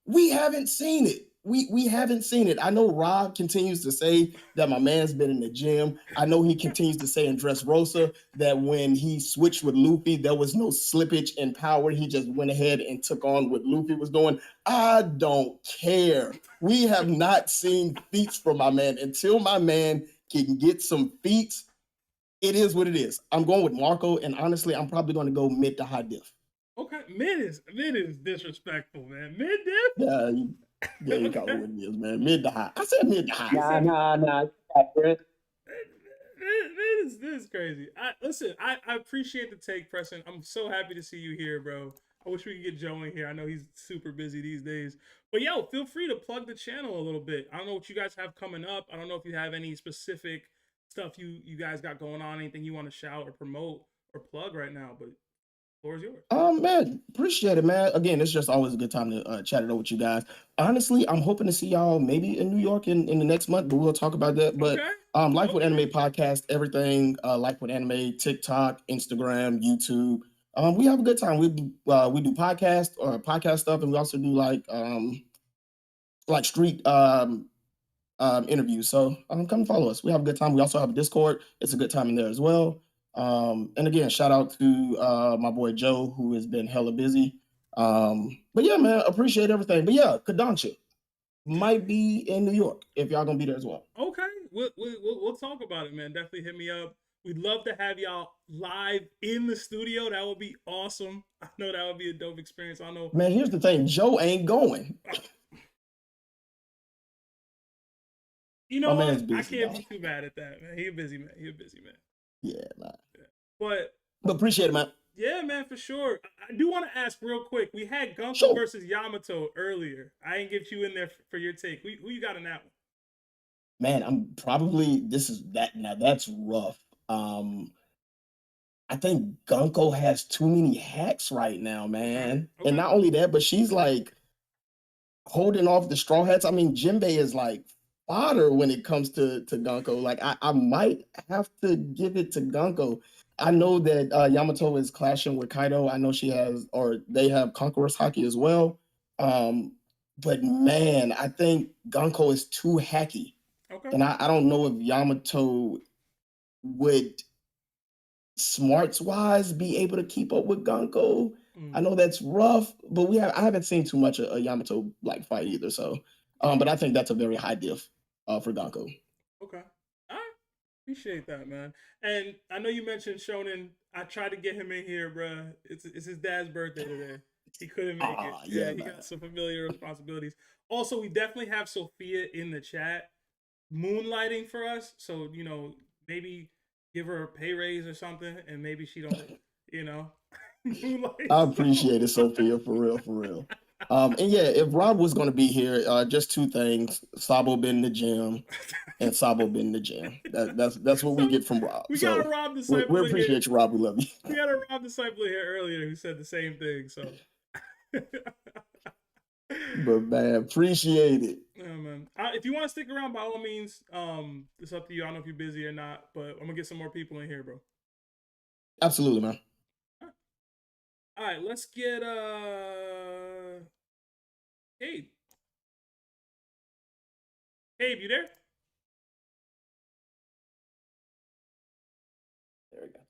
we haven't seen it. We haven't seen it. I know Rob continues to say that my man's been in the gym. I know he continues to say in Dressrosa that when he switched with Luffy, there was no slippage in power. He just went ahead and took on what Luffy was doing. I don't care. We have not seen feats from my man. Until my man can get some feats, it is what it is. I'm going with Marco, and honestly, I'm probably going to go mid to high diff. Okay, mid is disrespectful, man. Mid diff? Yeah, you call it what it is, man. Mid to high. I said mid to high. Nah. This is crazy. I appreciate the take, Preston. I'm so happy to see you here, bro. I wish we could get Joe in here. I know he's super busy these days. But yo, feel free to plug the channel a little bit. I don't know what you guys have coming up. I don't know if you have any specific stuff you guys got going on, anything you want to shout or promote or plug right now, but the floor is yours. Man, appreciate it, man. Again, it's just always a good time to chat it over with you guys. Honestly, I'm hoping to see y'all maybe in New York in the next month, but we'll talk about that. But Life with Anime podcast, everything Life with Anime, TikTok, Instagram, YouTube. We have a good time. We do podcast stuff, and we also do like street interviews. So come follow us. We have a good time. We also have a Discord. It's a good time in there as well. And again, shout out to my boy Joe, who has been hella busy. But yeah, man, appreciate everything. But yeah, Kadancha might be in New York if y'all gonna be there as well. Okay, we'll talk about it, man. Definitely hit me up. We'd love to have y'all live in the studio. That would be awesome. I know that would be a dope experience. I know. Man, here's the thing: Joe ain't going. You know what? I can't be too mad at that, man. He a busy man. Yeah, man. But appreciate it, man. Yeah, man, for sure. I do want to ask real quick. We had Gunko versus Yamato earlier. I didn't get you in there for your take. Who you got in that one? Man, I'm probably that's rough. I think Gunko has too many hacks right now, man. Okay. And not only that, but she's like holding off the straw hats. I mean, Jinbei is like fodder when it comes to Gunko. Like I might have to give it to Gunko. I know that Yamato is clashing with Kaido. I know they have Conqueror's Haki as well. But man, I think Gunko is too hacky. Okay. And I don't know if Yamato would smarts-wise be able to keep up with Gunko. I know that's rough, but I haven't seen too much of a Yamato like fight either. So, but I think that's a very high diff for Gunko. Okay. All right. Appreciate that, man. And I know you mentioned Shonen. I tried to get him in here, bruh. It's his dad's birthday today. He couldn't make it. Yeah, he got some familiar responsibilities. Also, we definitely have Sophia in the chat moonlighting for us. So, maybe give her a pay raise or something, and maybe she don't, moonlight. I appreciate it, Sophia, for real. And yeah, if Rob was going to be here, just two things: Sabo been in the gym, and Sabo been in the gym. That's what we get from Rob. We so got Rob Disciple. we appreciate you, Rob. We love you. We had a Rob Disciple here earlier who said the same thing. So, But man, appreciate it. yeah, man. If you want to stick around, by all means, it's up to you. I don't know if you're busy or not, but I'm gonna get some more people in here, bro. Absolutely, man. All right, let's get Gabe. Gabe, you there? There we go.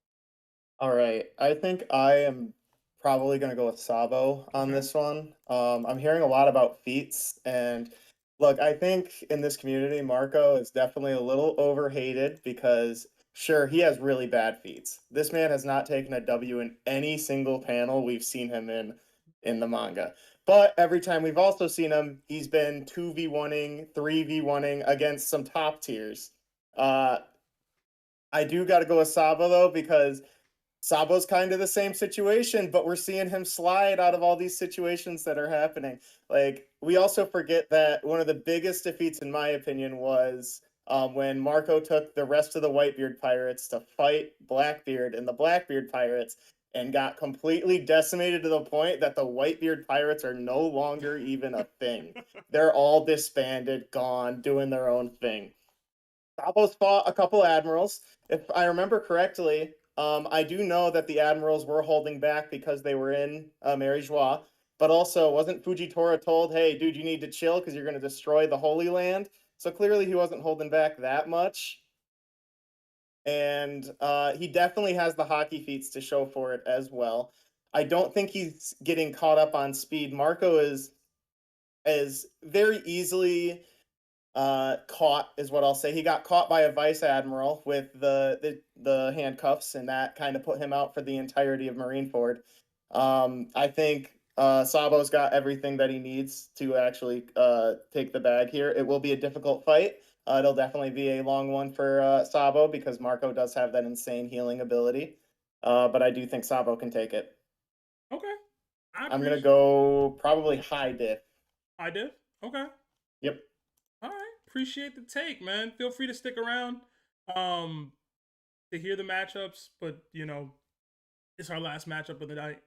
All right. I think I am probably going to go with Sabo on this one. I'm hearing a lot about feats, and look, I think in this community, Marco is definitely a little overhated because sure, he has really bad feats. This man has not taken a W in any single panel we've seen him in the manga. But every time we've also seen him, he's been 2v1ing, 3v1ing against some top tiers. I do got to go with Sabo, though, because Sabo's kind of the same situation, but we're seeing him slide out of all these situations that are happening. Like, we also forget that one of the biggest defeats, in my opinion, was when Marco took the rest of the Whitebeard pirates to fight Blackbeard and the Blackbeard pirates and got completely decimated to the point that the Whitebeard pirates are no longer even a thing. They're all disbanded, gone, doing their own thing. Sabo's fought a couple admirals. If I remember correctly, I do know that the admirals were holding back because they were in Mary Joie, but also wasn't Fujitora told, hey, dude, you need to chill because you're going to destroy the Holy Land? So clearly he wasn't holding back that much. And he definitely has the hockey feats to show for it as well. I don't think he's getting caught up on speed. Marco is very easily caught, is what I'll say. He got caught by a vice admiral with the handcuffs, and that kind of put him out for the entirety of Marineford. I think Sabo's got everything that he needs to actually take the bag here. It will be a difficult fight. It'll definitely be a long one for Sabo because Marco does have that insane healing ability. But I do think Sabo can take it. Okay. I'm going to go probably high diff. High diff? Okay. Yep. All right. Appreciate the take, man. Feel free to stick around to hear the matchups, but, you know, it's our last matchup of the night.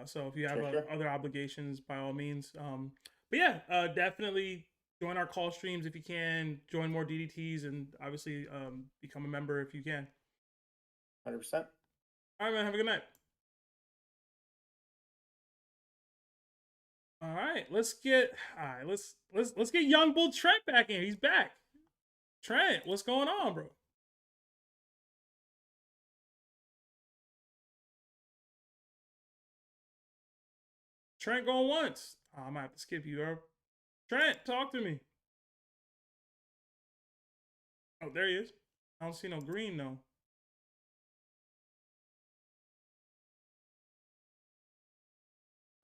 So if you have other obligations, by all means. But yeah, definitely join our call streams if you can. Join more DDTs and obviously become a member if you can. 100%. All right, man. Have a good night. All right, let's get young Bull Trent back in. He's back. Trent, what's going on, bro? Trent going once. Oh, I might have to skip you, bro. Trent, talk to me. Oh, there he is. I don't see no green though.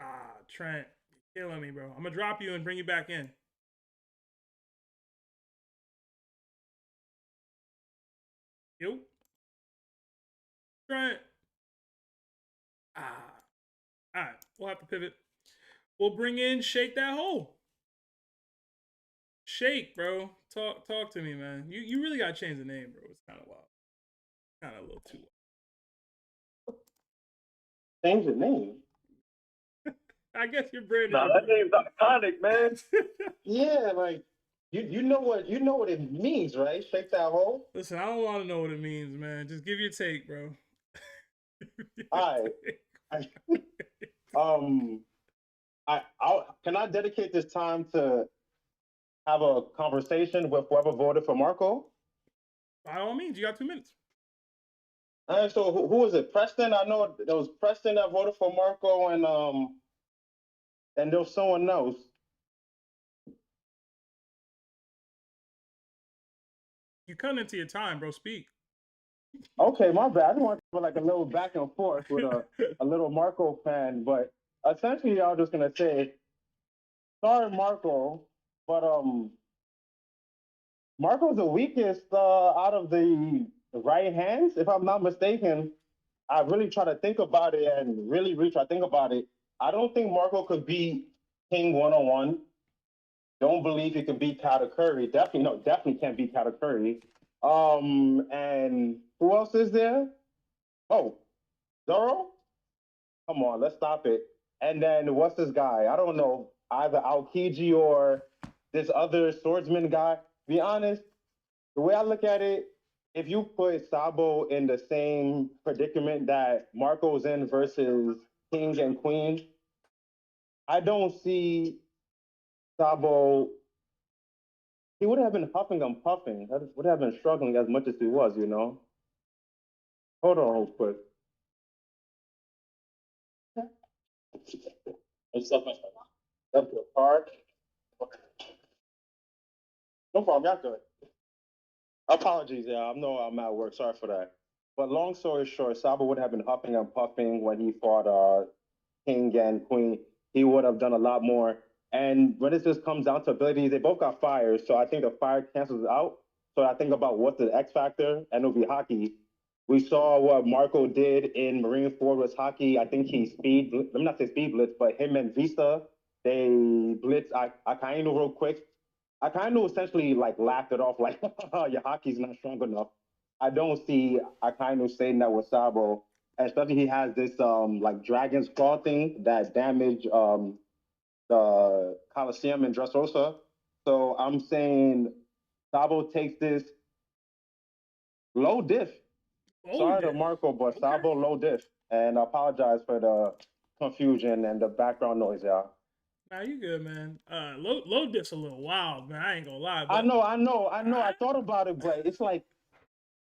Ah, Trent, you're killing me, bro. I'm gonna drop you and bring you back in. Yo. Trent. Ah. All right, we'll have to pivot. We'll bring in Shake That Hole. Shake, bro. Talk to me, man. You really gotta change the name, bro. It's kind of wild. Kind of a little too wild. Change the name? I guess you're branded. Nah, that name's iconic, man. Yeah, like you know what it means, right? Shake that hole. Listen, I don't want to know what it means, man. Just give your take, bro. All right. Can I dedicate this time to have a conversation with whoever voted for Marco? By all means, you got 2 minutes. All right, so who was it? Preston? I know there was Preston that voted for Marco, and there was someone else. You cutting into your time, bro. Speak. Okay, my bad. I just want to have like a little back and forth with a little Marco fan, but essentially I was just gonna say, sorry Marco, but Marco's the weakest out of the right hands, if I'm not mistaken. I really try to think about it and really try to think about it. I don't think Marco could beat King 1-on-1. Don't believe he can beat Tyler Curry. Definitely can't beat Tyler Curry. And who else is there? Oh, Zoro? Come on, let's stop it. And then what's this guy? I don't know. Either Aokiji or this other swordsman guy. Be honest, the way I look at it, if you put Sabo in the same predicament that Marco's in versus King and Queen, I don't see Sabo. He would have been huffing and puffing. That would have been struggling as much as he was, you know. Hold on real quick. That's the card. No problem, y'all good. Apologies, yeah. I know I'm at work. Sorry for that. But long story short, Sabo would have been huffing and puffing when he fought King and Queen. He would have done a lot more. And when it just comes down to abilities, they both got fire. So I think the fire cancels out. So I think about what's the X factor, and it'll be hockey. We saw what Marco did in Marineford with hockey. I think he let me not say speed blitz, but him and Visa, they blitz Akainu real quick. Akainu essentially like laughed it off, like your hockey's not strong enough. I don't see Akainu saying that with Sabo, especially he has this like dragon's claw thing that damaged the Coliseum in Dressrosa. So I'm saying Sabo takes this low diff. Sorry to Marco, but Sabo low diff. And I apologize for the confusion and the background noise, y'all. Nah, you good, man. Low diff's a little wild, man. I ain't gonna lie. But I know. I thought about it, but it's like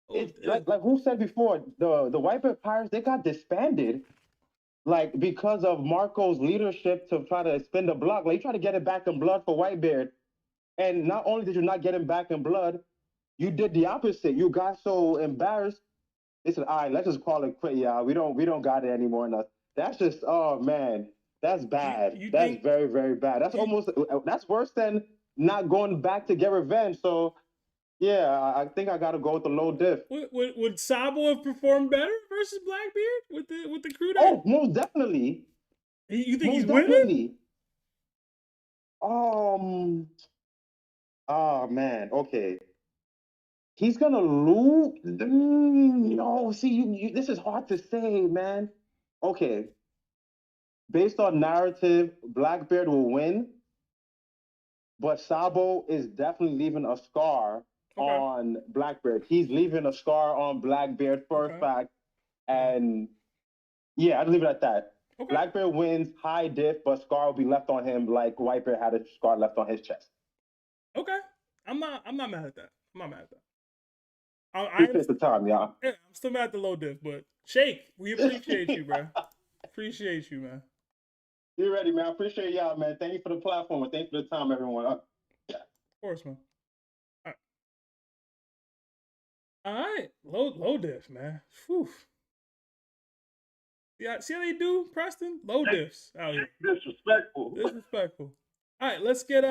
like who said before, the Whitebeard Pirates, they got disbanded like because of Marco's leadership to try to spin the block. Like, you try to get it back in blood for Whitebeard. And not only did you not get him back in blood, you did the opposite. You got so embarrassed. They said, all right, let's just call it quit, y'all. We don't got it anymore. Enough. That's just, oh man, that's bad. That's very, very bad. That's worse than not going back to get revenge. So yeah, I think I gotta go with the low diff. Would Sabo have performed better versus Blackbeard with the crew? Oh, most definitely. You think he's winning? Oh man, okay. He's gonna lose. No, see, this is hard to say, man. Okay. Based on narrative, Blackbeard will win, but Sabo is definitely leaving a scar on Blackbeard. He's leaving a scar on Blackbeard for a fact, and yeah, I'd leave it at that. Blackbeard wins high diff, but scar will be left on him like Whitebeard had a scar left on his chest. Okay, I'm not mad at that. I'm not mad at that. It's the time, y'all. Yeah, I'm still mad at the low diff, but Shake, we appreciate you, bro. Appreciate you, man. You're ready, man. I appreciate y'all, man. Thank you for the platform and thank you for the time, everyone. Yeah. Of course, man. All right. Low diff, man. Whew. Yeah, see how they do, Preston? Low diffs out here. Disrespectful. All right, let's get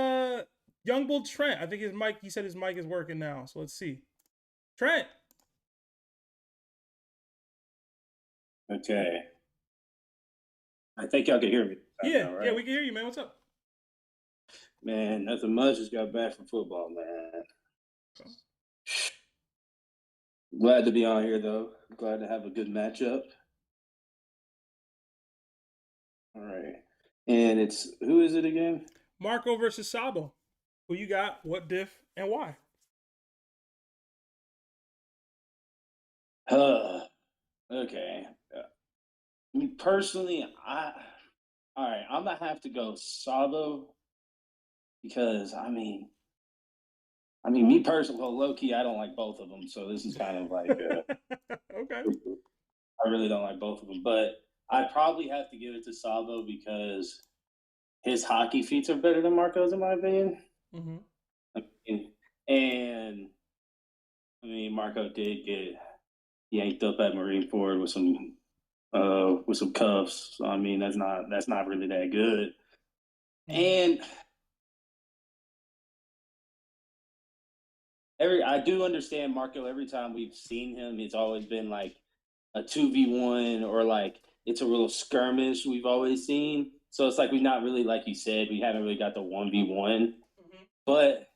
Young Bull Trent. I think his mic, he said his mic is working now, so let's see. Trent. Okay. I think y'all can hear me. Yeah, right? Yeah, we can hear you, man. What's up? Man, nothing much. Just got back from football, man. Glad to be on here, though. Glad to have a good matchup. All right. And it's, who is it again? Marco versus Sabo. Who you got, what diff, and why? Okay. Me personally, all right, I'm gonna have to go Sabo because I mean, me personally, well, low key, I don't like both of them, so this is kind of like, okay. I really don't like both of them, but I probably have to give it to Sabo because his hockey feats are better than Marco's, in my opinion. Mm-hmm. And Marco did get yanked up at Marineford with some cuffs. So, I mean, that's not really that good. And I do understand Marco. Every time we've seen him, it's always been like a 2v1 or like it's a real skirmish we've always seen. So it's like we not really, like you said, we haven't really got the 1v1. But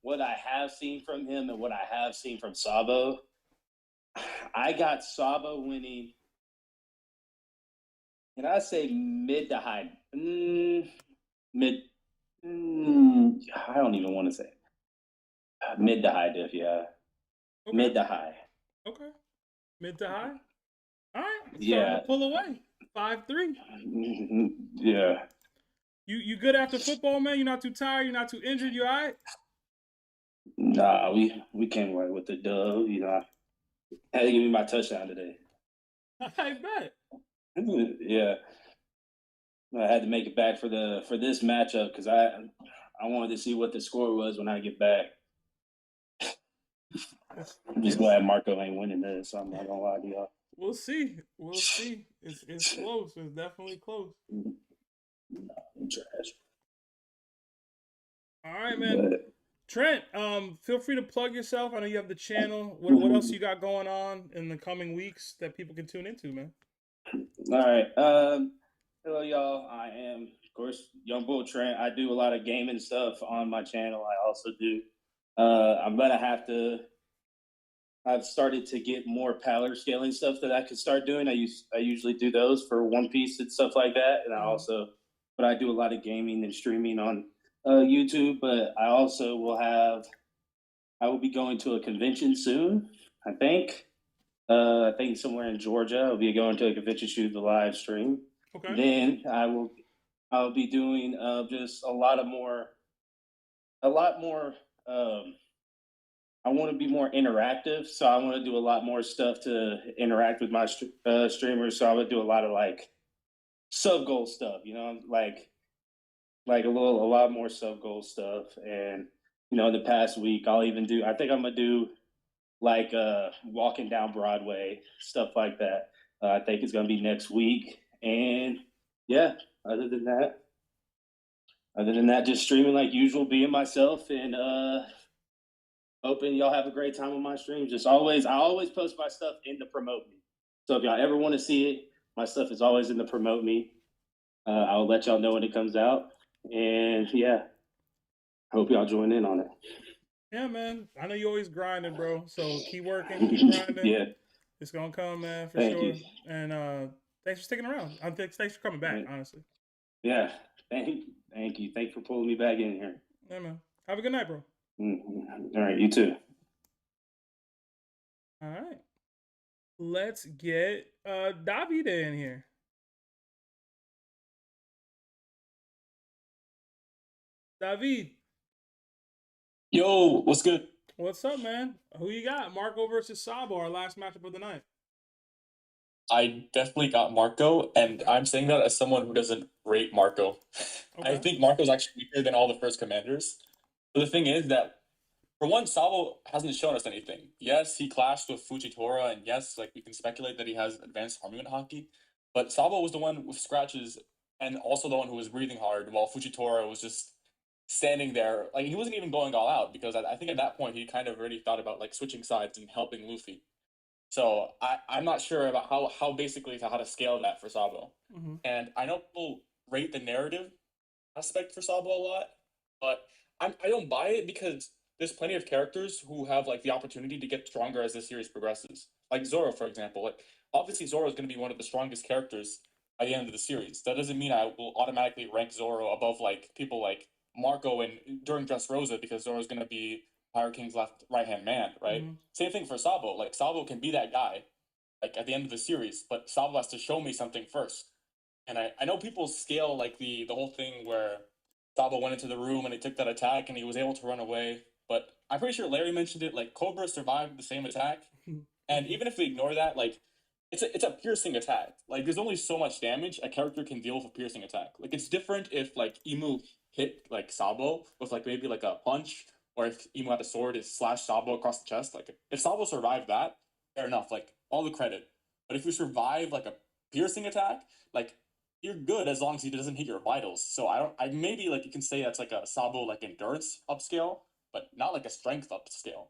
what I have seen from him and what I have seen from Sabo, I got Sabo winning. Can I say mid to high? Mid. I don't even want to say mid to high diff. Yeah, Okay. mid to high. Okay, mid to high. All right. Yeah. To pull away. 5-3. Yeah. You good after football, man? You're not too tired. You're not too injured. You all right? Nah, we came away with the dub. You know, I had to give me my touchdown today. I bet. Yeah, I had to make it back for this matchup because I wanted to see what the score was when I get back. I'm just glad Marco ain't winning this. I'm not gonna lie to y'all. We'll see. We'll see. It's close. It's definitely close. I'm trash. All right, man. Trent, feel free to plug yourself. I know you have the channel. What else you got going on in the coming weeks that people can tune into, man? All right. Hello, y'all. I am, of course, Young Bull Trent. I do a lot of gaming stuff on my channel. I also do. I'm gonna have to. I've started to get more power scaling stuff that I could start doing. I usually do those for One Piece and stuff like that, and but I do a lot of gaming and streaming on YouTube. But I also I will be going to a convention soon. I think somewhere in Georgia. I'll be going to a convention, shoot the live stream. Okay. Then I'll be doing just a lot more. I want to be more interactive, so I want to do a lot more stuff to interact with my streamers. So I would do a lot of like sub goal stuff, you know, like a lot more sub goal stuff. And you know, the past week I think I'm gonna do like walking down Broadway, stuff like that. I think it's gonna be next week. And yeah, other than that, just streaming like usual, being myself, and hoping y'all have a great time on my streams. I always post my stuff in the promote me. So if y'all ever want to see it, my stuff is always in the promote me. I'll let y'all know when it comes out. And yeah, I hope y'all join in on it. Yeah, man. I know you're always grinding, bro. So keep working, keep grinding. Yeah. It's gonna come, man, for Thank sure. you. And thanks for sticking around. Thanks for coming back, honestly. Yeah. Thank you. Thanks for pulling me back in here. Yeah, man. Have a good night, bro. All right, you too. All right. Let's get Davy in here. David. Yo, what's good? What's up, man? Who you got? Marco versus Sabo, our last matchup of the night. I definitely got Marco, and I'm saying that as someone who doesn't rate Marco. Okay. I think Marco's actually weaker than all the first commanders. But the thing is that, for one, Sabo hasn't shown us anything. Yes, he clashed with Fujitora, and yes, like we can speculate that he has advanced armament hockey. But Sabo was the one with scratches, and also the one who was breathing hard, while Fujitora was just standing there. Like, he wasn't even going all out, because I think at that point he kind of already thought about like switching sides and helping Luffy. So I'm not sure about how basically how to scale that for Sabo. Mm-hmm. And I know people rate the narrative aspect for Sabo a lot, but I don't buy it, because there's plenty of characters who have like the opportunity to get stronger as the series progresses. Like Zoro, for example. Like, obviously Zoro is going to be one of the strongest characters by the end of the series. That doesn't mean I will automatically rank Zoro above like people like Marco and during Dressrosa, because Zoro is going to be Pirate King's right hand man, right? Mm-hmm. Same thing for Sabo. Like, Sabo can be that guy, like at the end of the series, but Sabo has to show me something first. And I know people scale like the whole thing where Sabo went into the room and he took that attack and he was able to run away. But I'm pretty sure Larry mentioned it, like Cobra survived the same attack. And even if we ignore that, like it's a piercing attack. Like, there's only so much damage a character can deal with a piercing attack. Like, it's different if like Imu hit like Sabo with like maybe like a punch, or if Imu had a sword, it slashed Sabo across the chest. Like, if Sabo survived that, fair enough, like all the credit. But if you survive like a piercing attack, like, you're good as long as he doesn't hit your vitals. So I maybe like you can say that's like a Sabo like endurance upscale, but not like a strength upscale.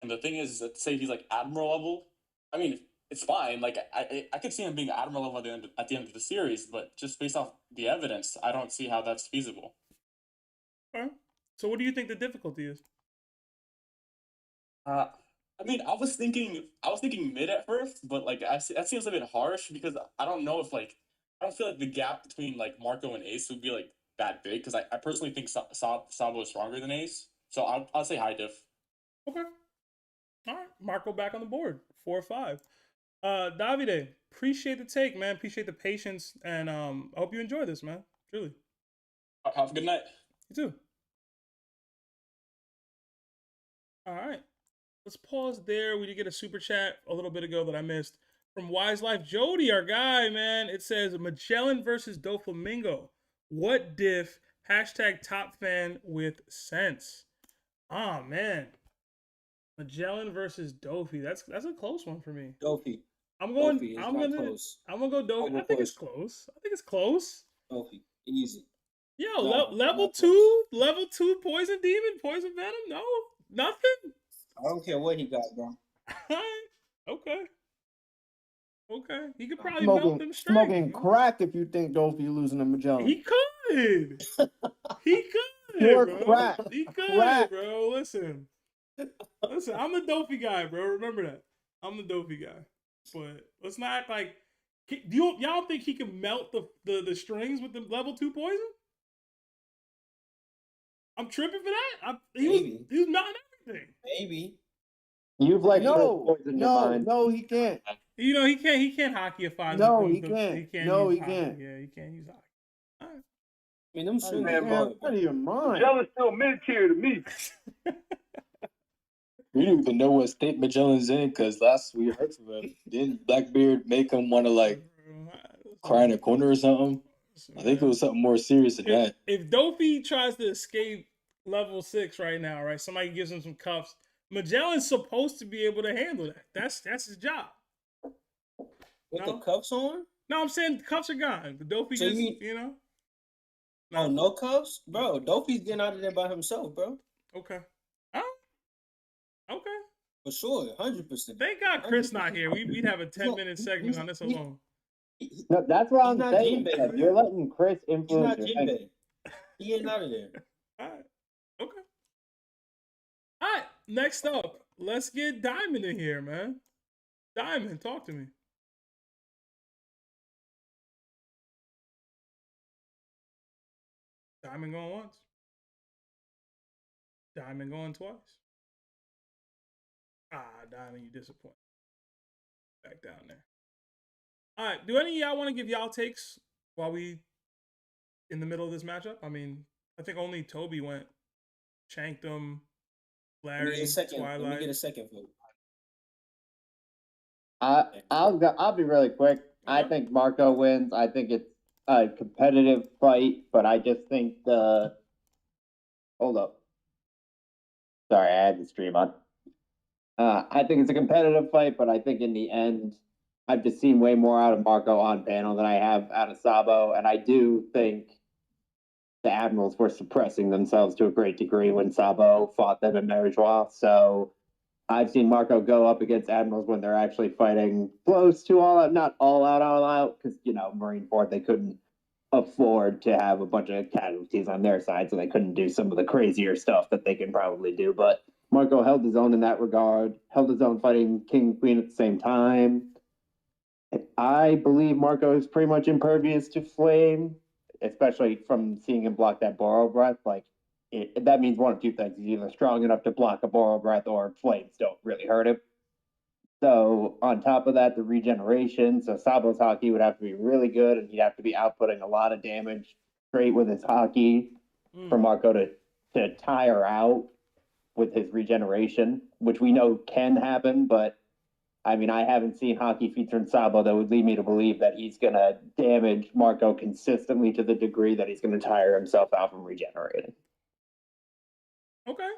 And the thing is that, say he's like Admiral level, I mean, it's fine. Like I could see him being Admiral level at the end of the series, but just based off the evidence, I don't see how that's feasible. Okay. So what do you think the difficulty is? I mean, I was thinking mid at first, but like that seems a bit harsh because I don't know if like I don't feel like the gap between like Marco and Ace would be like that big because I personally think Sabo is stronger than Ace, so I'll say high diff. Okay. All right, Marco back on the board, 4 or 5. Davide, appreciate the take, man. Appreciate the patience, and I hope you enjoy this, man. Truly. Have a good night. You too. All right. Let's pause there. We did get a super chat a little bit ago that I missed from Wise Life Jody, our guy, man. It says Magellan versus Doflamingo. What diff? Hashtag top fan with sense. Oh man. Magellan versus Dofi. That's a close one for me. Dofi. I'm going. Dofi is I'm not gonna. close. I'm gonna go Dofi. I think it's close. I think it's close. Dofi, easy. Yo, No, level not 2, level 2 poison demon, poison venom. No, nothing. I don't care what he got, bro. Okay. Okay. He could probably melt them straight. Smoking crack if you think Dolphy losing to Magellan. He could. He could, Pure bro. crack. He could, Crack. bro. Listen, I'm the Dofi guy, bro. Remember that. I'm the Dofi guy. But let's not act like. Y'all think he can melt the strings with the level 2 poison? I'm tripping for that. He was melting everything. Maybe. You've like no, he can't. You know he can't hockey a 5. No, he can't. No, he can't. Yeah, he can't use hockey. All right. I mean, them shit. Man, bro. Out of your mind. Magellan's still mid-tier to me. We don't even know what state Magellan's in because last we heard from him, didn't Blackbeard make him want to like cry in a corner or something? I think it was something more serious than that. If Dofi tries to escape level 6 right now, right? Somebody gives him some cuffs. Magellan's supposed to be able to handle that. That's his job. With the cuffs on? No, I'm saying the cuffs are gone. The Dofi So just, you- know. Oh, no cuffs? Bro, Dofi's getting out of there by himself, bro. Okay. Oh. Okay. For sure, 100%. Thank God Chris not here. We'd have a 10-minute segment on this alone. No, that's what I'm not saying. Jinbei, That bro. you're letting Chris He's influence not your Jinbei. thinking. He ain't out of there. All right. Okay. All right. Next up, let's get Diamond in here, man. Diamond, talk to me. Diamond going once. Diamond going twice. Diamond, you disappoint. Back down there. All right. Do any of y'all want to give y'all takes while we in the middle of this matchup? I mean, I think only Toby went. Shanked him. Larry, Twilight. Let me get a second vote. I'll be really quick. I think Marco wins. I think it's a competitive fight, but I just think hold up. Sorry, I had the stream on. I think it's a competitive fight, but I think in the end, I've just seen way more out of Marco on panel than I have out of Sabo, and I do think the Admirals were suppressing themselves to a great degree when Sabo fought them in Marriage Wall. So I've seen Marco go up against Admirals when they're actually fighting close to all out, not all out, because, Marineford, they couldn't afford to have a bunch of casualties on their side, so they couldn't do some of the crazier stuff that they can probably do. But Marco held his own in that regard, held his own fighting King and Queen at the same time. I believe Marco is pretty much impervious to flame, especially from seeing him block that Borrow Breath. That means one of two things. He's either strong enough to block a Borrow Breath or flames don't really hurt him. So on top of that, the regeneration. So Sabo's hockey would have to be really good, and he'd have to be outputting a lot of damage straight with his hockey for Marco to tire out with his regeneration, which we know can happen, but I mean, I haven't seen hockey featuring Sabo that would lead me to believe that he's going to damage Marco consistently to the degree that he's going to tire himself out from regenerating. Okay.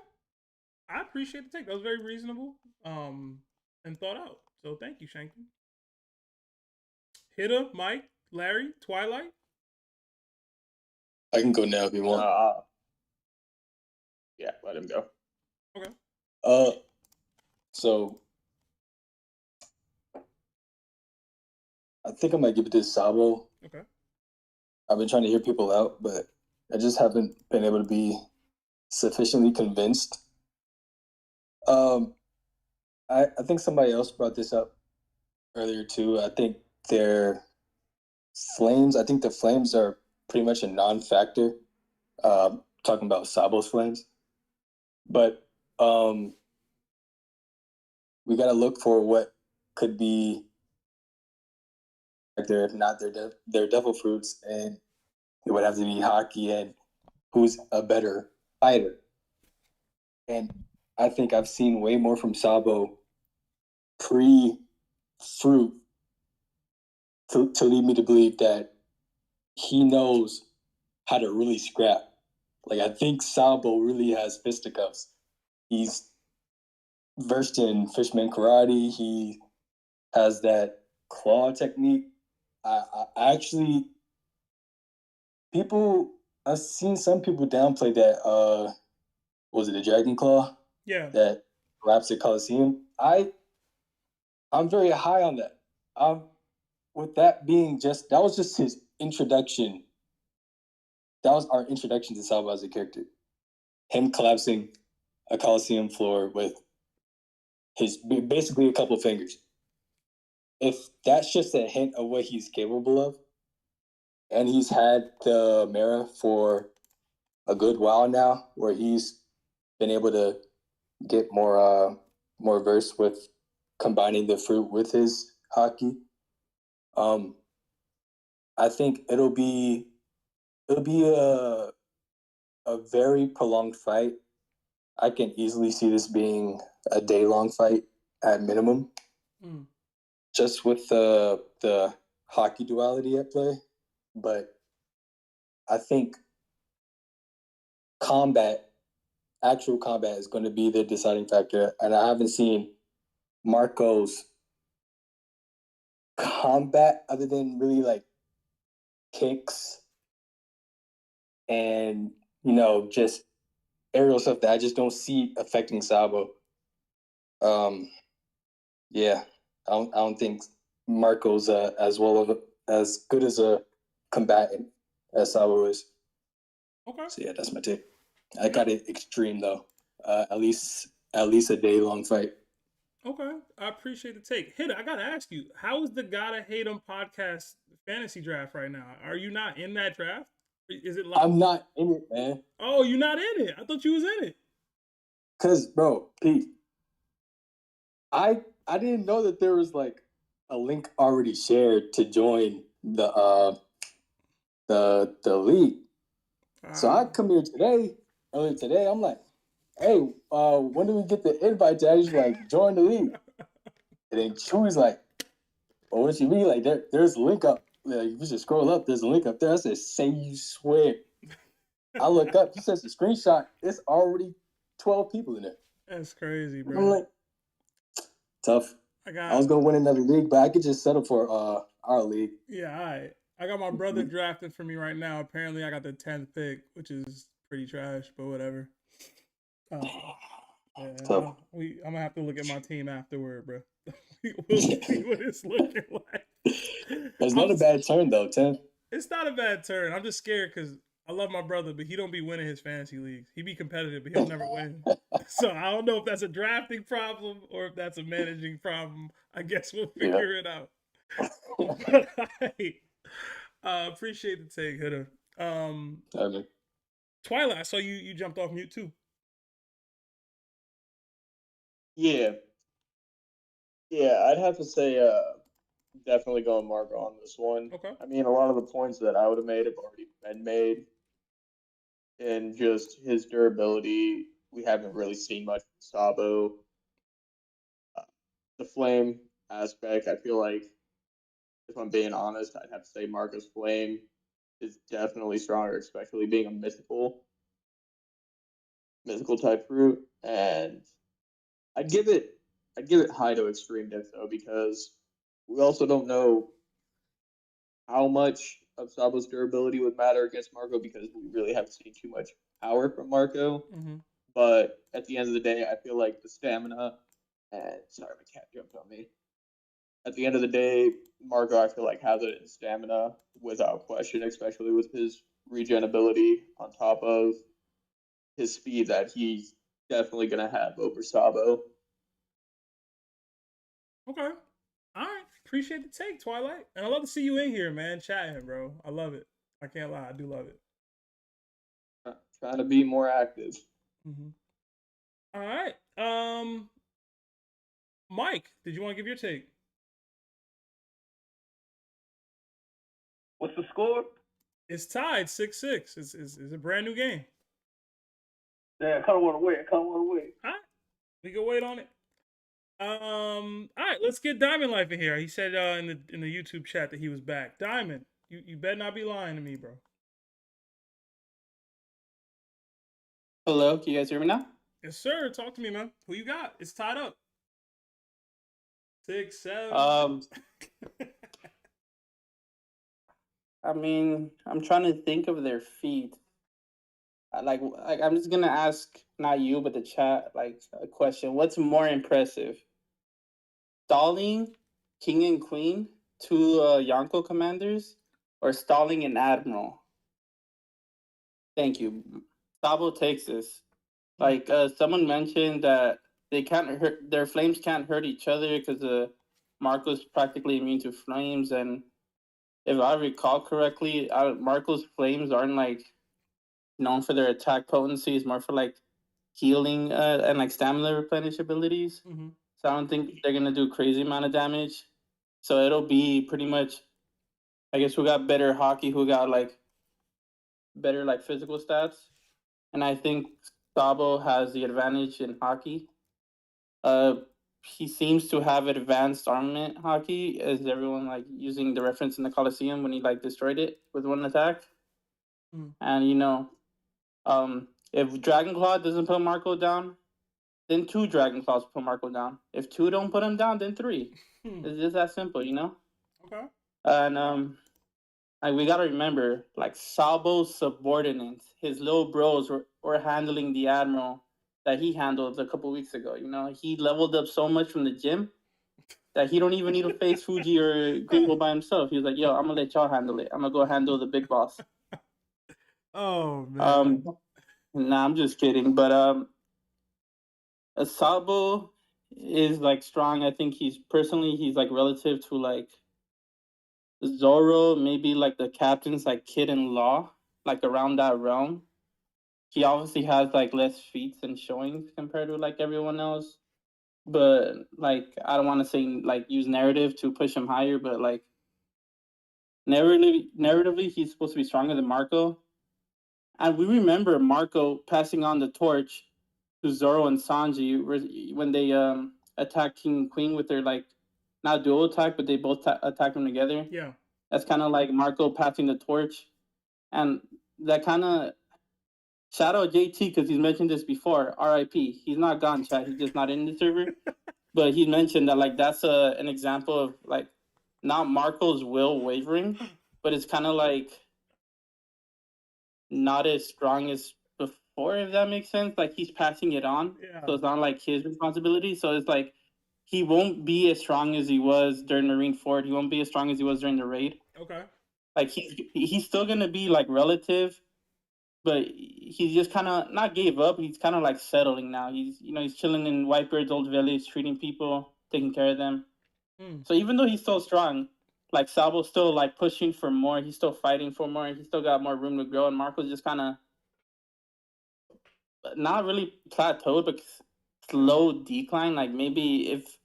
I appreciate the take. That was very reasonable and thought out. So thank you, Shanklin. Hitta, Mike, Larry, Twilight. I can go now if you want. Yeah, let him go. Okay. So think I might give it to Sabo. Okay. I've been trying to hear people out, but I just haven't been able to be sufficiently convinced. I think somebody else brought this up earlier too. I think the flames are pretty much a non-factor. Talking about Sabo's flames, but we got to look for what could be if not their devil fruits, and it would have to be Haki and who's a better fighter. And I think I've seen way more from Sabo pre-fruit to lead me to believe that he knows how to really scrap. Like, I think Sabo really has fisticuffs. He's versed in Fishman karate. He has that claw technique. I actually, I've seen some people downplay that, was it the Dragon Claw? Yeah. That collapsed at Coliseum. I'm very high on that. With that being that was just his introduction. That was our introduction to Sabo as a character. Him collapsing a Coliseum floor with his basically a couple fingers. If that's just a hint of what he's capable of, and he's had the Mara for a good while now, where he's been able to get more versed with combining the fruit with his Haki. I think it'll be a very prolonged fight. I can easily see this being a day-long fight at minimum, just with the Haki duality at play. But I think actual combat is going to be the deciding factor. And I haven't seen Marco's combat other than really like kicks and, just aerial stuff that I just don't see affecting Sabo. Yeah, I don't think Marco's as good as a combatant as Sabo is. Okay. So yeah, that's my take. I got it extreme though. At least a day-long fight. Okay, I appreciate the take. Hitter, I gotta ask you, how is the Gotta Hate 'Em podcast fantasy draft right now? Are you not in that draft? Is it like I'm not in it, man. Oh, you're not in it. I thought you was in it. Cause, bro, Pete, I didn't know that there was like a link already shared to join the league. So I come here earlier today. I'm like, hey, when do we get the invite to actually like join the league? And then Chewy's like, well, what you mean? Like there's a link up. Like, you just scroll up. There's a link up there. I said, say you swear. I look up. He says the screenshot. It's already 12 people in there. That's crazy, bro. I'm like, tough. I was gonna win another league, but I could just settle for our league. Yeah, all right. I got my brother drafting for me right now. Apparently, I got the 10th pick, which is pretty trash, but whatever. Yeah, I'm gonna have to look at my team afterward, bro. We'll see what it's looking like. It's not a bad turn though, 10th. It's not a bad turn. I'm just scared because I love my brother, but he don't be winning his fantasy leagues. He be competitive, but he'll never win. So I don't know if that's a drafting problem or if that's a managing problem. I guess we'll figure it out. But I appreciate the take, Hitter. Twilight, I saw you jumped off mute too. Yeah, I'd have to say definitely going Marco on this one. Okay. I mean, a lot of the points that I would have made have already been made. And just his durability, we haven't really seen much from Sabo. The flame aspect, I feel like, if I'm being honest, I'd have to say Marco's flame is definitely stronger, especially being a mythical type fruit. And I'd give it high to extreme diff though, because we also don't know how much of Sabo's durability would matter against Marco, because we really haven't seen too much power from Marco. Mm-hmm. But at the end of the day, I feel like the stamina and sorry, my cat jumped on me. at the end of the day, Marco, I feel like, has it in stamina without question, especially with his regen ability on top of his speed that he's definitely going to have over Sabo. Okay. All right. Appreciate the take, Twilight. And I love to see you in here, man, chatting, bro. I love it. I can't lie. I do love it. Trying to be more active. Mm-hmm. All right. Mike, did you want to give your take? What's the score? It's tied 6-6. It's a brand new game. Yeah, I kind of want to wait. All right. We can wait on it. All right, let's get Diamond Life in here. He said in the YouTube chat that he was back. Diamond, you better not be lying to me, bro. Hello, can you guys hear me now? Yes, sir. Talk to me, man. Who you got? It's tied up. 6-7. I mean, I'm trying to think of their feet. Like I'm just gonna ask not you but the chat like a question. What's more impressive? Stalling King and Queen, two Yonko commanders, or stalling an admiral? Thank you. Sabo takes this. Like someone mentioned that they can't hurt their flames can't hurt each other because Marco's practically immune to flames, and if I recall correctly, Marco's flames aren't like known for their attack potency. It's more for like healing and like stamina replenish abilities. Mm-hmm. So I don't think they're gonna do crazy amount of damage. So it'll be pretty much, I guess, who got better hockey, who got like better like physical stats, and I think Sabo has the advantage in hockey. He seems to have advanced armament hockey, as everyone like using the reference in the Coliseum when he like destroyed it with one attack. Mm. And if Dragon Claw doesn't put Marco down, then 2 Dragon Claws put Marco down. If 2 don't put him down, then 3. It's just that simple, Okay. And like we gotta remember, like Sabo's subordinates, his little bros were handling the Admiral that he handled a couple weeks ago. He leveled up so much from the gym that he don't even need to face Fuji or Gunko by himself. He was like, "Yo, I'm gonna let y'all handle it. I'm gonna go handle the big boss." Oh man. Nah, I'm just kidding. But Sabo is like strong. I think he's like relative to like Zoro, maybe like the captain's like kid in law, like around that realm. He obviously has like less feats and showings compared to like everyone else. But like I don't want to say like use narrative to push him higher, but like narratively he's supposed to be stronger than Marco. And we remember Marco passing on the torch to Zoro and Sanji when they attacked King and Queen with their like not dual attack, but they both attacked them together. Yeah. That's kind of like Marco passing the torch, and that kind of shout out JT because he's mentioned this before. R.I.P. He's not gone, chat. He's just not in the server, but he mentioned that like that's an example of like not Marco's will wavering, but it's kind of like not as strong as before, if that makes sense. Like he's passing it on, so it's not like his responsibility. So it's like he won't be as strong as he was during Marineford. He won't be as strong as he was during the raid. Okay. Like he's still gonna be like relative, but he's just kind of not gave up. He's kind of like settling now. He's chilling in Whitebeard's old village, treating people, taking care of them. So even though he's still strong, like Sabo's still like pushing for more. He's still fighting for more. He's still got more room to grow. And Marco's just kind of not really plateaued, but slow decline. Like maybe if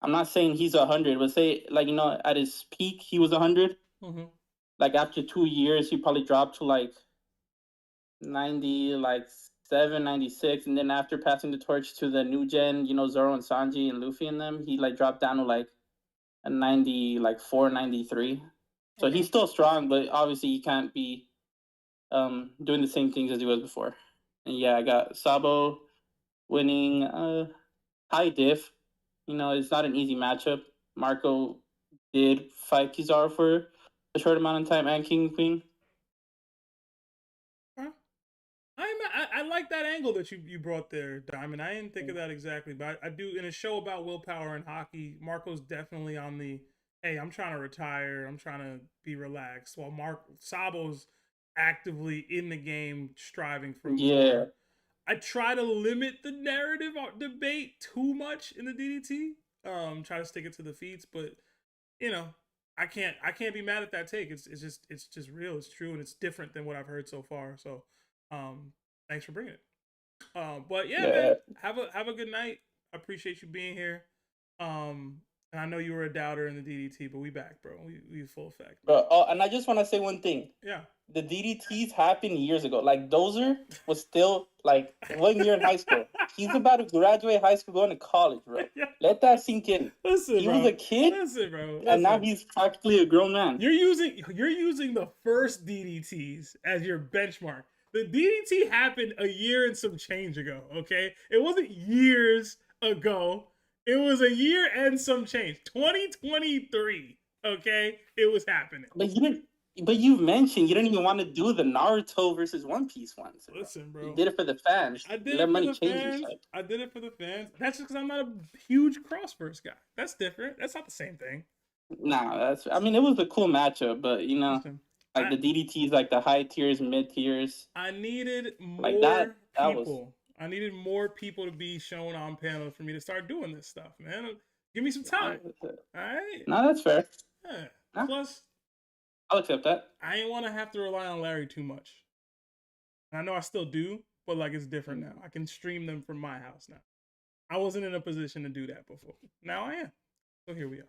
I'm not saying he's 100, but say like at his peak he was 100. Mm-hmm. Like after 2 years he probably dropped to like 90, like 7, 96, and then after passing the torch to the new gen, Zoro and Sanji and Luffy and them, he like dropped down to like a 90, like 4, 93. So he's still strong, but obviously he can't be doing the same things as he was before. And yeah, I got Sabo winning high diff. It's not an easy matchup. Marco did fight Kizaru for a short amount of time and King and Queen. I like that angle that you brought there, Diamond. I didn't think of that exactly, but I do. In a show about willpower and hockey, Marco's definitely on the, hey, I'm trying to retire. I'm trying to be relaxed. While Sabo's actively in the game, striving for more. I try to limit the narrative debate too much in the DDT. Try to stick it to the feats, but you know, I can't be mad at that take. It's just real. It's true, and it's different than what I've heard so far. So, thanks for bringing it. But yeah, man, have a good night. I appreciate you being here. And I know you were a doubter in the DDT, but we back, bro. We full effect. Bro, oh, and I just want to say one thing. Yeah. The DDTs happened years ago. Like, Dozer was still, like, 1 year in high school. He's about to graduate high school, going to college, bro. Let that sink in. Listen, he bro. was a kid, and now he's practically a grown man. You're using the first DDTs as your benchmark. The DDT happened a year and some change ago, okay? It wasn't years ago. It was a year and some change. 2023, okay? It was happening. But you mentioned you didn't even want to do the Naruto versus One Piece ones. Bro. Listen, bro. You did it for the fans. I did it for the fans. I did it for the fans. That's just because I'm not a huge crossverse guy. That's different. That's not the same thing. Nah, it was a cool matchup, but you know, the DDTs, like the high tiers, mid tiers. I needed more like that people. I needed more people to be shown on panels for me to start doing this stuff, man. Give me some time. All right? No, that's fair. Yeah. Nah. Plus, I'll accept that. I ain't want to have to rely on Larry too much. And I know I still do, but like it's different now. I can stream them from my house now. I wasn't in a position to do that before. Now I am. So here we are.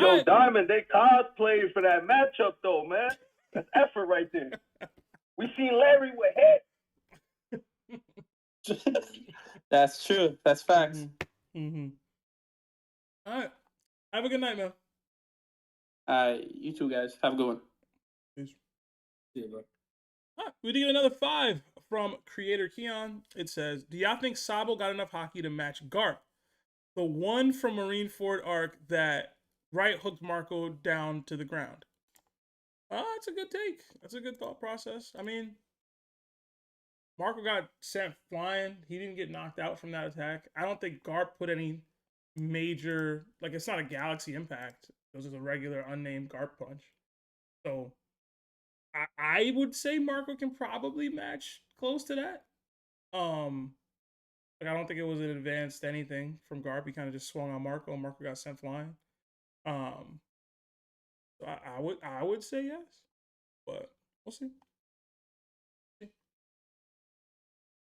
Yo, Diamond, they cosplayed for that matchup though, man. That's effort right there. We seen Larry with head. That's true. That's facts. Mm-hmm. All right. Have a good night, man. You two guys. Have a good one. Peace. See you, bro. All right. We did get another 5 from creator Keon. It says, do y'all think Sabo got enough hockey to match Garp? The one from Marineford arc that right hooked Marco down to the ground. That's a good take. That's a good thought process. I mean, Marco got sent flying. He didn't get knocked out from that attack. I don't think Garp put any major, like, it's not a galaxy impact. It was just a regular unnamed Garp punch. So I would say Marco can probably match close to that. Like, I don't think it was an advanced anything from Garp. He kind of just swung on Marco, and Marco got sent flying. So I would say yes, but we'll see.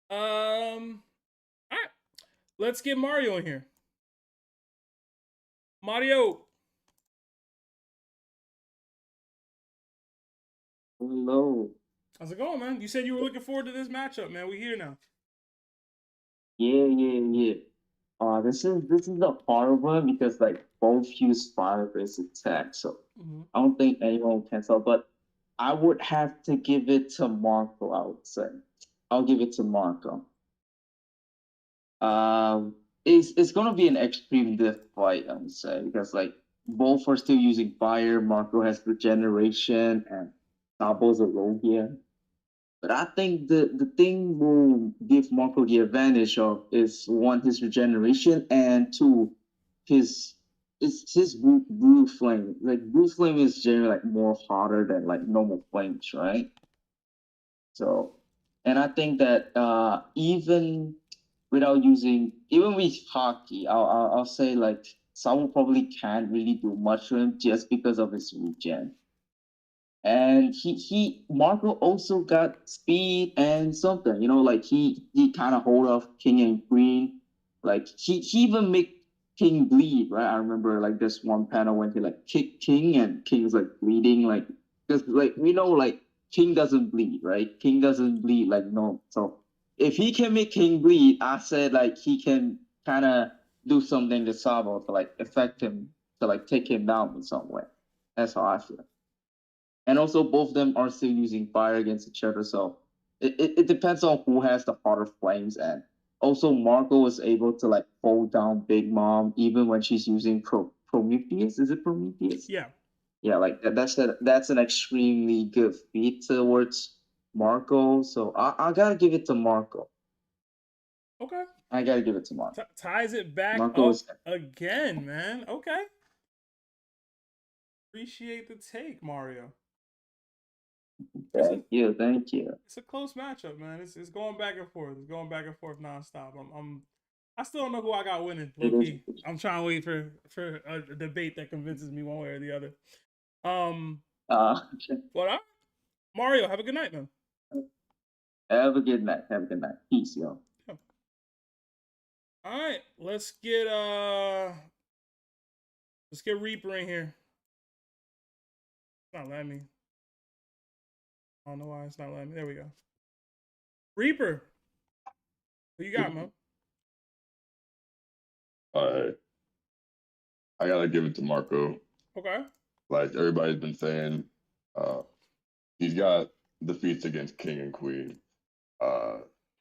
All right, let's get Mario in here. Mario. Hello. How's it going, man? You said you were looking forward to this matchup, man. We here now. Yeah. This is a hard one because like both use fire-based attack, so I don't think anyone can tell. But I would have to give it to Marco. I would say I'll give it to Marco. It's gonna be an extreme diff fight, I would say, because like both are still using fire. Marco has regeneration, and Sabo's a rogue here. But I think the thing will give Marco the advantage of is one, his regeneration, and two, his blue flame. Like blue flame is generally like more hotter than like normal flames, right? So, and I think that even with hockey, I'll say like Sabo probably can't really do much to him just because of his regen. And Marco also got speed and something, like he kind of hold off King and Queen. Like he even make King bleed, right? I remember like this one panel when he like kicked King and King's like bleeding, like because like we know like King doesn't bleed, right? King doesn't bleed like no. So if he can make King bleed, I said like he can kind of do something to Sabo to like affect him, to like take him down in some way. That's how I feel. And also, both of them are still using fire against each other, so it depends on who has the hotter flames. And also, Marco was able to like hold down Big Mom even when she's using Prometheus. Is it Prometheus? Yeah. Yeah, like that's an extremely good feat towards Marco. So I gotta give it to Marco. Okay. I gotta give it to Marco. Ties it back Marco up again, man. Okay. Appreciate the take, Mario. Thank you. It's a close matchup, man. It's going back and forth. It's going back and forth nonstop. I still don't know who I got winning, low-key. I'm trying to wait for a debate that convinces me one way or the other. But Mario, have a good night, man. Have a good night. Peace, yo. All right, let's get Reaper in here. It's not letting me. I don't know why it's not letting me. There we go. Reaper, who you got, man? All right. I gotta give it to Marco. Okay. Like everybody's been saying, he's got defeats against King and Queen.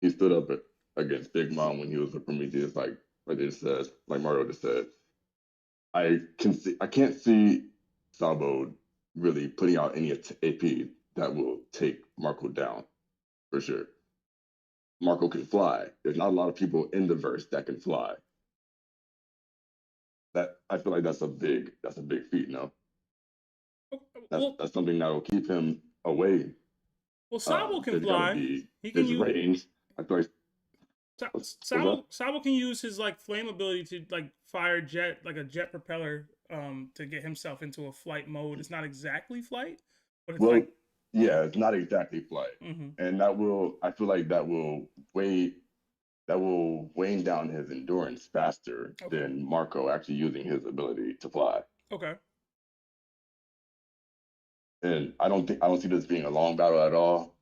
He stood up against Big Mom when he was a Prometheus, like they said, like Mario just said. I can't see Sabo really putting out any AP that will take Marco down, for sure. Marco can fly. There's not a lot of people in the verse that can fly. That I feel like that's a big feat, no? That's something that will keep him away. Well, Sabo can fly. He can use range. I feel like Sabo can use his like flame ability to like fire a jet propeller to get himself into a flight mode. It's not exactly flight, but it's it's not exactly flight. Mm-hmm. And I feel like that will wane down his endurance faster than Marco actually using his ability to fly. Okay. And I don't see this being a long battle at all.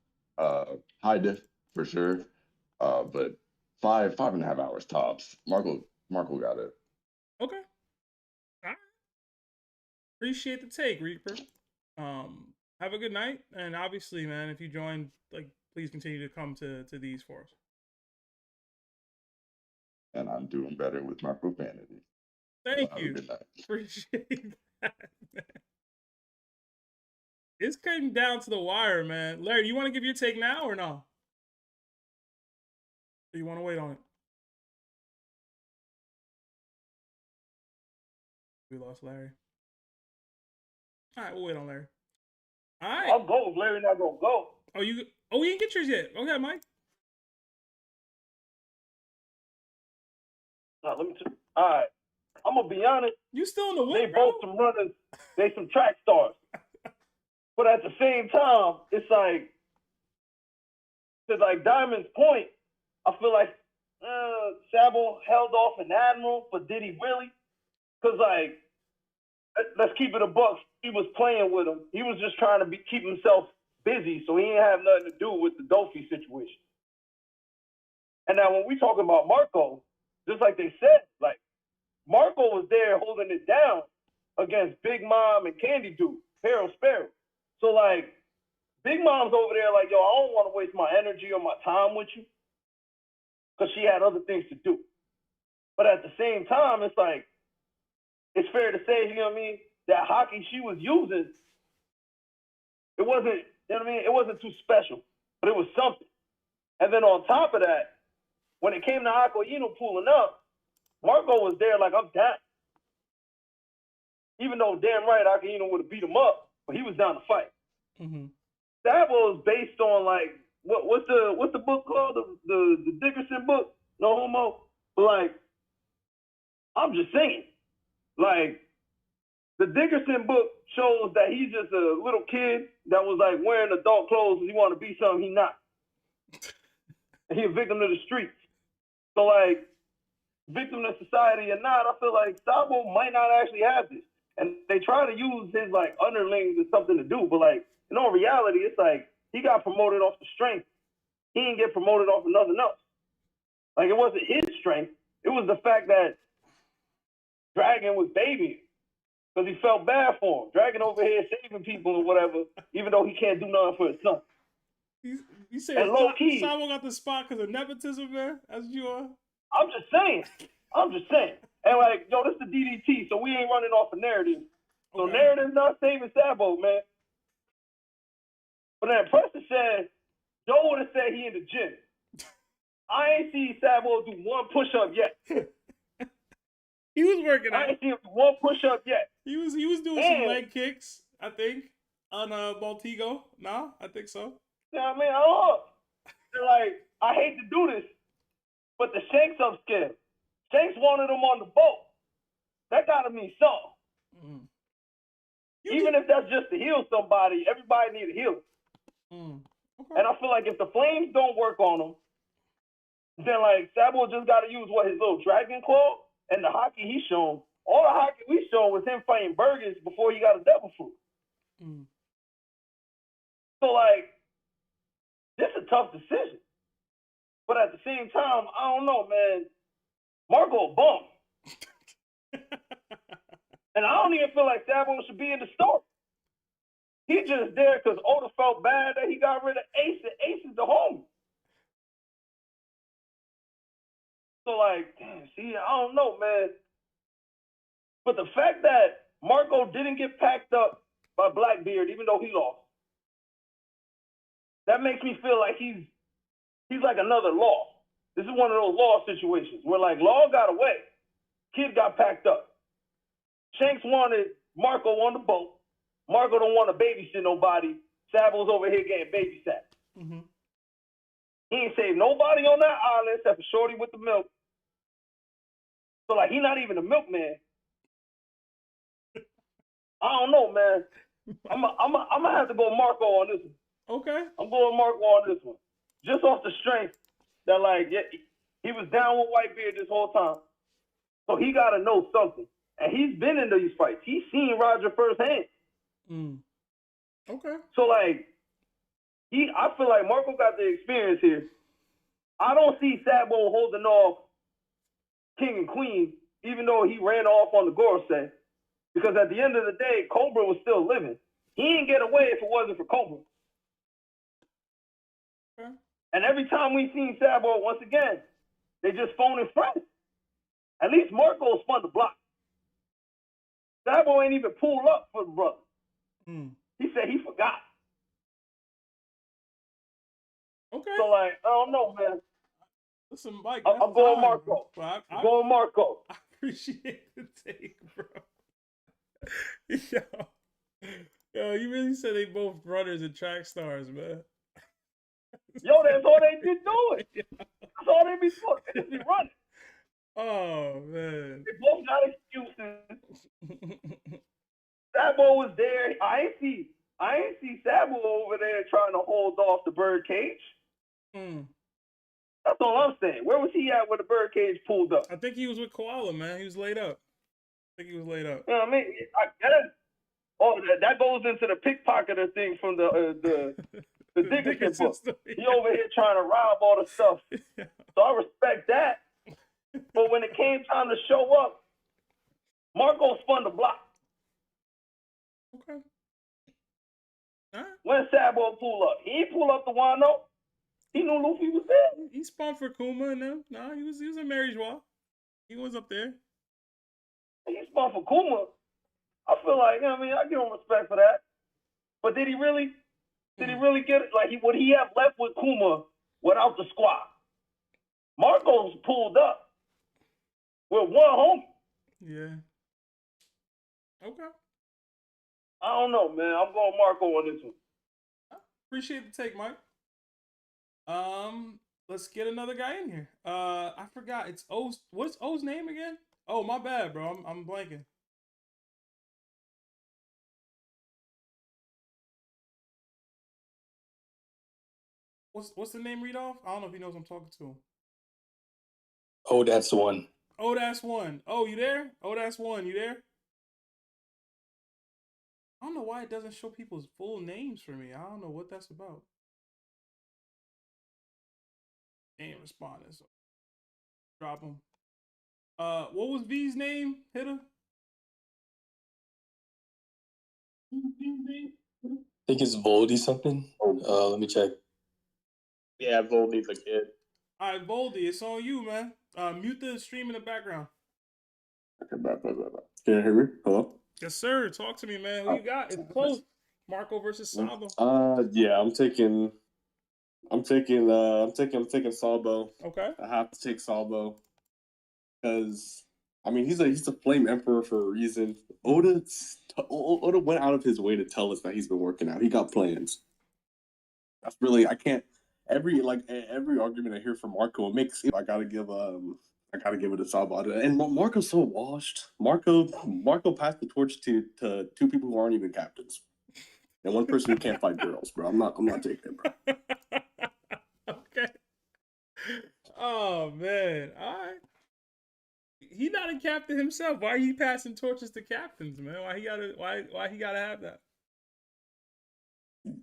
High diff for sure. But 5.5 hours tops. Marco got it. Okay. All right. Appreciate the take, Reaper. Have a good night. And obviously, man, if you join, like, please continue to come to these for us. And I'm doing better with my profanity. Thank you. Appreciate that, man. It's cutting down to the wire, man. Larry, you want to give your take now or no? Or you want to wait on it? We lost Larry. All right, we'll wait on Larry. All right. I'll go if Larry not gonna go. We didn't get yours yet. Okay, Mike. All right. I'm gonna be honest. You still in the win, They both some runners. They some track stars. But at the same time, it's like, to like Diamond's point, I feel like Sabo held off an Admiral, but did he really? Because like, let's keep it a buck. He was playing with him. He was just trying to keep himself busy, so he didn't have nothing to do with the Luffy situation. And now when we talking about Marco, just like they said, like Marco was there holding it down against Big Mom and Candy Dude, Harold Sparrow. So like, Big Mom's over there like, yo, I don't want to waste my energy or my time with you, because she had other things to do. But at the same time, it's like, it's fair to say, you know what I mean, that hockey she was using, it wasn't, you know what I mean, it wasn't too special, but it was something. And then on top of that, when it came to Aquino pulling up, Marco was there like, I'm down. Even though damn right Aquino would have beat him up, but he was down to fight. Mm-hmm. That was based on like what's the book called? The Dickerson book? No homo. But like, I'm just saying, like, the Dickerson book shows that he's just a little kid that was like wearing adult clothes and he wanted to be something he not. And he a victim of the streets. So like, victim of society or not, I feel like Sabo might not actually have this. And they try to use his like underlings as something to do, but like in all reality, it's like he got promoted off the strength. He didn't get promoted off of nothing else. Like it wasn't his strength. It was the fact that Dragon was babying because he felt bad for him. Dragon over here saving people or whatever, even though he can't do nothing for his son. You say low-key, Sabo got the spot because of nepotism, man? That's you are? I'm just saying. And like, yo, this is the DDT, so we ain't running off a narrative. So narrative's not saving Sabo, man. But then Preston said Joe would have said he in the gym. I ain't seen Sabo do one push-up yet. He was working out. I ain't seen him do one push-up yet. He was doing some leg kicks, I think, on Baltigo. No, I think so. You know what I mean? Oh, they're like, I hate to do this, but the Shanks upscale. Shanks wanted him on the boat. That gotta mean something. Even if that's just to heal somebody, everybody need a healer. Okay. And I feel like if the flames don't work on him, then like Sabo just gotta use his little dragon claw and the hockey he's shown. All the hockey we shown was him fighting Burgess before he got a devil fruit. So like, this is a tough decision. But at the same time, I don't know, man. Marco a bum. And I don't even feel like Sabo should be in the story. He just there because Oda felt bad that he got rid of Ace, and Ace is the homie. So like, damn, see, I don't know, man. But the fact that Marco didn't get packed up by Blackbeard, even though he lost, that makes me feel like he's like another Law. This is one of those Law situations where like Law got away, Kid got packed up. Shanks wanted Marco on the boat. Marco don't want to babysit nobody. Sabo's over here getting babysat. He ain't saved nobody on that island except for Shorty with the milk. So like, he not even a milkman. I don't know, man. I'm gonna have to go Marco on this one. Okay. I'm going Marco on this one, just off the strength that like, yeah, he was down with Whitebeard this whole time, so he got to know something. And he's been in these fights. He's seen Roger firsthand. Okay. So like, I feel like Marco got the experience here. I don't see Sabo holding off King and Queen, even though he ran off on the Gorosei. Because at the end of the day, Cobra was still living. He didn't get away if it wasn't for Cobra. Okay. And every time we seen Sabo, once again, they just phoning friends. At least Marco's fun to block. Sabo ain't even pulled up for the brother. He said he forgot. Okay. So like, I don't know, man. Listen, Mike, I'm going Marco. I'm going Marco. I appreciate the take, bro. Yo, you really said they both runners and track stars, man. Yo, that's all they be doing. That's all they be doing. They just be running. Oh, man. They both got excuses. Sabo was there. I ain't see Sabo over there trying to hold off the bird cage. That's all I'm saying. Where was he at when the bird cage pulled up? I think he was with Koala, man. He was laid up. I think he was laid up. You know what I mean? I guess. Oh, that goes into the pickpocketer thing from the Dickinson book. He over here trying to rob all the stuff. So I respect that. But when it came time to show up, Marco's fun to block. Okay. All right. When Sabo pull up, he ain't pull up the Wano. He knew Luffy was there. He spun for Kuma and them. No, he was in Mary Joie. He was up there. He spun for Kuma. I feel like, you know what I mean, I give him respect for that. But did he really get it? Like, would he have left with Kuma without the squad? Marco's pulled up with one homie. Yeah. Okay. I don't know, man. I'm going Marco on this one. Appreciate the take, Mike. Let's get another guy in here. I forgot. It's O's. What's O's name again? Oh, my bad, bro. I'm blanking. What's the name read off? I don't know if he knows I'm talking to him. Oh, that's one. Oh, that's one. Oh, you there? Oh, that's one. You there? I don't know why it doesn't show people's full names for me. I don't know what that's about. Ain't responding, so drop him. What was V's name, Hitter? I think it's Voldy something. Let me check. Yeah, Voldy's a kid. All right, Voldy, it's on you, man. Mute the stream in the background. Can you hear me? Hello? Yes, sir. Talk to me, man. Who you got? It's close. Marco versus Sabo. Yeah, I'm taking I'm taking Sabo. Okay. I have to take Sabo because I mean he's a flame emperor for a reason. Oda went out of his way to tell us that he's been working out. He got plans. That's really I can't every argument I hear from Marco it makes I gotta give it to Sabo. And Marco's so washed. Marco passed the torch to two people who aren't even captains. And one person who can't fight girls, bro. I'm not taking it, bro. Okay. Oh man. All right. He not a captain himself. Why are you passing torches to captains, man? Why he gotta have that?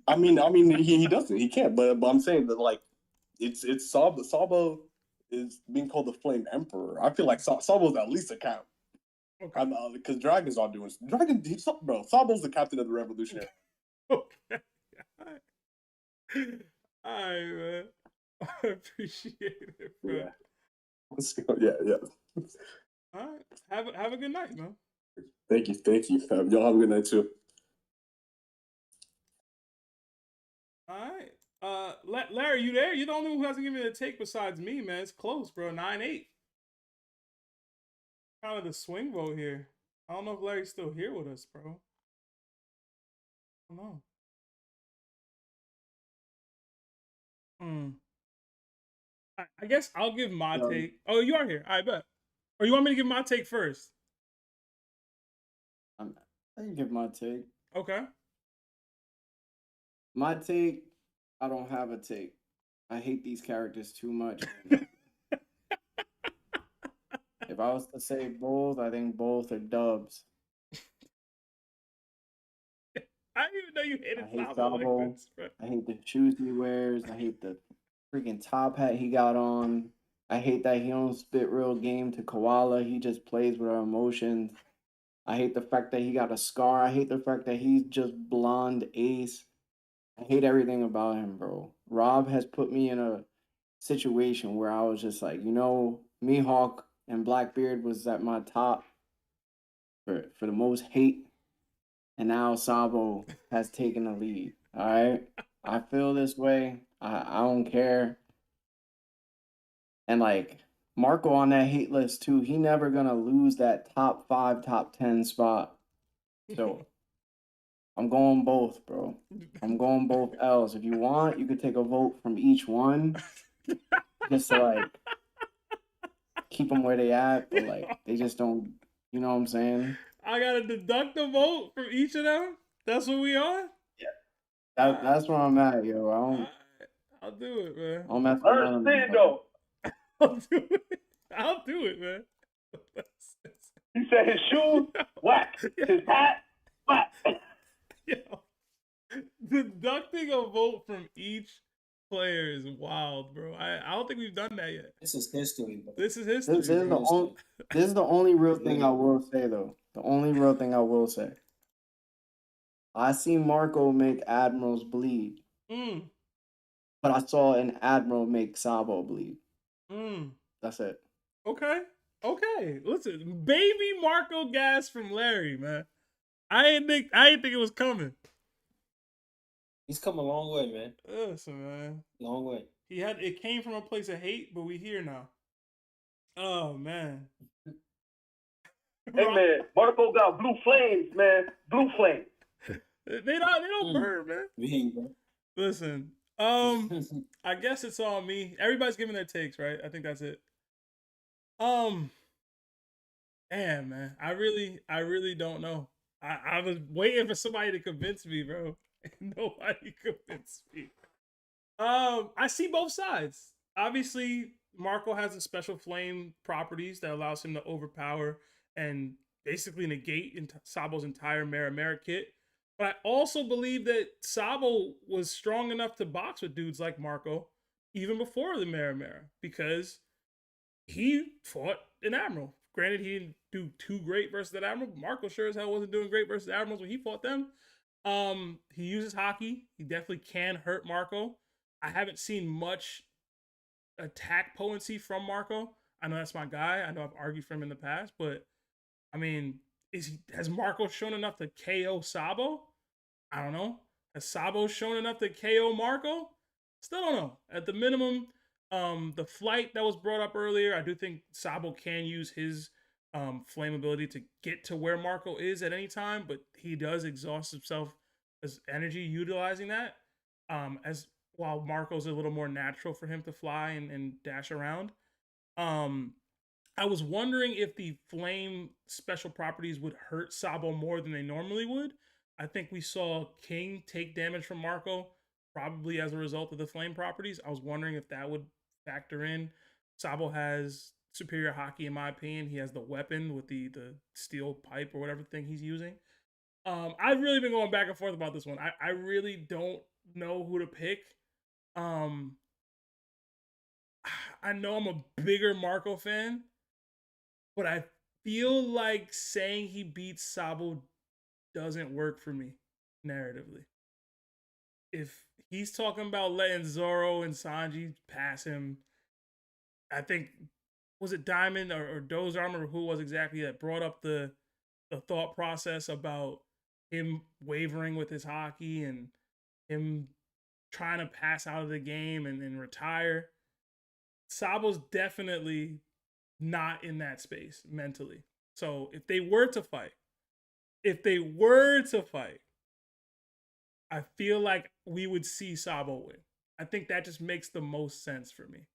I mean he doesn't. He can't. But I'm saying that like it's Sabo. Sabo is being called the Flame Emperor. I feel like Sabo's at least a count. Okay. Because Dragon's not doing Dragon. Bro, Sabo's the captain of the Revolutionary. Okay. All right, man. I appreciate it, bro. Yeah. Let's go. Yeah. All right. Have a good night, man. Thank you, fam. Y'all have a good night too. All right. Larry, you there? You're the only one who hasn't given it a take besides me, man. It's close, bro. 9-8. Kind of the swing vote here. I don't know if Larry's still here with us, bro. I don't know. I guess I'll give my take. Oh, you are here. I bet. Or you want me to give my take first? I can give my take. Okay. My take, I don't have a take. I hate these characters too much. If I was to say both, I think both are dubs. I didn't even know you hated Sabo Sabo like this, bro. I hate the shoes he wears. I hate the freaking top hat he got on. I hate that he don't spit real game to Koala. He just plays with our emotions. I hate the fact that he got a scar. I hate the fact that he's just blonde ace. I hate everything about him, bro. Rob has put me in a situation where I was just like, Mihawk and Blackbeard was at my top for the most hate. And now Sabo has taken the lead. All right? I feel this way. I don't care. And like Marco on that hate list too, he never gonna lose that top 5, top 10 spot. So I'm going both, bro. I'm going both L's. If you want, you could take a vote from each one. Just to like keep them where they at, but like they just don't, you know what I'm saying? I gotta deduct a vote from each of them? That's what we are? Yeah. That's where I'm at, yo. I'll do it, man. I'll mess with none of them. though. I'll do it, man. He said his shoes, whack. His hat, whack. Yo, deducting a vote from each player is wild, bro. I don't think we've done that yet. This is history, bro. This is history. This is the only real thing I will say, though. The only real thing I will say. I seen Marco make admirals bleed. But I saw an admiral make Sabo bleed. That's it. Okay. Listen, baby Marco gas from Larry, man. I didn't think it was coming. He's come a long way, man. Listen, man. Long way. It came from a place of hate, but we here now. Oh man. Hey man, Marco got blue flames, man. Blue flames. They don't burn, man. Listen, I guess it's all me. Everybody's giving their takes, right? I think that's it. Damn, man. I really don't know. I was waiting for somebody to convince me, bro. Nobody convinced me. I see both sides. Obviously, Marco has a special flame properties that allows him to overpower and basically negate Sabo's entire Mera kit. But I also believe that Sabo was strong enough to box with dudes like Marco even before the Mera because he fought an admiral. Granted, he didn't do too great versus that admiral, but Marco sure as hell wasn't doing great versus admirals when he fought them. He uses hockey. He definitely can hurt Marco. I haven't seen much attack potency from Marco. I know that's my guy. I know I've argued for him in the past, but I mean, has Marco shown enough to KO Sabo? I don't know. Has Sabo shown enough to KO Marco? Still don't know. At the minimum, the flight that was brought up earlier, I do think Sabo can use his flame ability to get to where Marco is at any time, but he does exhaust himself as energy utilizing that. As while Marco's a little more natural for him to fly and dash around. I was wondering if the flame special properties would hurt Sabo more than they normally would. I think we saw King take damage from Marco, probably as a result of the flame properties. I was wondering if that would factor in. Sabo has superior hockey, in my opinion. He has the weapon with the steel pipe or whatever thing he's using. I've really been going back and forth about this one. I really don't know who to pick. I know I'm a bigger Marco fan, but I feel like saying he beats Sabo doesn't work for me narratively. If he's talking about letting Zoro and Sanji pass him, I think, was it Diamond or Dozer? I don't remember who it was exactly that brought up the thought process about him wavering with his hockey and him trying to pass out of the game and retire. Sabo's definitely not in that space mentally. So if they were to fight, I feel like we would see Sabo win. I think that just makes the most sense for me.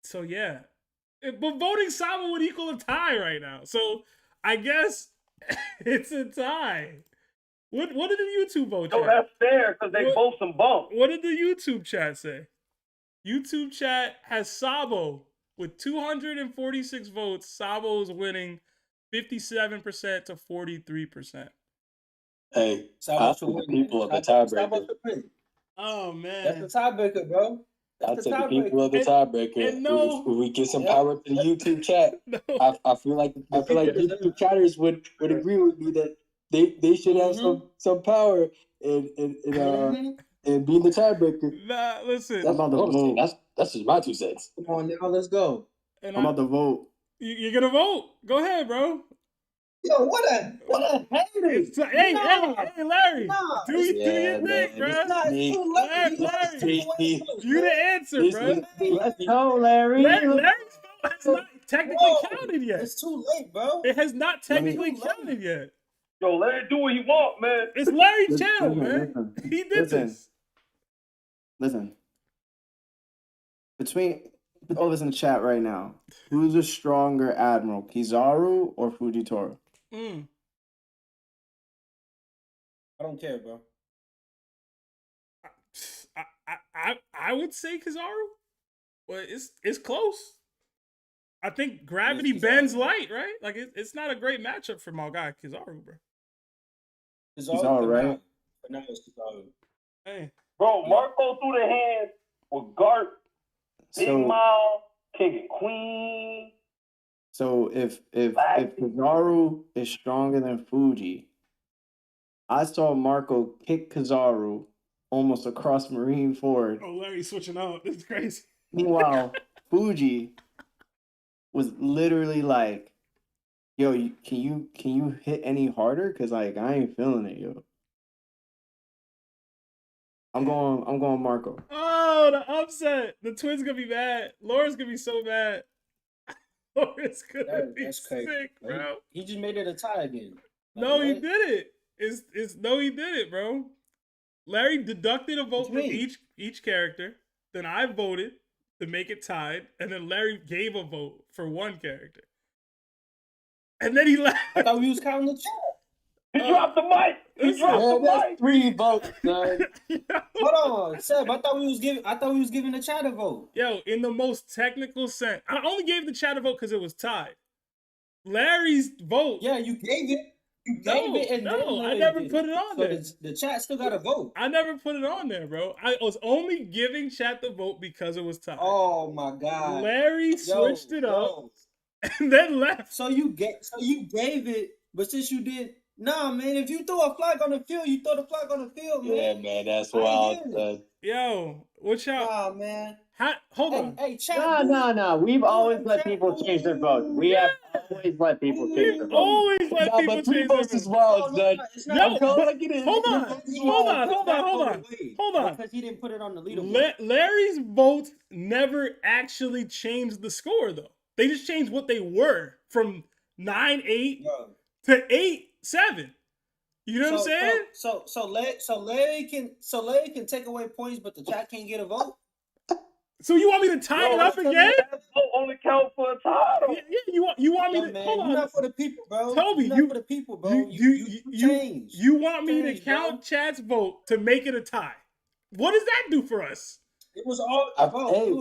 So yeah. But voting Sabo would equal a tie right now. So I guess it's a tie. What did the YouTube vote? No, that's fair because they both some bumps. What did the YouTube chat say? YouTube chat has Sabo with 246 votes. Sabo is winning 57% to 43%. Hey, I the people of the tiebreaker. Oh man, that's the tiebreaker, bro. I'll take the people of the tiebreaker. And no, if we get some power to the YouTube chat, I feel like YouTube chatters would agree with me that they should have some power and being the tiebreaker. Nah, listen. That's just my 2 cents. Come on now, let's go. I'm about to vote. You're gonna vote? Go ahead, bro. Yo, what a hater! Hey, Larry, do your thing, bro. Larry, you the answer, bro. Let's go, Larry. Larry's vote has not technically counted yet. It's too late, bro. It has not technically counted yet. Yo, let it do what he want, man. It's Larry's channel, man. He did this. Listen. Between all this in the chat right now, who's a stronger admiral, Kizaru or Fujitora? I don't care, bro. I would say Kizaru, but it's close. I think gravity bends light, right? Like it's not a great matchup for my guy Kizaru, bro. Kizaru, right? But now it's Kizaru. Hey, bro, Marco through the hands with Gart, Big Mom, King and Queen. So if Kizaru is stronger than Fuji, I saw Marco kick Kizaru almost across Marine Ford. Oh, Larry's switching out. This is crazy. Meanwhile, Fuji was literally like, "Yo, can you hit any harder? Cause like I ain't feeling it, yo." I'm going Marco. Oh, the upset! The twins gonna be mad. Laura's gonna be so mad. Laura's gonna be sick, bro. He just made it a tie again. No, he did it. He did it, bro. Larry deducted a vote from each character. Then I voted to make it tied, and then Larry gave a vote for one character. And then he left. I thought we was counting the chat. He dropped the mic. He dropped the mic. 3 votes, son. Hold on, Seb. I thought we was giving the chat a vote. Yo, in the most technical sense, I only gave the chat a vote because it was tied. Larry's vote. Yeah, you gave it. You gave it, and I never put it on there. The chat still got a vote. I never put it on there, bro. I was only giving chat the vote because it was tied. Oh my god. Larry switched it up and then left. So you gave it, but since you did. Nah, man, if you throw a flag on the field, you throw the flag on the field, man. Yeah, man, that's wild. Yo, what y'all? Nah, man. Hold on. Hey, No. We've always let people change their votes. We have always let people change their votes. Always let people but 3 change their votes is votes. wild, son. No, Hold on. Because he didn't put it on the leaderboard. Larry's votes never actually changed the score, though. They just changed what they were from 9-8 to 8-7. You know what I'm saying? So Larry can take away points, but the chat can't get a vote. So you want me to tie it up again? That vote only count for a tie. Yeah, you want me to? Man, hold on. You're not for the people, bro. Toby, you're not for the people, bro. You want me to count chat's vote to make it a tie? What does that do for us? It was already.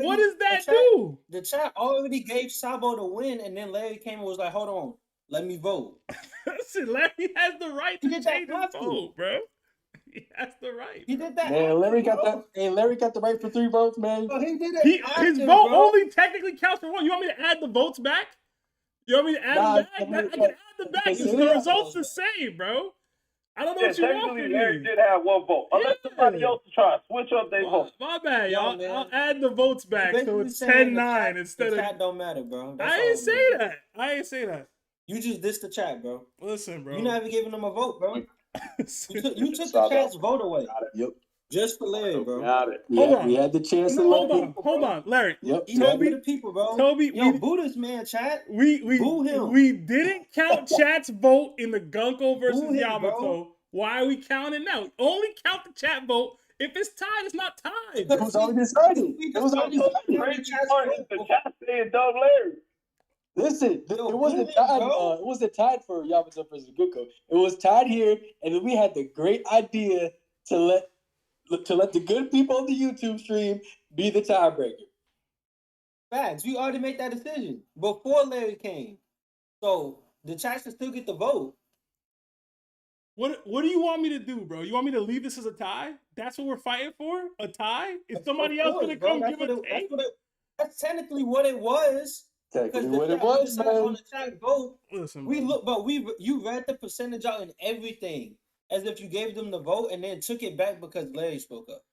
What does that do? The chat already gave Sabo the win, and then Larry came and was like, "Hold on, let me vote." Listen, Larry has the right to change his vote, bro. He has the right. He did that. Man, Larry got that. Hey, Larry got the right for 3 votes, man. Bro, he did it. His vote only technically counts for 1. You want me to add the votes back? You want me to add them back? I can add them back. The result's the same, bro. I don't know what you want from me. Larry did have 1 vote. Unless somebody else is trying to switch up their vote. My bad, y'all. I'll add the votes back so it's 10-9 instead of. The chat don't matter, bro. I ain't say that. You just dissed the chat, bro. Listen, bro. You're not even giving them a vote, bro. You took the chat's vote away. Yep. Just for Larry, bro. Got it. Hold on. We had the chance to Hold on, Larry. Yep. Toby, the people, bro. Toby, boo this man, chat. Boo him. We didn't count chat's vote in the Gunko versus Yamato. Bro. Why are we counting now? Only count the chat vote. If it's tied, it's not tied. It was already decided. The chat saying Doug Larry. Listen, it wasn't tied. It wasn't tied for Yamato versus Gunko. It was tied here, and then we had the great idea to let the good people on the YouTube stream be the tiebreaker. Facts. We already made that decision before Larry came, so the chat should still get the vote. What do you want me to do, bro? You want me to leave this as a tie? That's what we're fighting for? A tie? Is somebody else gonna come give a take? That's technically what it was. Technically what it was, man. On the chat vote. Listen, you read the percentage out and everything as if you gave them the vote and then took it back because Larry spoke up.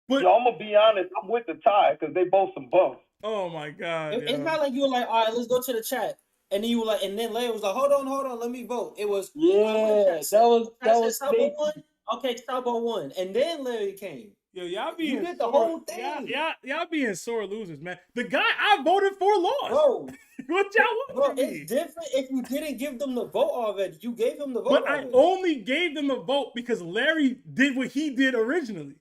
But I'm gonna be honest, I'm with the tie because they both some bums. Oh my god! It's not like you were like, all right, let's go to the chat, and then you were like, and then Larry was like, hold on, let me vote. It was that was Sabo won. Okay, Sabo won, and then Larry came. Yo, y'all being you did the whole thing. Y'all being sore losers, man. The guy I voted for lost. Bro, what y'all want from me? It's different if you didn't give them the vote already. You gave them the vote. But I only gave them the vote because Larry did what he did originally.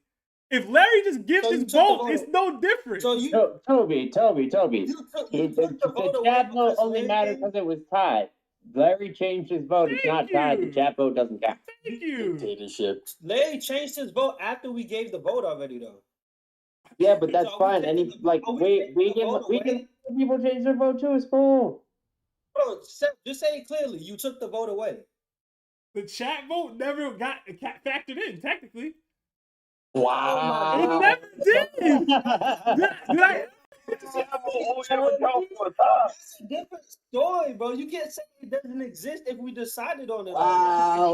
If Larry just gives his vote, it's no different. So Toby. The chat vote only mattered because it was tied. Larry changed his vote. It's not tied. The chat vote doesn't count. Thank you. Dictatorship. Larry changed his vote after we gave the vote already, though. Yeah, but that's fine. And we can people change their vote too. It's cool. Bro, just say it clearly. You took the vote away. The chat vote never got factored in, technically. Wow. It never did. Did I? That's a different story, bro. You can't say it doesn't exist if we decided on it. Wow.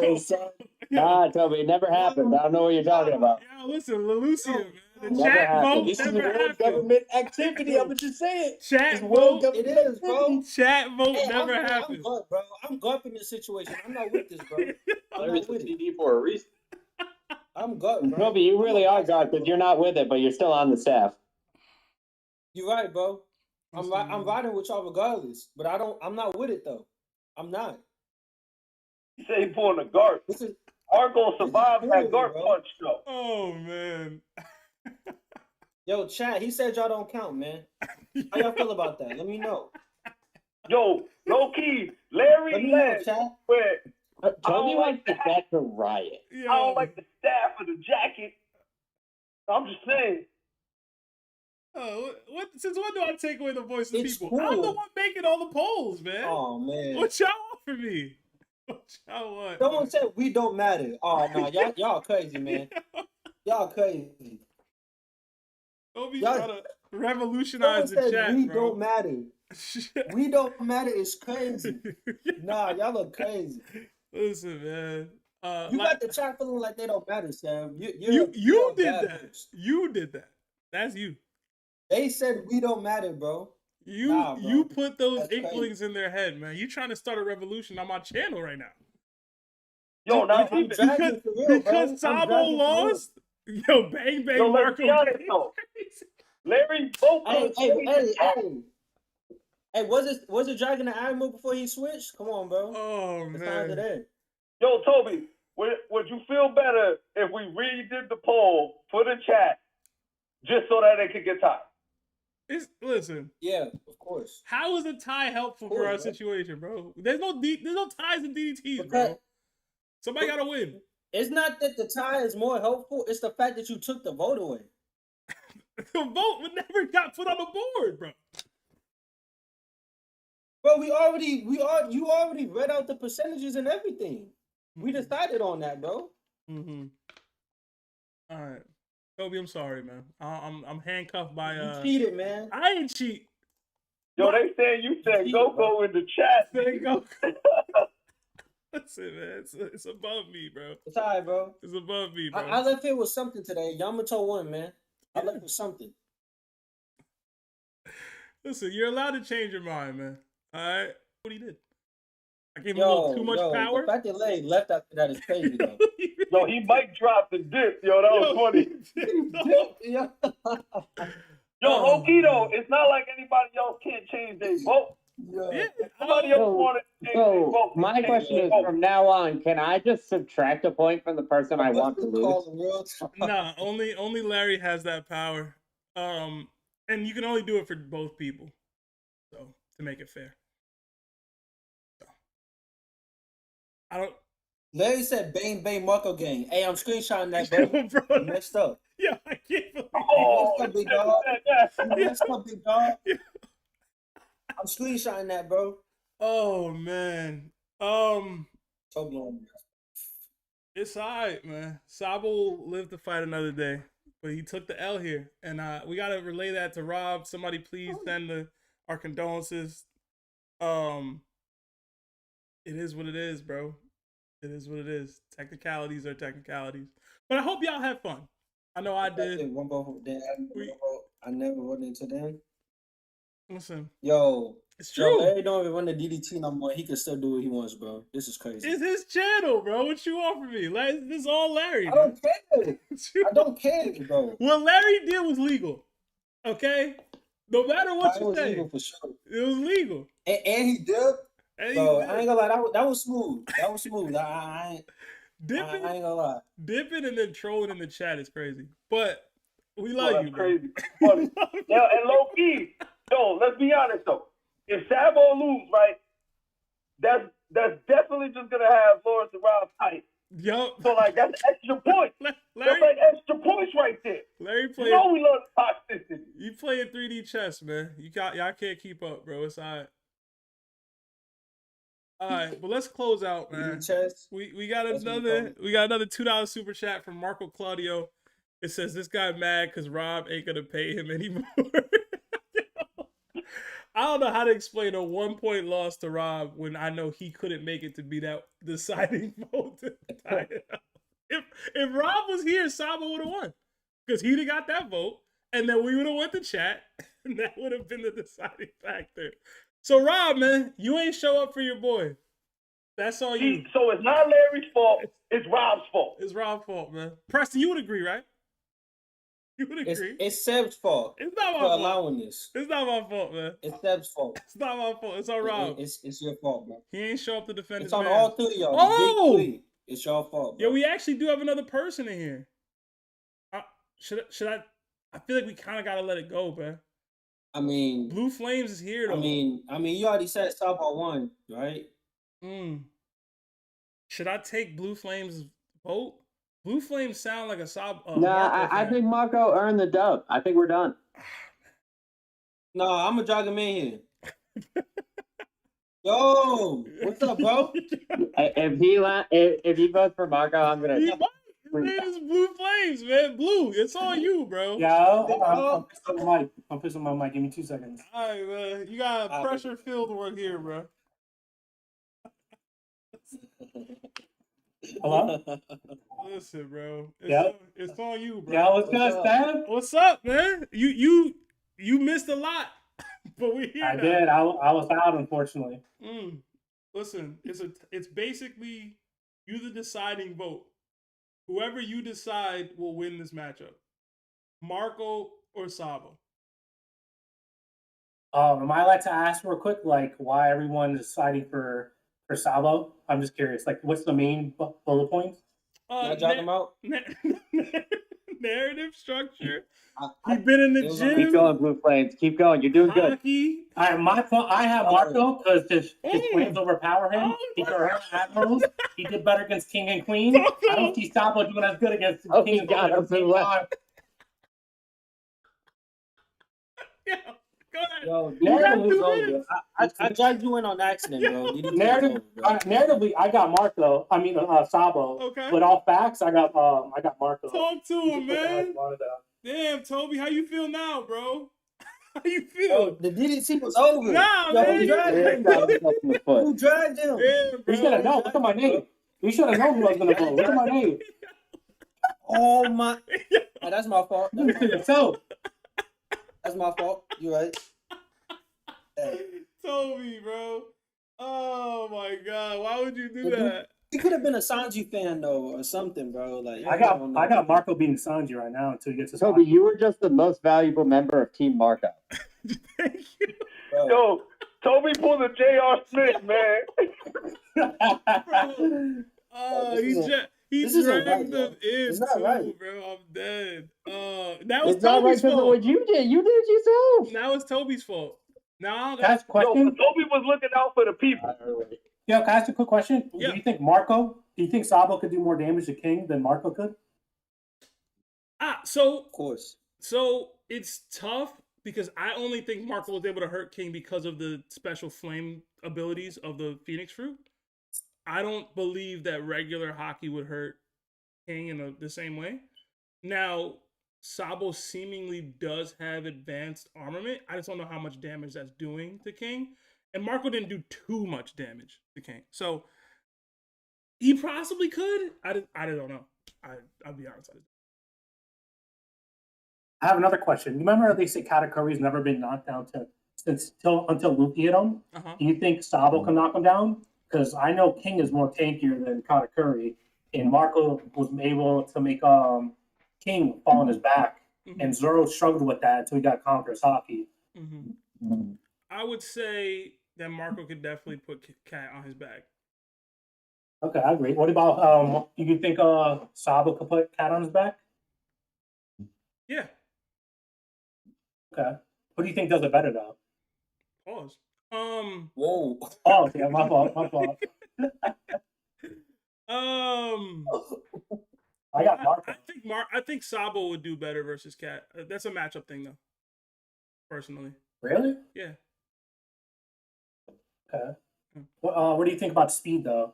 Nah, Toby, it never happened. I don't know what you're talking about. Yeah, listen, Lucia, man. The chat vote this never is world happened. government activity. I'm just saying. Chat world vote. It is, bro. Chat vote never happened. I'm gulping this situation. I'm not with this, bro. I'm not with it for a reason. I'm gutting, bro. Toby, you really are God because you're not with it, but you're still on the staff. You're right, bro. I'm riding with y'all regardless, but I'm not with it though. I'm not. You say he pulling a guard. Argo survived that guard punch though. Oh man. Yo, chat, he said y'all don't count, man. How y'all feel about that? Let me know. Yo, low key, Larry said Toby wants the back to riot. I don't like the staff or the jacket. I'm just saying. Oh, since when do I take away the voice of people? Cool. I'm the one making all the polls, man. Oh man. What y'all want from me? What y'all want? Someone said we don't matter. Oh no, y'all crazy, man. Y'all crazy. Toby trying to revolutionize the chat, we bro. don't matter. We don't matter. It's crazy. Nah, y'all look crazy. Listen, man. You got the chat feeling like they don't matter, Sam. You did that. You did that. That's you. They said we don't matter, bro. You put those That's crazy. inklings in their head, man. You trying to start a revolution on my channel right now. Yo, now I'm dragging for real, bro. Because Sabo lost. Yo, bang bang, Yo, let's Marco. be honest though. Larry both. Hey, was it dragging the Admiral before he switched? Come on, bro. Oh man. Yo, Toby, would you feel better if we redid the poll for the chat just so that they could get tied? Listen. Yeah, of course. How is a tie helpful for our situation, bro? There's no ties in DDTs, bro. Somebody gotta win. It's not that the tie is more helpful. It's the fact that you took the vote away. The vote never got put on the board, bro. Bro, you already read out the percentages and everything. We decided on that, bro. Mm-hmm. All right, Toby, I'm sorry, man. I'm handcuffed by You cheated, man. I ain't cheat. Yo, they saying you said Gunko in the chat. Say Gunko. Listen, man, it's above me, bro. It's all right, bro. It's above me, bro. I left here with something today. Yamato won, man. I left with something. Listen, you're allowed to change your mind, man. All right? What he did. I gave him a little too much power. The fact that Larry left after that is crazy, though. Yo, he might drop the dip. Yo, that was funny. Yo, low-key though, it's not like anybody else can't change their vote. Yeah. Somebody else wanted to change their vote. My question is, from now on, can I just subtract a point from the person I want to lose? Nah, only Larry has that power. And you can only do it for both people. So, to make it fair. So. I don't... Larry said bang bang Marco gang. Hey, I'm screenshotting that, bro. Bro, You messed up. Yeah, I can't believe you messed up, big dog. You messed up, big dog. I'm screenshotting that, bro. Oh man. It's alright, man. Sabo lived to fight another day, but he took the L here, and we gotta relay that to Rob. Somebody please send our condolences. It is what it is, bro. It is what it is. Technicalities are technicalities, but I hope y'all had fun. I know I did. One vote. I never voted into them. Listen, yo, it's true. Larry don't even run the DDT no more. He can still do what he wants, bro. This is crazy. It's his channel, bro. What you want from me? Like, this is all Larry. I don't care. I don't care, bro. What Larry did was legal. Okay? No matter what you say. It was legal for sure. It was legal. And he did. Bro, I ain't gonna lie. That was smooth. That was smooth. I ain't gonna lie. Dipping and then trolling in the chat is crazy. But we love you, bro. Crazy. Funny. Yeah, and low key, yo, let's be honest though. If Sabo lose, right, that's definitely just gonna have Lawrence and Rob tight. Yup. So like that's extra points. That's like extra points right there. Larry playing. You know we love toxicity. You playing 3D chess, man. Y'all can't keep up, bro. It's alright. All right, but let's close out, man. We got another $2 super chat from Marco Claudio. It says this guy mad because Rob ain't gonna pay him anymore. I don't know how to explain a 1-point loss to Rob when I know he couldn't make it to be that deciding vote. If Rob was here, Sabo would have won because he'd have got that vote, and then we would have went to chat, and that would have been the deciding factor. So, Rob, man, you ain't show up for your boy. That's all you. So it's not Larry's fault. It's Rob's fault. It's Rob's fault, man. Preston, you would agree, right? You would agree. It's Seb's fault. It's not my for fault. allowing this. It's not my fault, man. It's Seb's fault. It's not my fault. It's on Rob. It's your fault, bro. He ain't show up to defend It's his on man. all three of y'all. Oh! The big three. It's your fault, bro. Yo, we actually do have another person in here. Should I? I feel like we kind of got to let it go, man. I mean, Blue Flames is here, though. I mean, you already said Sabo won, right? Should I take Blue Flames' vote? Blue Flames sound like a Sabo. Nah, I think Marco earned the dub. I think we're done. No, I'm gonna drag him in here. Yo, what's up, bro? If he votes for Marco, I'm gonna. His name is Blue Flames, man. Blue, it's on you, bro. Yeah, I'm pissing my mic. Give me 2 seconds. All right, man. You got a pressure-filled one here, bro. Hello? Listen, bro. Yep. It's on you, bro. Yeah, what's good, Stan? What's up, man? You You missed a lot, but we're here. I did. I was out, unfortunately. Listen, it's basically you the deciding vote. Whoever you decide will win this matchup. Marco or Sabo. Am I allowed to ask real quick, like, why everyone is deciding for Sabo? I'm just curious. Like, what's the main bullet points? Can I jot them out? Narrative structure. You've been in the gym. Keep going, Blue Flames. Keep going. You're doing good. I have Marco because his flames overpower him. He can hurt admirals. He did better against King and Queen. I don't see Sabo doing as good against King and Queen at the same time. Yo, narratively over. I dragged you in on accident, bro. Narratively, I got Marco. I mean, Sabo. Okay. But all facts, I got Marco. Talk to him, man. Damn, Toby, how you feel now, bro? How you feel? The DDT was over. Nah, man. Who dragged him? You should have known. Look at my name. You should have known who I was gonna vote. Look at my name. Oh my! Oh, that's my fault. That's my fault. You're right. Hey. Toby, bro. Oh my God! Why would you do that? He could have been a Sanji fan though, or something, bro. Like I got Marco being Sanji right now until he gets his. Toby, you were just the most valuable member of Team Marco. Yo, Toby pulled a J.R. Smith, man. He dragged them in It's not too, right. bro. I'm dead. That was It's not right Toby's because of fault. what you did. You did it yourself. Now it's Toby's fault. Now That's question. Yo, Toby was looking out for the people. Yo, can I ask a quick question? Yeah. Do you think Sabo could do more damage to King than Marco could? So of course. So it's tough because I only think Marco was able to hurt King because of the special flame abilities of the Phoenix Fruit. I don't believe that regular hockey would hurt King in the same way. Now, Sabo seemingly does have advanced armament. I just don't know how much damage that's doing to King. And Marco didn't do too much damage to King. So he possibly could. I don't know. I'll be honest. I have another question. You remember they say Katakuri's never been knocked down until Luffy hit him? Uh-huh. Do you think Sabo can knock him down? Because I know King is more tankier than Katakuri, and Marco was able to make King fall on his back, and Zoro struggled with that until he got Conqueror's Haki. I would say that Marco could definitely put Cat on his back. Okay, I agree. What about you think Sabo could put Cat on his back? Yeah. Okay. What do you think does it better though? Pause. Whoa. Oh, yeah, my fault. I got Marco. I think Sabo would do better versus Cat. That's a matchup thing though. Personally. Really? Yeah. Okay. What do you think about speed though?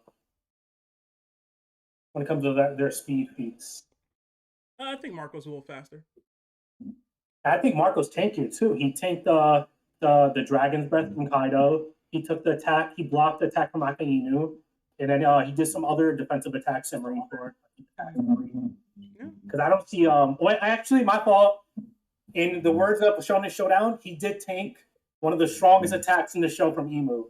When it comes to their speed feats. I think Marco's a little faster. I think Marco's tankier too. He tanked the Dragon's Breath from Kaido. He took the attack. He blocked the attack from Akainu, and then he did some other defensive attacks in Marineford. Because I don't see actually my fault. In the words of Shonen Showdown, he did tank one of the strongest attacks in the show from Imu.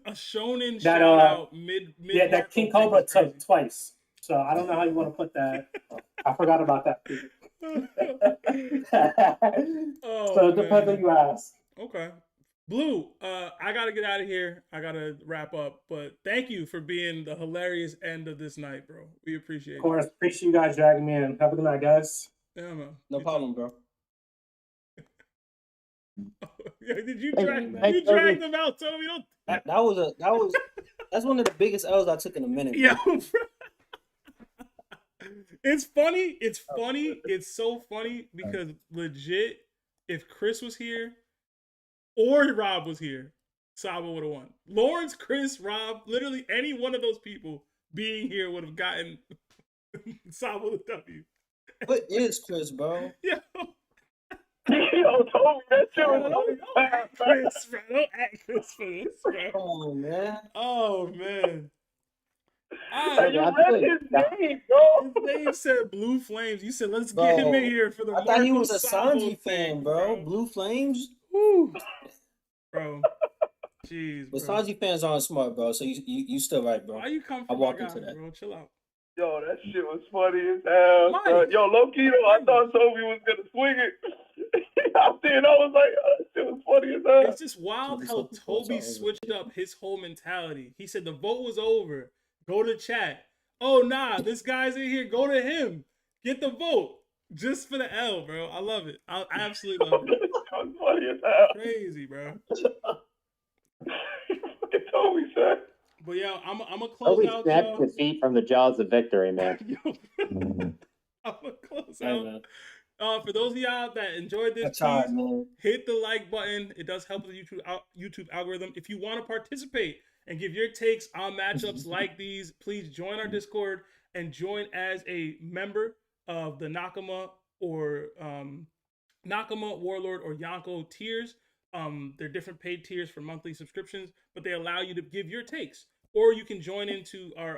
A Shonen shout-out mid. Yeah, that King Cobra took twice. So I don't know how you want to put that. I forgot about that. So it depends on you ask. Okay. Blue, I got to get out of here. I got to wrap up. But thank you for being the hilarious end of this night, bro. We appreciate it. Of course. Appreciate you guys dragging me in. Have a good night, guys. Yeah, man. No problem, bro. Did you drag them out, Toby? That's one of the biggest L's I took in a minute. Yeah. It's funny. It's so funny because legit, if Chris was here or Rob was here, Sabo would have won. Lawrence, Chris, Rob, literally any one of those people being here would have gotten Sabo the W. What is Chris, bro? Yeah. Yo, Toby, that shit was Chris, bro. Don't act Chris for this, bro. Come on, man. Oh, man. You read his name, bro. His name said Blue Flames. You said, let's Bro, get him in here for the I thought he was a Sabo Sanji fan, thing, bro. Blue Flames? Woo. Bro. Jeez, But bro. Sanji fans aren't smart, bro. So you still right, bro. Why you come I from walk my into guy, that. bro? Chill out. Yo, that shit was funny as hell. Bro. Yo, low-key, though, I thought Toby was going to swing it. Out there, and I was like, oh, that shit was funny as hell. It's just wild how Toby switched up his whole mentality. He said the vote was over. Go to chat. Oh, nah, this guy's in here. Go to him. Get the vote. Just for the L, bro. I love it. I absolutely love it. That was funny as hell. Crazy, bro. Fucking Toby, son. But yeah, I'm gonna close Toby out, snatched y'all. defeat from the jaws of victory, man. I'm gonna close Hey, out. man. For those of y'all that enjoyed this, That's hard, please man. hit the like button. It does help with the YouTube algorithm. If you want to participate and give your takes on matchups like these, please join our Discord and join as a member of the Nakama or Nakama, Warlord, or Yonko tiers. They're different paid tiers for monthly subscriptions, but they allow you to give your takes. Or you can join into our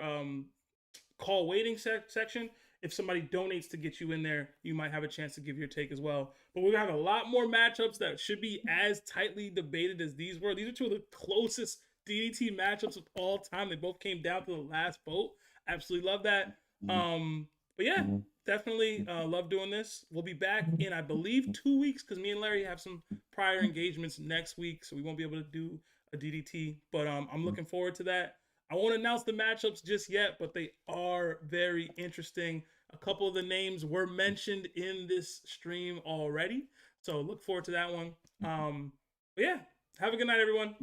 call waiting section. If somebody donates to get you in there, you might have a chance to give your take as well. But we're going to have a lot more matchups that should be as tightly debated as these were. These are two of the closest DDT matchups of all time. They both came down to the last vote. Absolutely love that. But yeah, definitely love doing this. We'll be back in, I believe, 2 weeks because me and Larry have some prior engagements next week, so we won't be able to do a DDT. But I'm looking forward to that. I won't announce the matchups just yet, but they are very interesting. A couple of the names were mentioned in this stream already, so look forward to that one. But yeah, have a good night, everyone.